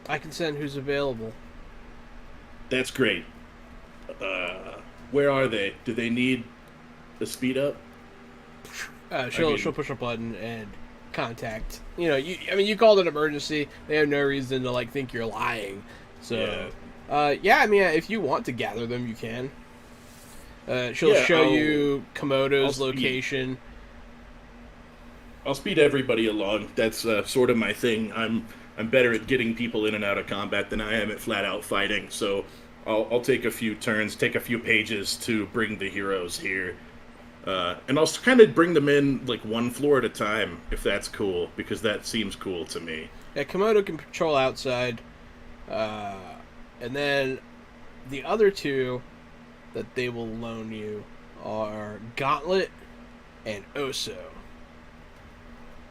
I can send who's available. That's great. Where are they? Do they need a speed up? She'll push a button and contact. You called an emergency. They have no reason to think you're lying. So, if you want to gather them, you can. She'll show you Komodo's location. I'll speed everybody along. That's sort of my thing. I'm better at getting people in and out of combat than I am at flat out fighting. So I'll take a few turns, take a few pages to bring the heroes here. And I'll kind of bring them in one floor at a time, if that's cool, because that seems cool to me. Yeah, Komodo can patrol outside. And then the other two that they will loan you are Gauntlet and Oso.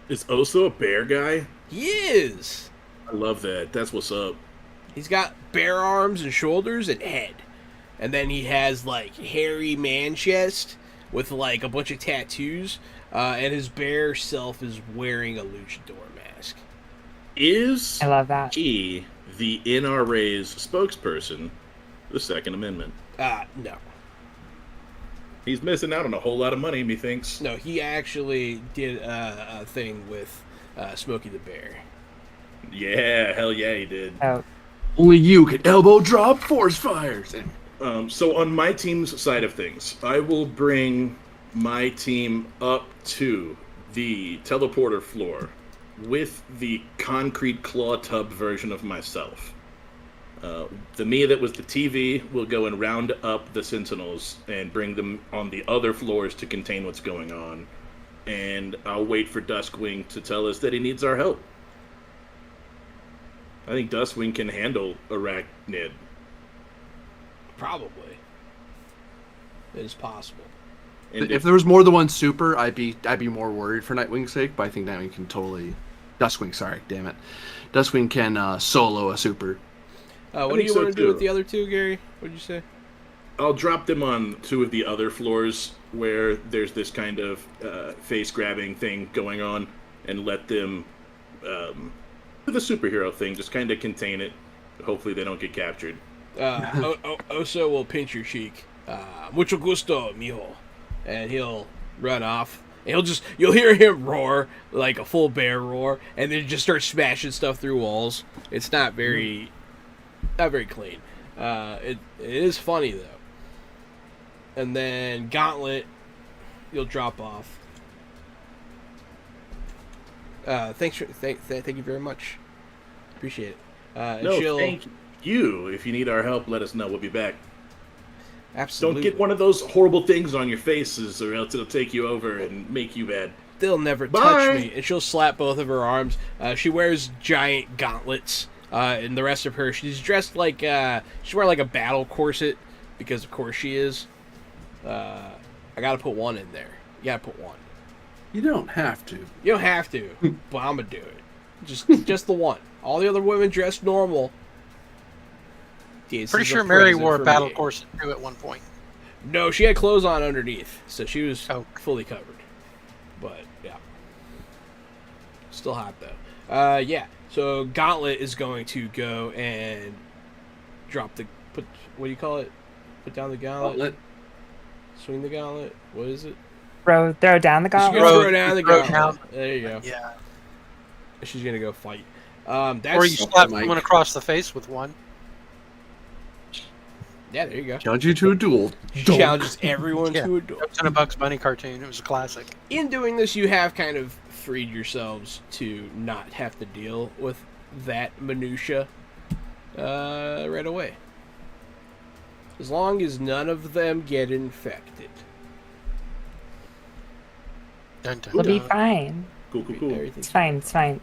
Is Oso a bear guy? He is! I love that. That's what's up. He's got bare arms and shoulders and head. And then he has, hairy man chest with, a bunch of tattoos. And his bare self is wearing a luchador mask. Is I love that. he the NRA's spokesperson for the Second Amendment? No. He's missing out on a whole lot of money, methinks. No, he actually did a thing with Smokey the Bear. Yeah, hell yeah, he did. Oh, Only you can elbow drop force fires. So on my team's side of things, I will bring my team up to the teleporter floor with the concrete claw tub version of myself. The me that was the TV will go and round up the Sentinels and bring them on the other floors to contain what's going on. And I'll wait for Duskwing to tell us that he needs our help. I think Duskwing can handle Arachnid. Probably. It is possible. And If there was more than one super, I'd be more worried for Nightwing's sake, but I think Nightwing can totally... Duskwing, sorry, damn it. Duskwing can solo a super. What do you want to do with the other two, Gary? What did you say? I'll drop them on two of the other floors where there's this kind of face-grabbing thing going on, and let them do the superhero thing, just kind of contain it. Hopefully they don't get captured. Oso will pinch your cheek. Mucho gusto, mijo. And he'll run off. And you'll hear him roar, like a full bear roar, and then just start smashing stuff through walls. It's not very clean. It is funny though. And then Gauntlet, you'll drop off. Thank you very much. Appreciate it. Thank you. If you need our help, let us know. We'll be back. Absolutely. Don't get one of those horrible things on your faces, or else it'll take you over and make you bad. They'll never touch me. And she'll slap both of her arms. She wears giant gauntlets. And the rest of her, she's dressed like she's wearing a battle corset, because of course she is. I gotta put one in there. You gotta put one. You don't have to. You don't have to, but I'm gonna do it. Just the one. All the other women dressed normal. Pretty sure Mary wore a battle corset too at one point. No, she had clothes on underneath, so she was fully covered. But yeah, still hot though. Yeah. So Gauntlet is going to go and drop what do you call it? Put down the gauntlet. Swing the gauntlet. What is it? throw down the gauntlet. Throw down the gauntlet. There you go. Yeah. She's gonna go fight. Or you slap someone across the face with one. Yeah, there you go. Challenge you to a duel. Challenges everyone Yeah. to a duel. It was in a Bugs Bunny cartoon. It was a classic. In doing this, you have kind of freed yourselves to not have to deal with that minutia right away. As long as none of them get infected. Dun, dun, We'll be dun. fine. Cool. Everything's It's fine. It's fine.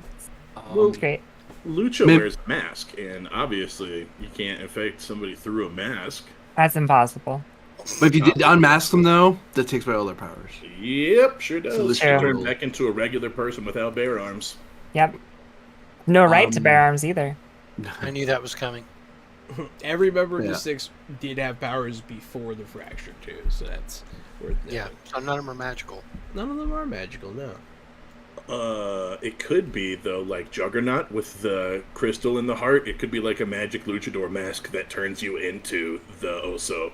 Well, It's great. Lucha Maybe- wears a mask, and obviously you can't infect somebody through a mask. That's impossible. But if you did unmask them, though, that takes away all their powers. Yep, sure does. So this True. Turn back into a regular person without bear arms. Yep. No right to Um, bear arms either. I knew that was coming. Every member of Yeah. the Six did have powers before the fracture too, so that's worth noting. Yeah, so none of them are magical. None of them are magical, no. It could be though, like Juggernaut with the crystal in the heart. It could be like a magic luchador mask that turns you into the Oso.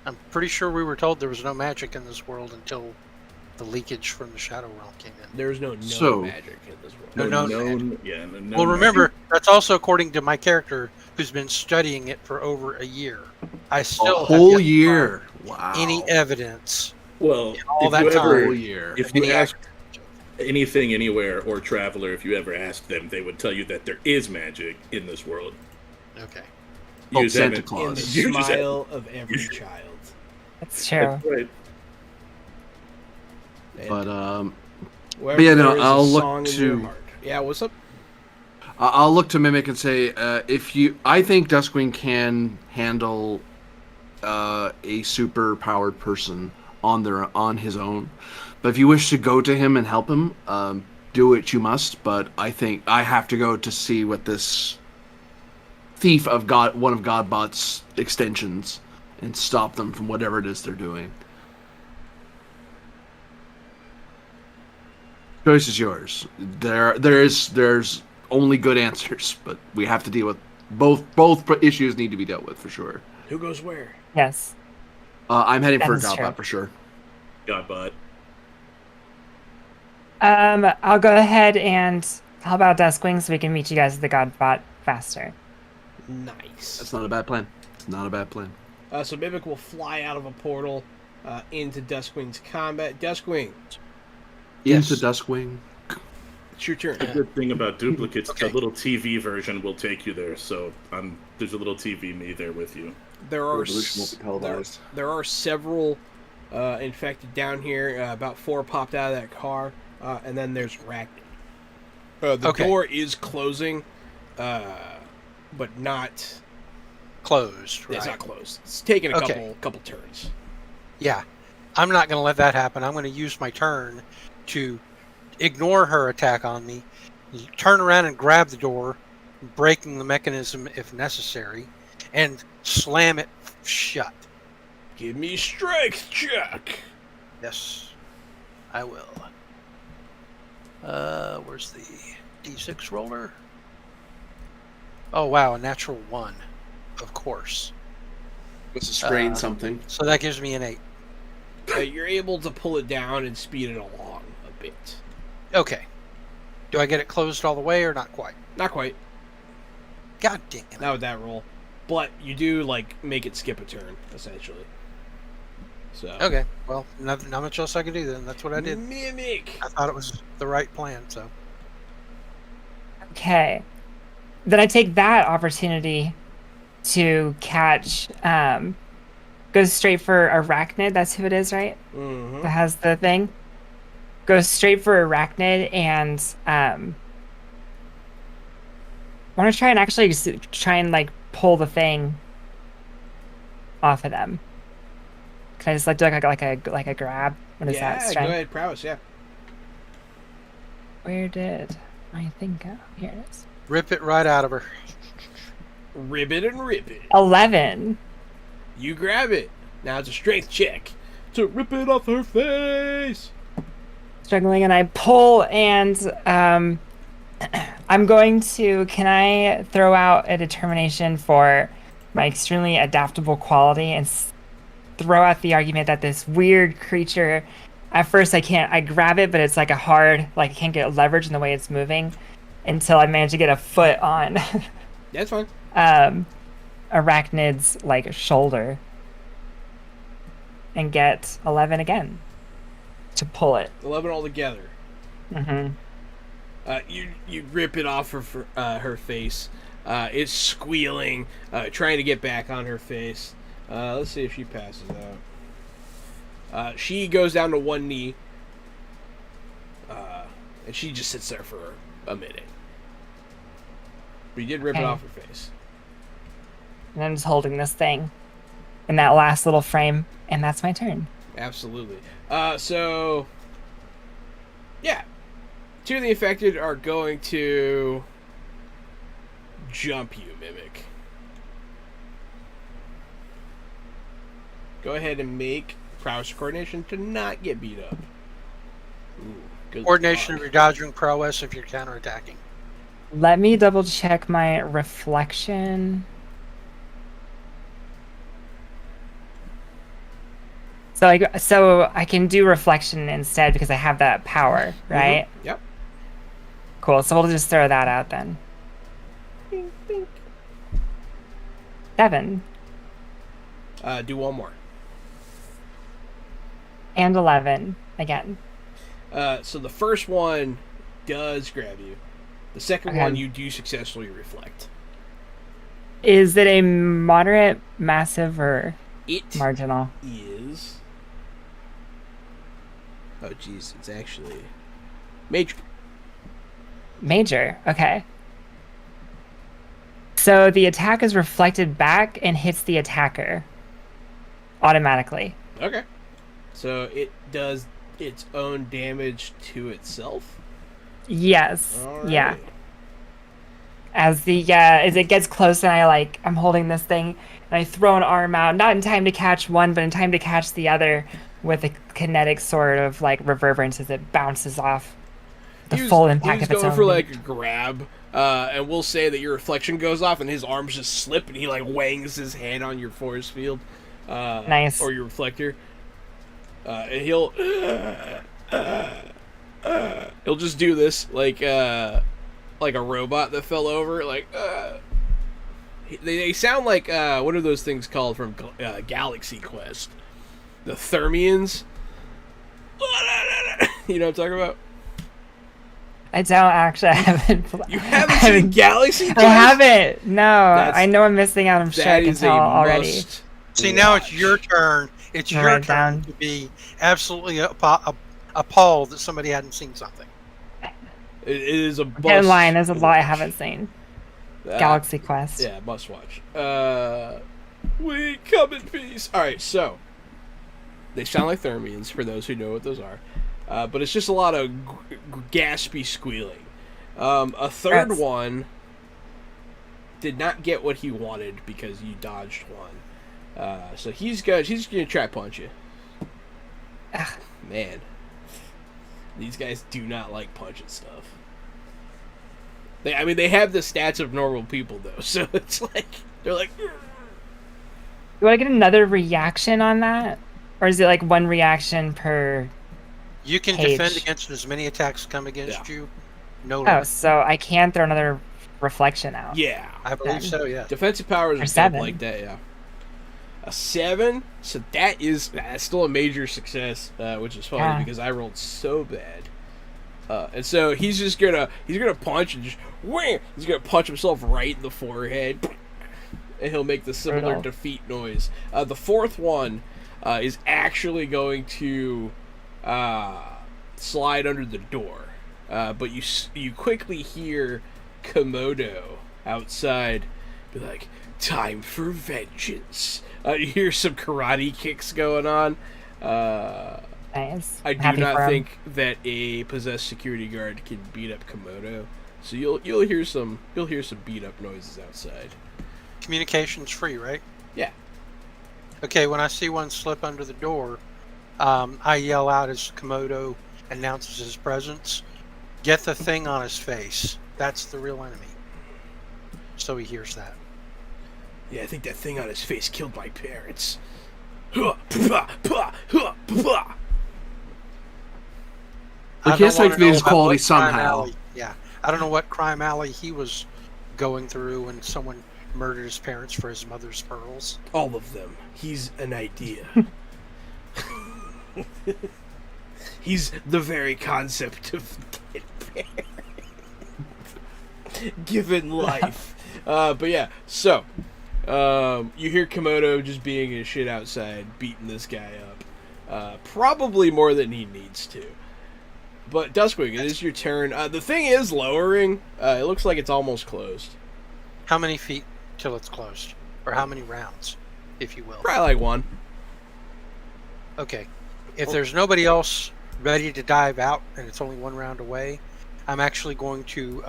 I'm pretty sure we were told there was no magic in this world until the leakage from the Shadow Realm came in. There's no known So- magic in this world. No, No, Well, remember, that's also according to my character who's been studying it for over a year. I A still whole have yet to year. find Wow. any evidence. Well, all if that you time. ever, whole year. if you Any ask anything, anywhere, or traveler, if you ever ask them, they would tell you that there is magic in this world. Okay. Oh, Use Santa them in- In Claus. the You just- smile of every child. That's true. That's right. And But wherever yeah, no, there is a I'll look song in your to- heart. Yeah, what's up? I'll look to mimic and say, I think Duskwing can handle a super powered person on his own. But if you wish to go to him and help him, do it you must. But I think I have to go to see what this thief of one of Godbot's extensions, and stop them from whatever it is they're doing. Choice is yours. There's only good answers, but we have to deal with both issues need to be dealt with for sure. Who goes where? Yes. I'm heading for That is true. Godbot for sure. Godbot. I'll go ahead and how about Duskwing so we can meet you guys at the Godbot faster. Nice. That's not a bad plan. It's not a bad plan. So Mimic will fly out of a portal into Duskwing's combat. Duskwing, Yes. Into Duskwing. it's your turn. The good thing about duplicates, Okay. the little TV version will take you there. So there's a little TV me there with you. There are Revolution won't be televised. there are several infected down here. About 4 popped out of that car, and then there's Rack. The Okay. door is closing, but not. Closed, right? It's not closed. It's taking a Okay. couple turns. Yeah. I'm not going to let that happen. I'm going to use my turn to ignore her attack on me, turn around and grab the door, breaking the mechanism if necessary, and slam it shut. Give me strength check. Yes, I will. Where's the D6 roller? Oh, wow, a natural 1. Of course. This is spraying something. So that gives me an 8. You're able to pull it down and speed it along a bit. Okay. Do I get it closed all the way or not quite? Not quite. God damn it. Not with that roll. But you do, make it skip a turn, essentially. So. Okay, well, not much else I can do then. That's what I did. Mimic! I thought it was the right plan, so. Okay. Then I take that opportunity to catch goes straight for Arachnid, that's who it is, right? Mm-hmm. That has the thing. Goes straight for Arachnid and want to try and actually pull the thing off of them. Can I just do like a grab? What is that? Go Strength? ahead, prowess, yeah. Where did I think go? Here it is. Rip it right out of her. Ribbit and rip it. 11. You grab it. Now it's a strength check to rip it off her face. Struggling, and I pull, and I'm going to. Can I throw out a determination for my extremely adaptable quality and throw out the argument that this weird creature? At first, I can't. I grab it, but it's like a hard, I can't get leverage in the way it's moving until I manage to get a foot on. That's fine. arachnid's like shoulder and get 11 again to pull it. 11 altogether. Mm-hmm. You rip it off her face. It's squealing, trying to get back on her face. Let's see if she passes out. She goes down to one knee, and she just sits there for a minute. But you did rip it off her face. And I'm just holding this thing in that last little frame, and that's my turn. Absolutely. So, yeah. Two of the infected are going to jump you, Mimic. Go ahead and make prowess coordination to not get beat up. Ooh, good Coordination luck. of your dodging prowess if you're counterattacking. Let me double check my reflection. So I can do reflection instead because I have that power, right? Mm-hmm. Yep. Cool. So we'll just throw that out then. Bink, bink. 7 Do one more. and 11 again. So the first one does grab you. The second Okay. one you do successfully reflect. Is it a moderate, massive, or It marginal? is. Oh, jeez, it's actually major. Major. Okay. So the attack is reflected back and hits the attacker automatically. Okay. So it does its own damage to itself. Yes. Alright. Yeah. As it gets close and I'm holding this thing and I throw an arm out, not in time to catch one, but in time to catch the other with a kinetic sort of reverberance as it bounces off the full impact He's of its going own for weight. a grab, and we'll say that your reflection goes off and his arms just slip and he wangs his hand on your force field. Nice. Or your reflector. And he'll just do this like a robot that fell over. They sound like what are those things called from Galaxy Quest? The Thermians. You know what I'm talking about? I don't actually. I haven't. You haven't seen Galaxy Quest? I haven't. No, I know I'm missing out. I'm sure I That can is a tell already. must See, now it's watch. your turn. It's Write your it turn down. to be absolutely appalled that somebody hadn't seen something. It is a must. Get in line. There's a lot I haven't seen. Uh, Galaxy Quest. Yeah, must watch. We come in peace. All right, so they sound like Thermians for those who know what those are, but it's just a lot of gaspy squealing. A third Gross. one did not get what he wanted because you dodged one. So he's gonna try to punch you. Ugh. Man, these guys do not like punching stuff. They have the stats of normal people though, so it's they're like. Do I get another reaction on that, or is it one reaction per? You can Page. defend against as many attacks come against you. No Oh, limit. so I can throw another reflection out. Yeah, I believe then. so, yeah. defensive powers Or are good 7. like that. Yeah, a 7. So that's still a major success, which is funny Yeah. because I rolled so bad. And so he's gonna punch and just wham! He's gonna punch himself right in the forehead, and he'll make the similar Brutal. defeat noise. The fourth one is actually going to slide under the door, but you quickly hear Komodo outside be like, "Time for vengeance." You hear some karate kicks going on. Nice. I do Happy for not him. think that a possessed security guard can beat up Komodo, so you'll hear some beat up noises outside. Communication's free, right? Yeah. Okay, when I see one slip under the door, I yell out as Komodo announces his presence, "Get the thing on his face. That's the real enemy." So he hears that. Yeah, I think that thing on his face killed my parents. We I can't don't wanna activate his know about quality what crime somehow. alley- Yeah, I don't know what crime alley he was going through when someone murdered his parents for his mother's pearls. All of them. He's an idea. He's the very concept of dead parent. Given life. But yeah, so you hear Komodo just being his shit outside, beating this guy up. Probably more than he needs to. But Duskwing, it is your turn. The thing is lowering. It looks like it's almost closed. How many feet till it's closed? Or how many rounds, if you will? Probably like one. Okay. If there's nobody else ready to dive out and it's only one round away, I'm actually going to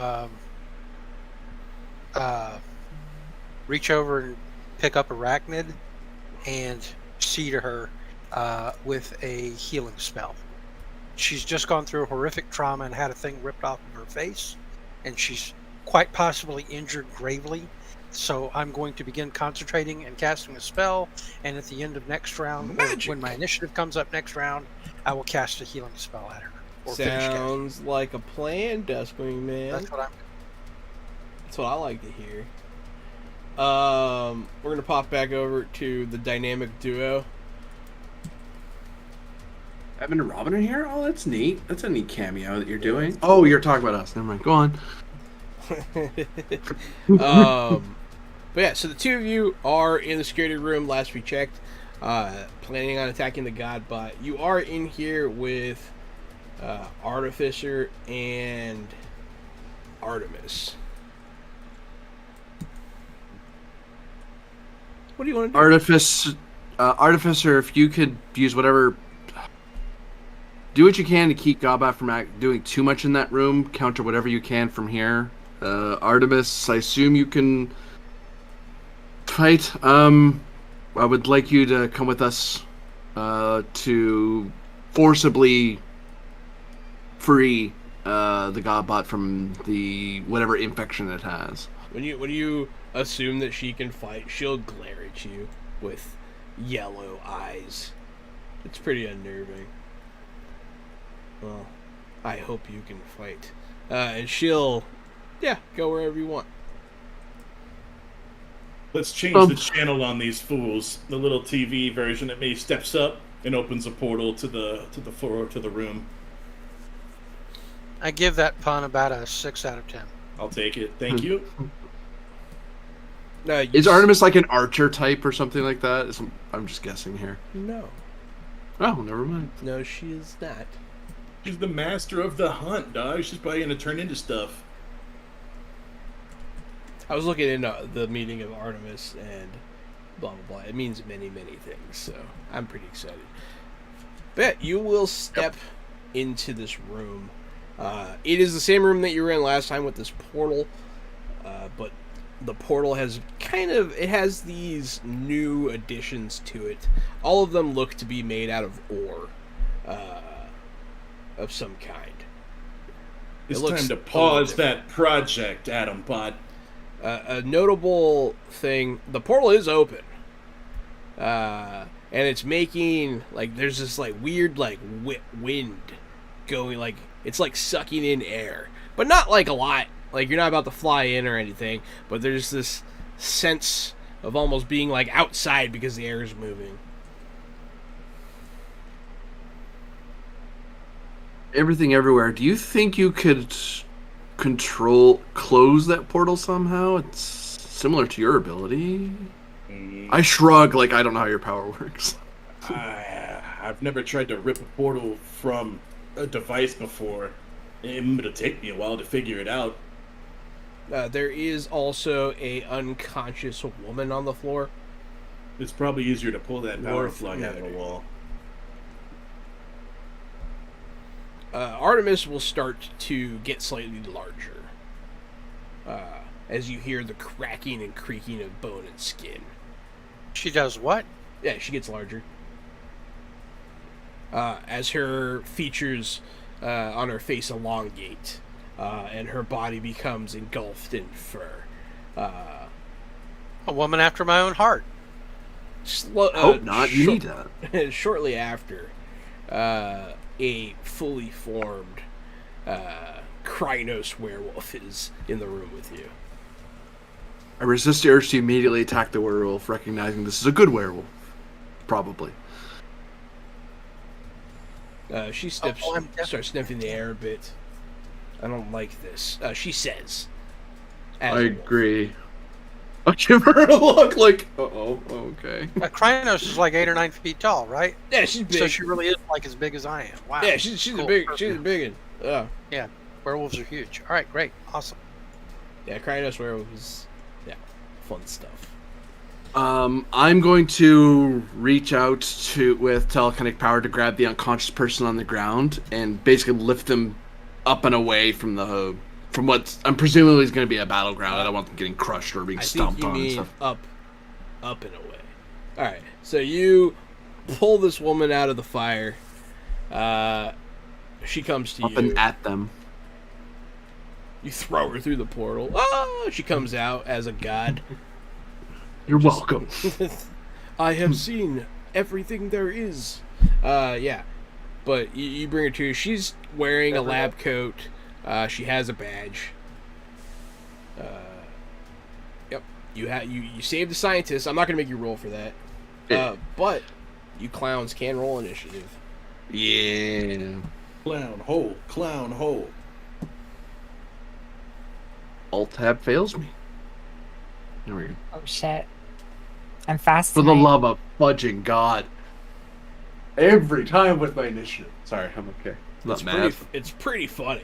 reach over and pick up Arachnid and see to her with a healing spell. She's just gone through a horrific trauma and had a thing ripped off of her face, and she's quite possibly injured gravely. So I'm going to begin concentrating and casting a spell, and at the end of next round, Magic. when my initiative comes up next round, I will cast a healing spell at her. Or finish casting. Sounds like a plan, Duskwing man. That's what I'm. That's what I like to hear. We're gonna pop back over to the dynamic duo. Evan and Robin are here? Oh, that's neat. That's a neat cameo that you're doing. Oh, you're talking about us. Never mind. Go on. But yeah, so the two of you are in the security room. Last we checked, planning on attacking the Godbot. You are in here with Artificer and Artemis. What do you want to do? Artificer, if you could use whatever... Do what you can to keep Godbot from doing too much in that room. Counter whatever you can from here. Artemis, I assume you can fight. I would like you to come with us to forcibly free the Godbot from the whatever infection it has. When you assume that she can fight, she'll glare at you with yellow eyes. It's pretty unnerving. Well, I hope you can fight. And she'll, go wherever you want. Let's change the channel on these fools. The little TV version of me steps up and opens a portal to the floor, to the room. I give that pun about a 6 out of 10. I'll take it. Thank you. Is Artemis like an archer type or something like that? I'm just guessing here. No. Oh, never mind. No, she is not. She's the master of the hunt, dog. She's probably gonna turn into stuff. I was looking into the meaning of Artemis and blah blah blah. It means many, many things, so I'm pretty excited. But you will step into this room. It is the same room that you were in last time with this portal, but the portal has it has these new additions to it. All of them look to be made out of ore of some kind. It's time to pause that project, Adam Bot. A notable thing, the portal is open. And it's making, there's this, weird, wind going, it's, sucking in air. But not, a lot. You're not about to fly in or anything. But there's this sense of almost being, outside because the air is moving. Everything everywhere. Do you think you could close that portal somehow? It's similar to your ability. I shrug I don't know how your power works. I've never tried to rip a portal from a device before. It'll take me a while to figure it out. There is also a unconscious woman on the floor. It's probably easier to pull that power plug out of the wall. Artemis will start to get slightly larger as you hear the cracking and creaking of bone and skin. She does what? Yeah, she gets larger. As her features on her face elongate and her body becomes engulfed in fur. A woman after my own heart. Hope not. You need that. Shortly after, a fully formed Krynos werewolf is in the room with you. I resist the urge to immediately attack the werewolf, recognizing this is a good werewolf. Probably. She I'm definitely- starts sniffing the air a bit. I don't like this. She says. As I a wolf. agree. I give her a look like, uh-oh, okay. Krynos is like 8 or 9 feet tall, right? Yeah, she's big. So she really is like as big as I am. Wow. Yeah, she's Cool. a big Perfect. one. Yeah, werewolves are huge. All right, great, awesome. Yeah, Krynos werewolf is fun stuff. I'm going to reach out with telekinetic power to grab the unconscious person on the ground and basically lift them up and away from what I'm presumably is going to be a battleground. I don't want them getting crushed or being I think stomped you on and mean stuff. up and away. All right, so you pull this woman out of the fire. She comes to Up you. and at them. You throw her through the portal. Oh, she comes out as a god. You're welcome. I have seen everything there is. Yeah. But you bring her to. She's wearing a lab coat. She has a badge. Yep. You saved the scientist. I'm not gonna make you roll for that. But you clowns can roll initiative. Yeah. Clown hole, clown hole. Alt tab fails me. There we go. Oh shit. I'm fast. For the tonight. love of fudging God. Every time with my initiative. Sorry, I'm okay. I'm not mad. It's pretty funny.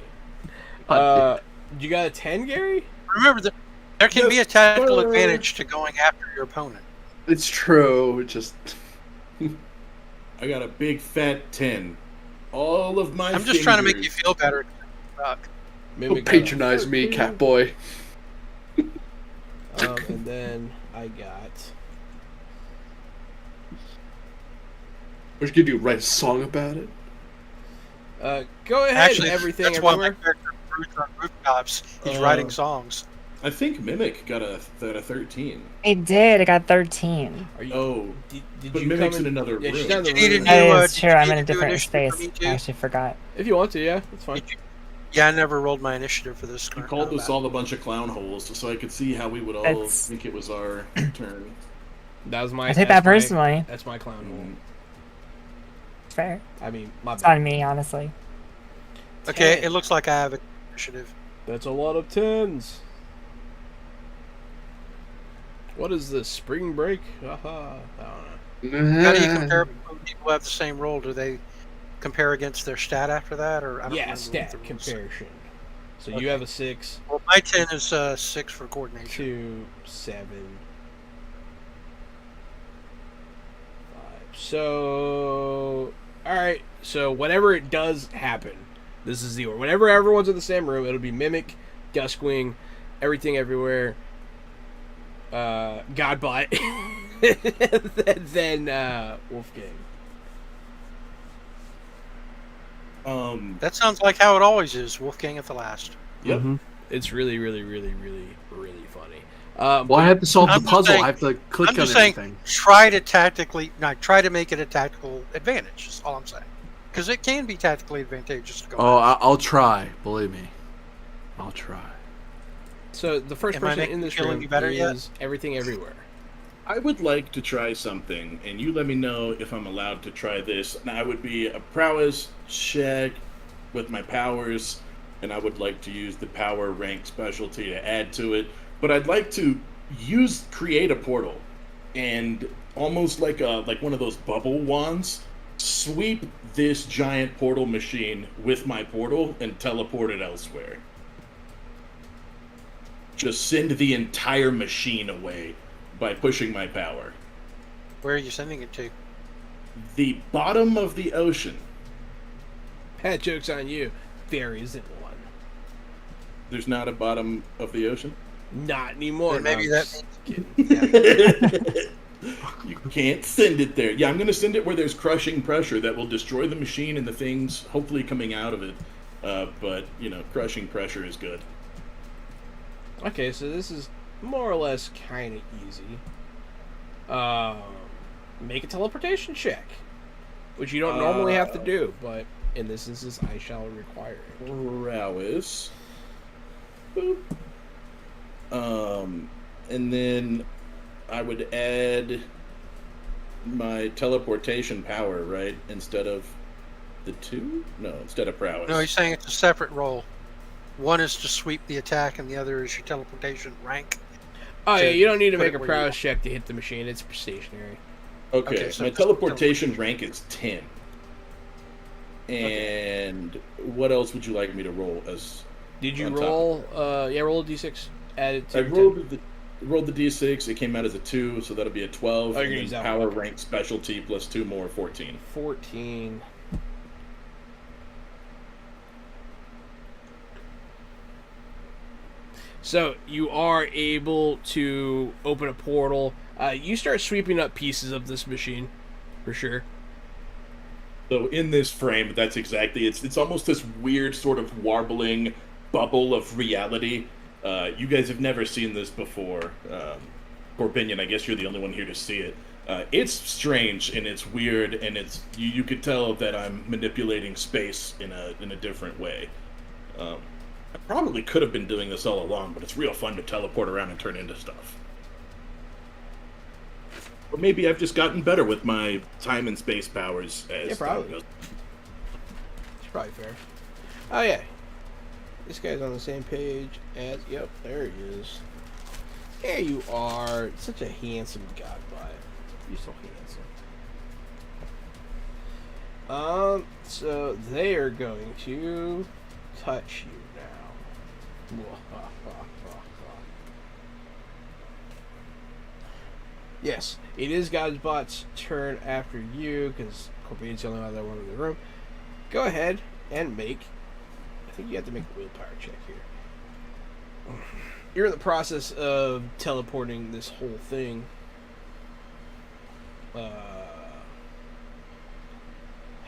God You got a 10, Gary? Remember that there can be a tactical advantage to going after your opponent. it's true. It just. I got a big fat 10. All of my I'm just trying to make you fingers- feel better. Fuck. Don't patronize me, cat boy. And then I got. We're just gonna do write a song about it. Go ahead. Actually, everything that's why my everywhere. character Bruce on rooftops. He's writing songs. I think Mimic got a 13. I did. I got 13. Are you, Oh, did but you Mimic's come in another Yeah, she's room. not in the You need a room. new- That is did true. you I'm need in a to do different initiative space. for me too? I actually forgot. If you want to, yeah, that's fine. Yeah, I never rolled my initiative for this. You current called us combat. all a bunch of clown holes so I could see how we would all It's- think it was our turn. That was my. I take that's that my- personally. That's my clown hole. Fair. I mean, my It's bad. on me, honestly. Okay, it looks like I have an initiative. That's a lot of 10s. What is this? Spring break? Haha. I don't know. How do you compare when people who have the same role? Do they compare against their stat after that, or I don't Yeah, remember what stat the rules comparison. So Okay. you have a 6, Well, my 10 is 6 for coordination. 2, 7, 5. So, all right. So whatever it does happen, this is the order. Whenever everyone's in the same room, it'll be Mimic, Duskwing, Everything Everywhere, Godbot, then Wolfgang. That sounds like how it always is. Wolfgang at the last. Yep. Mhm. It's really, really, really, really, really funny. Well, I have to solve I'm the just puzzle. saying- I have to click I'm on just saying, everything. try to make it a tactical advantage. Is all I'm saying. Because it can be tactically advantageous to go. Oh, first. I'll try. Believe me, I'll try. So the first Am I person making in this you feel room any better is yet? Everything Everywhere. I would like to try something, and you let me know if I'm allowed to try this. Now, I would be a prowess check with my powers, and I would like to use the power rank specialty to add to it. But I'd like to create a portal, and almost like one of those bubble wands, sweep this giant portal machine with my portal and teleport it elsewhere. Just send the entire machine away by pushing my power. Where are you sending it to? The bottom of the ocean. Pat joke's on you. There isn't one. There's not a bottom of the ocean? Not anymore. Then maybe No, I'm that just kidding. You can't send it there. Yeah, I'm going to send it where there's crushing pressure that will destroy the machine and the things hopefully coming out of it. But, crushing pressure is good. Okay, so this is more or less kind of easy. Make a teleportation check, which you don't normally have to do, but in this instance, I shall require it. Prowess. Boop. And then I would add my teleportation power, right? Instead of the 2? No, instead of prowess. No, he's saying it's a separate roll. One is to sweep the attack, and the other is your teleportation rank. Oh, yeah, you don't need to put make it a where you prowess want. check to hit the machine. It's stationary. Okay, so my it's teleportation rank is 10. And what else would you like me to roll as? Did you on top roll? of Roll a d6. Add it to I your rolled the d6. It came out as a 2, so that'll be a 12. Oh, you're and gonna then use that power one. rank specialty plus 2 more, 14. 14. So you are able to open a portal. You start sweeping up pieces of this machine, for sure. So in this frame, that's exactly it's almost this weird sort of warbling bubble of reality. You guys have never seen this before. Corbinian, I guess you're the only one here to see it. It's strange and it's weird and it's you could tell that I'm manipulating space in a different way. I probably could have been doing this all along, but it's real fun to teleport around and turn into stuff. Or maybe I've just gotten better with my time and space powers as Yeah, probably. time goes. It's probably fair. Oh, yeah. This guy's on the same page as... Yep, there he is. There you are. Such a handsome godbot. You're so handsome. So they are going to touch you now. Yes, it is Godbot's turn after you, because Corbinian's the only other one in the room. Go ahead and make... I think you have to make a willpower check here. You're in the process of teleporting this whole thing. How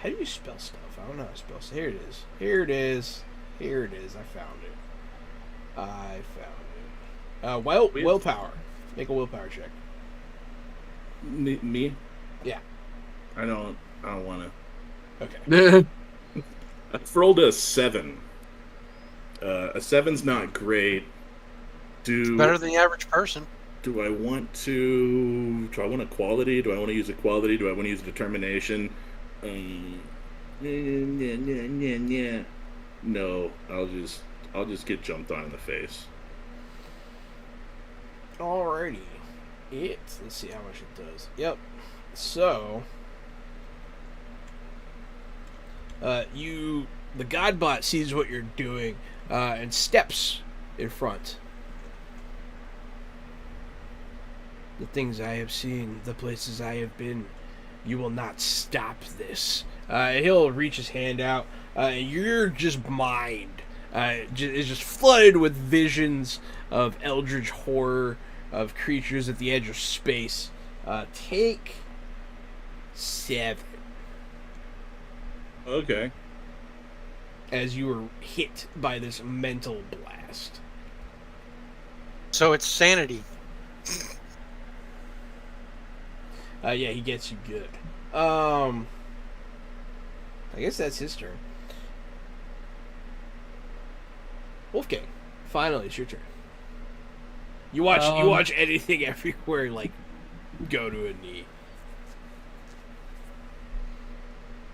do you spell stuff? I don't know how to spell stuff. Here it is. Here it is. Here it is. I found it. I found it. Willpower. Make a willpower check. Me? Yeah. I don't want to. Okay. I've rolled a 7. A 7's not great. Better than the average person. Do I want a quality? Do I want to use a quality? Do I want to use determination? No, I'll just get jumped on in the face. Alrighty. Let's see how much it does. Yep. So, the Godbot sees what you're doing, and steps in front. The things I have seen, the places I have been, you will not stop this. He'll reach his hand out, and your just mind is just flooded with visions of eldritch horror, of creatures at the edge of space. Take 7. Okay. As you were hit by this mental blast. So it's sanity. Yeah, he gets you good. I guess that's his turn. Wolfgang, finally, it's your turn. You watch anything everywhere, like, go to a knee.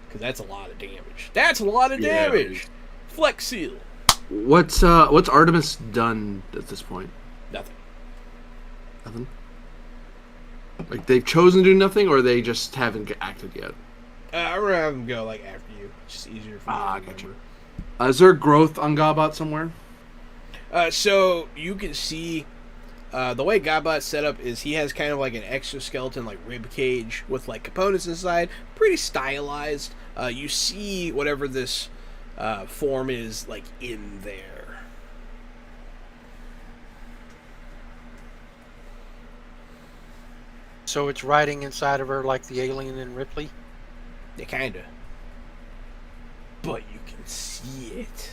Because that's a lot of damage. That's a lot of Yeah. damage! Flex Seal. What's Artemis done at this point? Nothing. Nothing? Like, they've chosen to do nothing, or they just haven't acted yet? I'm going to have him go, like, after you. It's just easier for me to remember. Gotcha. Is there growth on Godbot somewhere? So, you can see... the way Godbot's set up is he has kind of like an exoskeleton, like rib cage with like components inside, pretty stylized. You see whatever this form is like in there. So it's riding inside of her like the alien in Ripley. Yeah, kinda. But you can see it.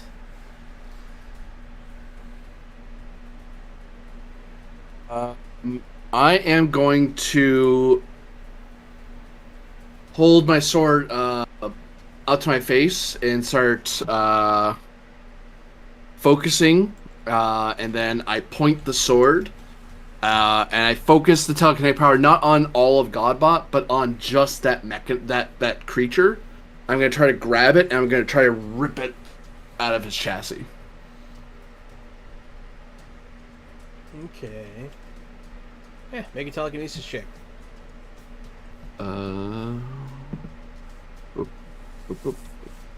I am going to hold my sword up to my face and start focusing, and then I point the sword and I focus the telekinetic power not on all of Godbot, but on just that that creature. I'm going to try to grab it, and I'm going to try to rip it out of his chassis. Okay. Yeah, make a telekinesis check.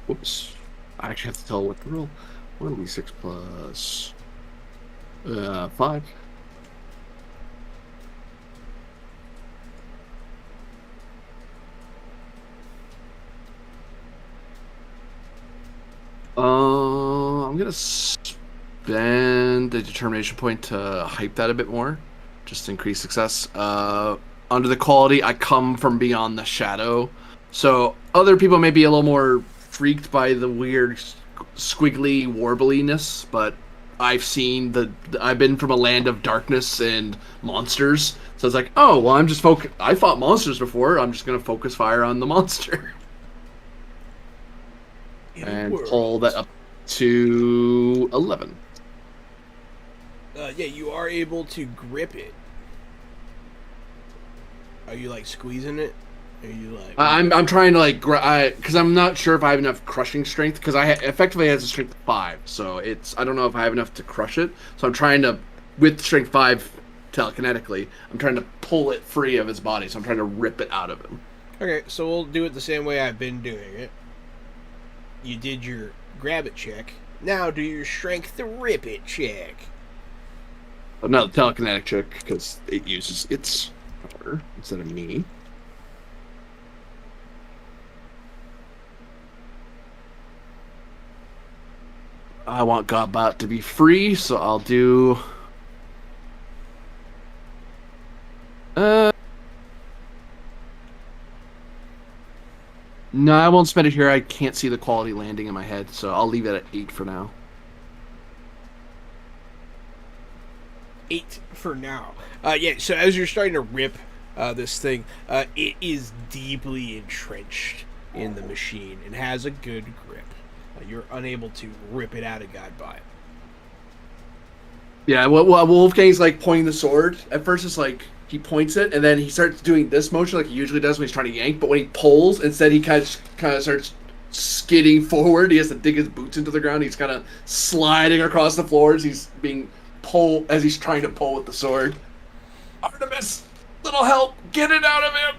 Whoops. I actually have to tell what the roll. 1d6 plus 5. I'm gonna spend a determination point to hype that a bit more, just to increase success. Under the quality, I come from beyond the shadow, so other people may be a little more freaked by the weird squiggly warbliness, but I've been from a land of darkness and monsters, so it's like, oh well, I fought monsters before. I'm just gonna focus fire on the monster. And pull that up to 11. Yeah, you are able to grip it. Are you like squeezing it? Are you like? I'm trying to because I'm not sure if I have enough crushing strength, because effectively has a strength of 5, so I don't know if I have enough to crush it. So I'm trying to, with strength 5 telekinetically, I'm trying to pull it free of his body. So I'm trying to rip it out of him. Okay, so we'll do it the same way I've been doing it. You did your grab it check. Now do your strength to rip it check. Not the telekinetic check, because it uses its power instead of me. I want Godbot to be free, so I'll do... No, I won't spend it here. I can't see the quality landing in my head, so I'll leave it at 8 for now. 8 for now. Yeah, so as you're starting to rip this thing, it is deeply entrenched in the machine and has a good grip. You're unable to rip it out of Godbot. Yeah, well, Wolfgang's like pointing the sword. At first, it's like he points it, and then he starts doing this motion like he usually does when he's trying to yank. But when he pulls, instead he kind of starts skidding forward. He has to dig his boots into the ground. He's kind of sliding across the floor as he's trying to pull with the sword. Artemis, little help, get it out of him.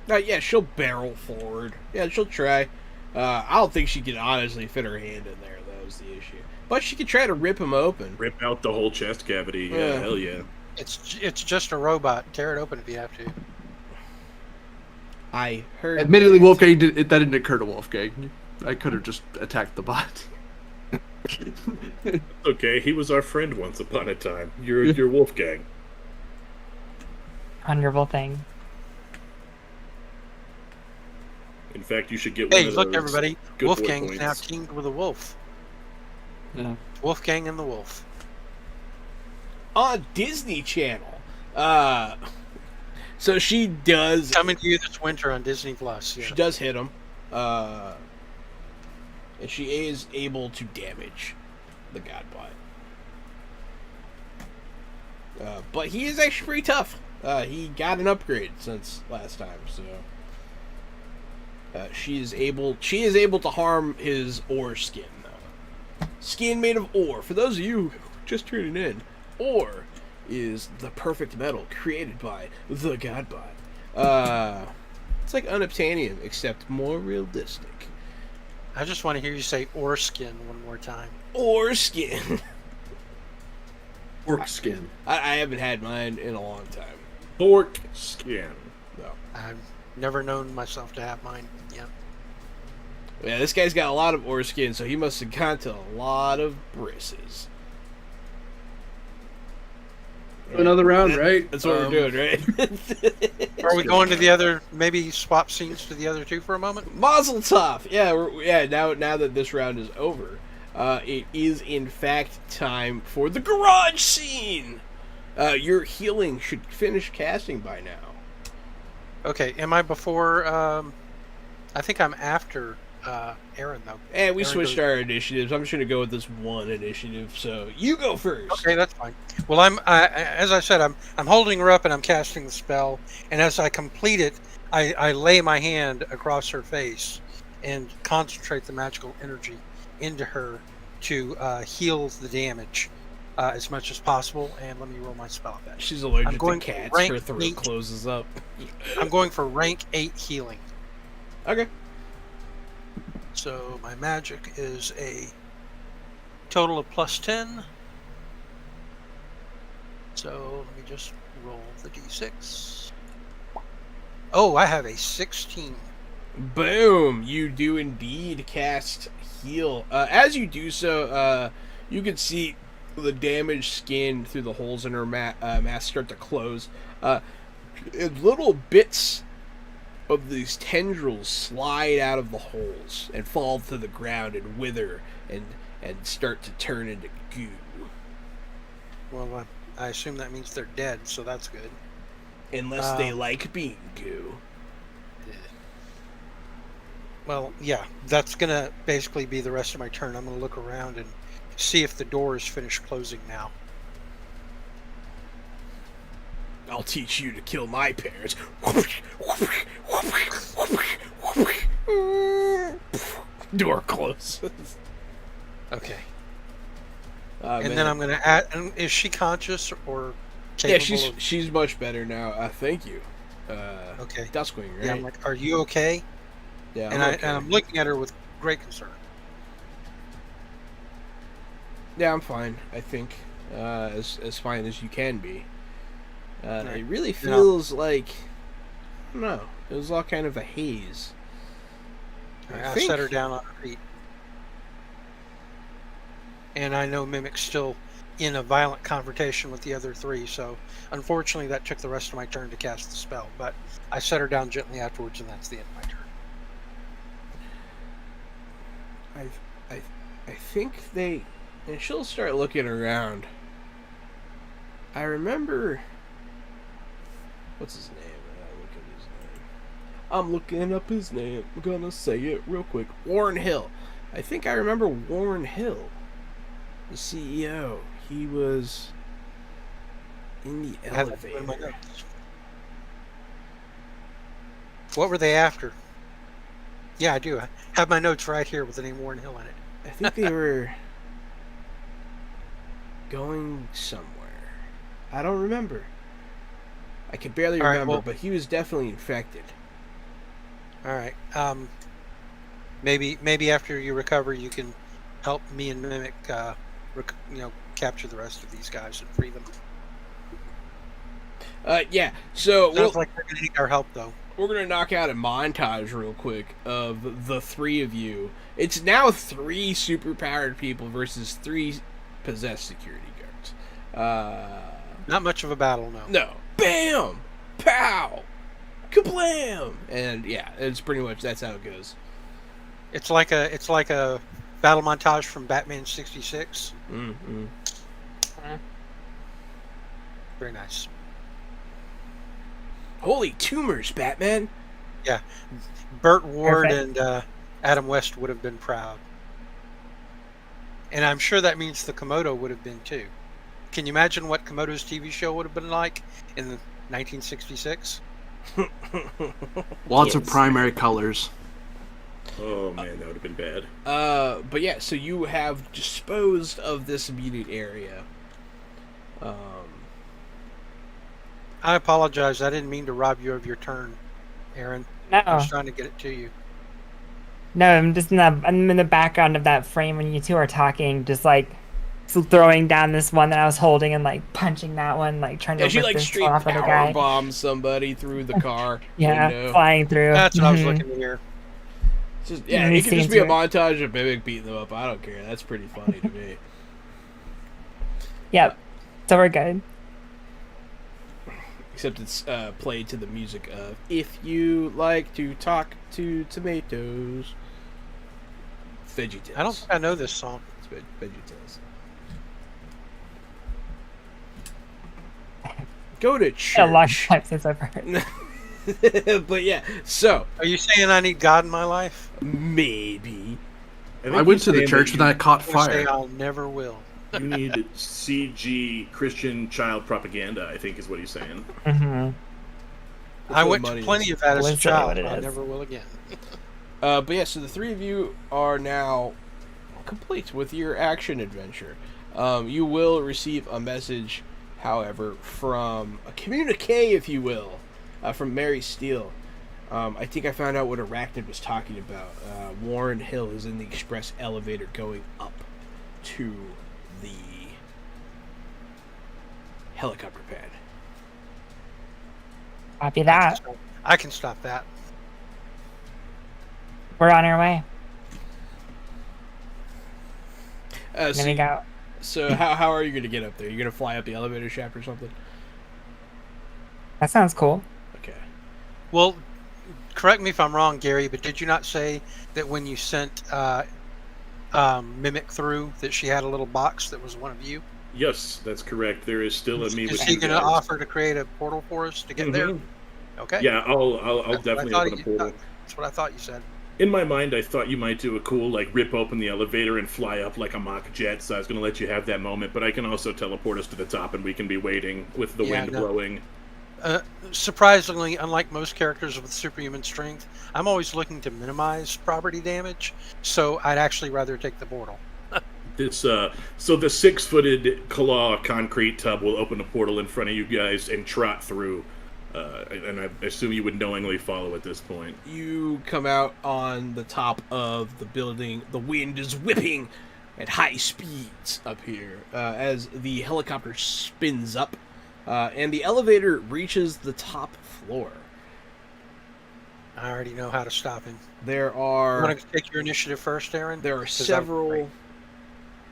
Yeah, she'll barrel forward. Yeah, she'll try. I don't think she can honestly fit her hand in there. That was the issue. But she could try to rip him open. Rip out the whole chest cavity. Yeah, hell yeah. It's just a robot. Tear it open if you have to. I heard. Admittedly, Wolfgang that didn't occur to Wolfgang. I could have just attacked the bot. Okay, he was our friend once upon a time. You're Wolfgang. Wonderful thing. In fact, you should get one of those. Hey, look, everybody. Good boy Wolfgang's points. now teamed with a wolf. Yeah. Wolfgang and the wolf. On Disney Channel. So she does. Coming to you this winter on Disney Plus. Yeah. She does hit him. And she is able to damage the Godbot. But he is actually pretty tough. He got an upgrade since last time, so she is able to harm his ore skin though. Skin made of ore. For those of you just tuning in, ore is the perfect metal created by the Godbot. It's like unobtainium, except more realistic. I just want to hear you say ore skin one more time. Ore skin. Orc skin. I haven't had mine in a long time. Fork skin. No. I've never known myself to have mine. Yeah. Yeah, this guy's got a lot of ore skin, so he must have gone to a lot of braces. Another round, right? That's what we're doing, right? Are we going to the other? Maybe swap scenes to the other two for a moment. Mazel tov! Yeah, now that this round is over, it is in fact time for the garage scene. Your healing should finish casting by now. Okay, am I before? I think I'm after Aaron though. And we Aaron switched goes- our initiatives. I'm just going to go with this one initiative. So you go first. Okay, that's fine. Well, as I said, I'm holding her up and I'm casting the spell. And as I complete it, I lay my hand across her face and concentrate the magical energy into her to heal the damage as much as possible. And let me roll my spell effect. She's allergic I'm to going cats. rank Her throat 8. closes up. I'm going for rank 8 healing. Okay. So my magic is a total of plus 10. So let me just roll the d6. Oh, I have a 16. Boom! You do indeed cast heal. As you do so, you can see the damaged skin through the holes in her mask start to close. Little bits of these tendrils slide out of the holes and fall to the ground and wither and start to turn into goo. Well, I assume that means they're dead, so that's good. Unless they like being goo. Well, yeah, that's going to basically be the rest of my turn. I'm going to look around and see if the door is finished closing now. I'll teach you to kill my parents. Door closes. Okay. And And then I'm going to add... Is she conscious or capable Yeah, of... she's much better now. Thank you. Okay. Duskwing, right? Yeah, I'm like, are you okay? Yeah, And, okay. and I'm looking at her with great concern. Yeah, I'm fine. I think as fine as you can be. Right. It really feels like I don't know. It was all kind of a haze. I set her down on her feet. And I know Mimic's still in a violent confrontation with the other three, so unfortunately that took the rest of my turn to cast the spell. But I set her down gently afterwards, and that's the end of my turn. I think they, and she'll start looking around. I remember. What's his name? I'm looking up his name. I'm gonna say it real quick. Warren Hill. I think I remember Warren Hill, the CEO. He was in the I have that in my elevator. notes. What were they after? Yeah, I do. I have my notes right here with the name Warren Hill in it. I think they were going somewhere. I don't remember. I can barely All right, remember, well- but he was definitely infected. All right. Maybe after you recover, you can help me and Mimic, capture the rest of these guys and free them. Yeah. So Sounds like they're gonna need our help, though. we're gonna knock out a montage real quick of the three of you. It's now 3 superpowered people versus 3 possessed security guards. Not much of a battle, no. No. Bam! Pow! Kablam! And yeah, it's pretty much that's how it goes. It's like a battle montage from Batman '66. Mm-hmm. Very nice. Holy tumors, Batman! Burt Ward Perfect. and Adam West would have been proud. And I'm sure that means the Komodo would have been too. Can you imagine what Komodo's TV show would have been like in 1966? Lots of Yes. primary colors. Oh man, that would have been bad. But yeah, so you have disposed of this immediate area. I apologize. I didn't mean to rob you of your turn, Aaron. No, I was trying to get it to you. no, I'm in the background of that frame when you two are talking, just like throwing down this one that I was holding and like punching that one, like trying to Yeah, she rip like this straight off of the power guy. bombs somebody through the car Yeah, window. flying through. That's what I was Mhm. looking to hear. Yeah, And it he could just seems be a to- montage of Mimic beating them up. I don't care. That's pretty funny to me. Yep. So we're good. Except it's played to the music of "If You Like to Talk to Tomatoes." VeggieTales. I don't think I know this song. It's VeggieTales. Go to A long church. time since I've heard. But yeah, so Are you saying I need God in my life? maybe. I went to the church and I caught I'm gonna say fire. I'll never will. You need CG Christian child propaganda, I think is what he's saying. Mm-hmm. I what went to money plenty is. of that as a Let's say what child. it I is. never will again. But yeah, so the three of you are now complete with your action adventure. You will receive a message, however, from a communique, if you will, from Mary Steele. I think I found out what Arachnid was talking about. Warren Hill is in the express elevator going up to the helicopter pad. Copy that. I can stop that. We're on our way. There So, we go. so how are you going to get up there? You're going to fly up the elevator shaft or something? That sounds cool. Okay. Well, correct me if I'm wrong, Gary, but did you not say that when you sent Mimic through that she had a little box that was one of you? Yes, that's correct. There is still a me Is with he you going to guys. offer to create a portal for us to get there? Mhm. Okay. Yeah, I'll That's what I definitely thought open a portal. That's what I thought you said. In my mind, I thought you might do a cool, like, rip open the elevator and fly up like a mock jet, so I was going to let you have that moment, but I can also teleport us to the top and we can be waiting with the Yeah, wind no. blowing. Surprisingly, unlike most characters with superhuman strength, I'm always looking to minimize property damage, so I'd actually rather take the portal. This, so the 6-footed claw concrete tub will open a portal in front of you guys and trot through, and I assume you would knowingly follow at this point. You come out on the top of the building. The wind is whipping at high speeds up here as the helicopter spins up, and the elevator reaches the top floor. I already know how to stop him. There You are want to take your initiative first, Aaron? there are 'Cause I'm- several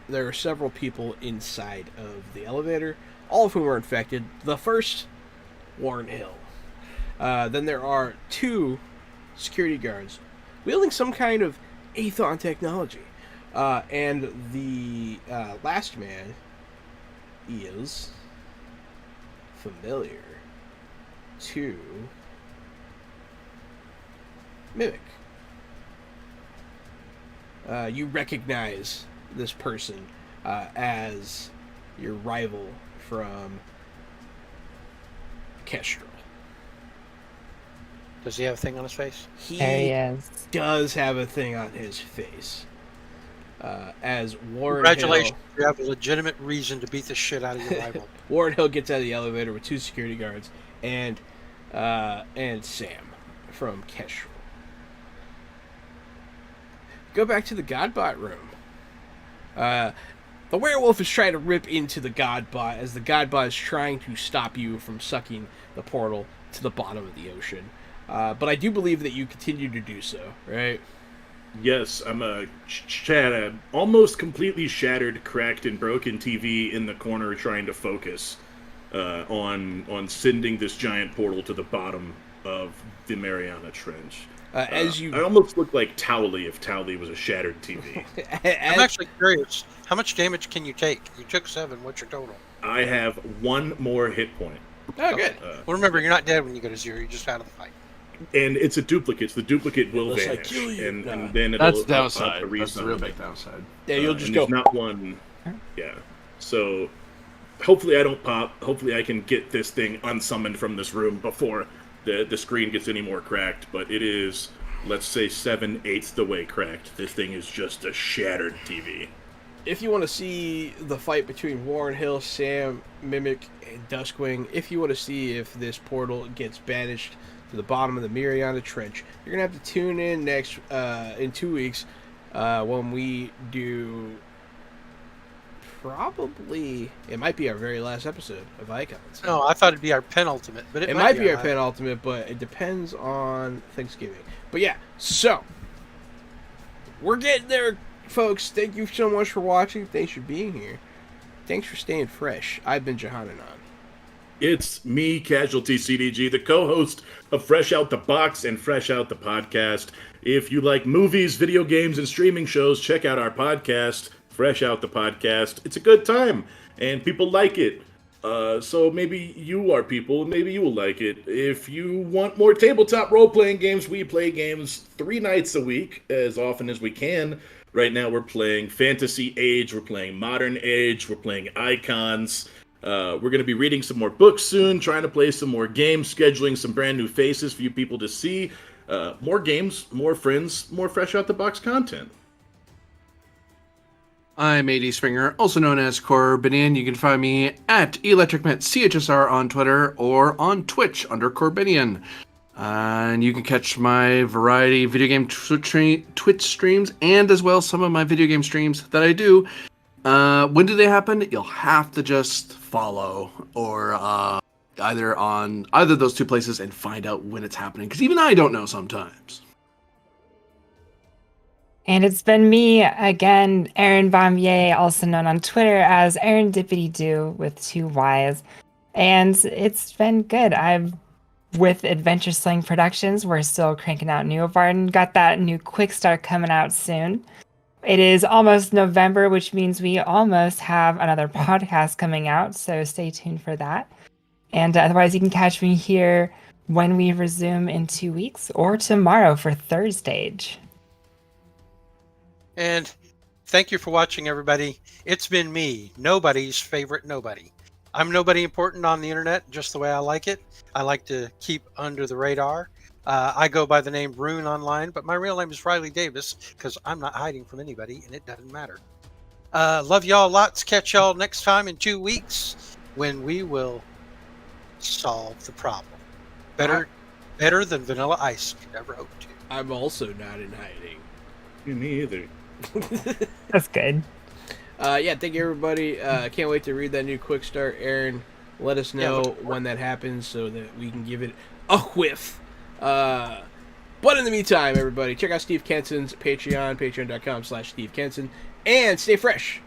there are several people inside of the elevator, all of whom are infected. The first, Warren Hill. Then there are 2 security guards wielding some kind of Aethon technology. And the last man is familiar to Mimic. You recognize this person as your rival from Kestrel. Does he have a thing on his face? There he He is. does have a thing on his face. As Warren Congratulations, Hill, you have a legitimate reason to beat the shit out of your rival. Warren Hill gets out of the elevator with 2 security guards and Sam from Kestrel. Go back to the Godbot room. The werewolf is trying to rip into the Godbot as the Godbot is trying to stop you from sucking the portal to the bottom of the ocean. But I do believe that you continue to do so, right? Yes, I'm a almost completely shattered, cracked, and broken TV in the corner trying to focus on sending this giant portal to the bottom of the Mariana Trench. As you I almost look like Towley if Towley was a shattered TV. I'm actually curious. How much damage can you take? You took 7. What's your total? I have 1 more hit point. Oh, good. Well, remember, you're not dead when you go to 0. You're just out of the fight. And it's a duplicate. So the duplicate will Unless I vanish, kill you. and No. then it'll That's up the downside. the That's the real resummon. big downside. Yeah, you'll just and go. There's not one. Yeah. So hopefully I don't pop. Hopefully I can get this thing unsummoned from this room before the screen gets any more cracked. But it is, let's say, 7/8 the way cracked. This thing is just a shattered TV. If you want to see the fight between Warren Hill, Sam, Mimic, and Duskwing, if you want to see if this portal gets banished to the bottom of the Mariana Trench, you're going to have to tune in next in 2 weeks when we do probably, it might be our very last episode of Icons. No, I thought it'd be our penultimate, but It might be our our penultimate, but it depends on Thanksgiving. But yeah, so we're getting there, folks. Thank you so much for watching. Thanks for being here. Thanks for staying fresh. I've been Johanan. It's me, Casualty CDG, the co-host of Fresh Out the Box and Fresh Out the Podcast. If you like movies, video games, and streaming shows, check out our podcast, Fresh Out the Podcast. It's a good time, and people like it. So maybe you are people, maybe you will like it. If you want more tabletop role-playing games, we play games 3 nights a week, as often as we can. Right now we're playing Fantasy Age, we're playing Modern Age, we're playing Icons. We're going to be reading some more books soon, trying to play some more games, scheduling some brand new faces for you people to see. More games, more friends, more fresh out the box content. I'm AD Springer, also known as Corbinian. You can find me at ElectricMetCHSR on Twitter or on Twitch under Corbinian. And you can catch my variety video game Twitch streams and as well some of my video game streams that I do. When do they happen? You'll have to just follow or either of those two places and find out when it's happening, because even I don't know sometimes. And it's been me again, Aaron Bombier, also known on Twitter as Aaron Dippity Doo with 2 Y's. And it's been good. With Adventure Sling Productions, we're still cranking out new Varden. Got that new quick start coming out soon. It is almost November, which means we almost have another podcast coming out, so stay tuned for that. And otherwise, you can catch me here when we resume in 2 weeks or tomorrow for Third Stage. And thank you for watching, everybody. It's been me, nobody's favorite nobody. I'm nobody important on the internet, just the way I like it. I like to keep under the radar. I go by the name Rune online, but my real name is Riley Davis because I'm not hiding from anybody, and it doesn't matter. Love y'all lots. Catch y'all next time in 2 weeks when we will solve the problem. Better than Vanilla Ice could ever hope to. I'm also not in hiding. Me either. That's good. Yeah, thank you, everybody. Can't wait to read that new quick start. Aaron, let us know when that happens so that we can give it a whiff. But in the meantime, everybody, check out Steve Kenson's Patreon, patreon.com/Steve Kenson, and stay fresh.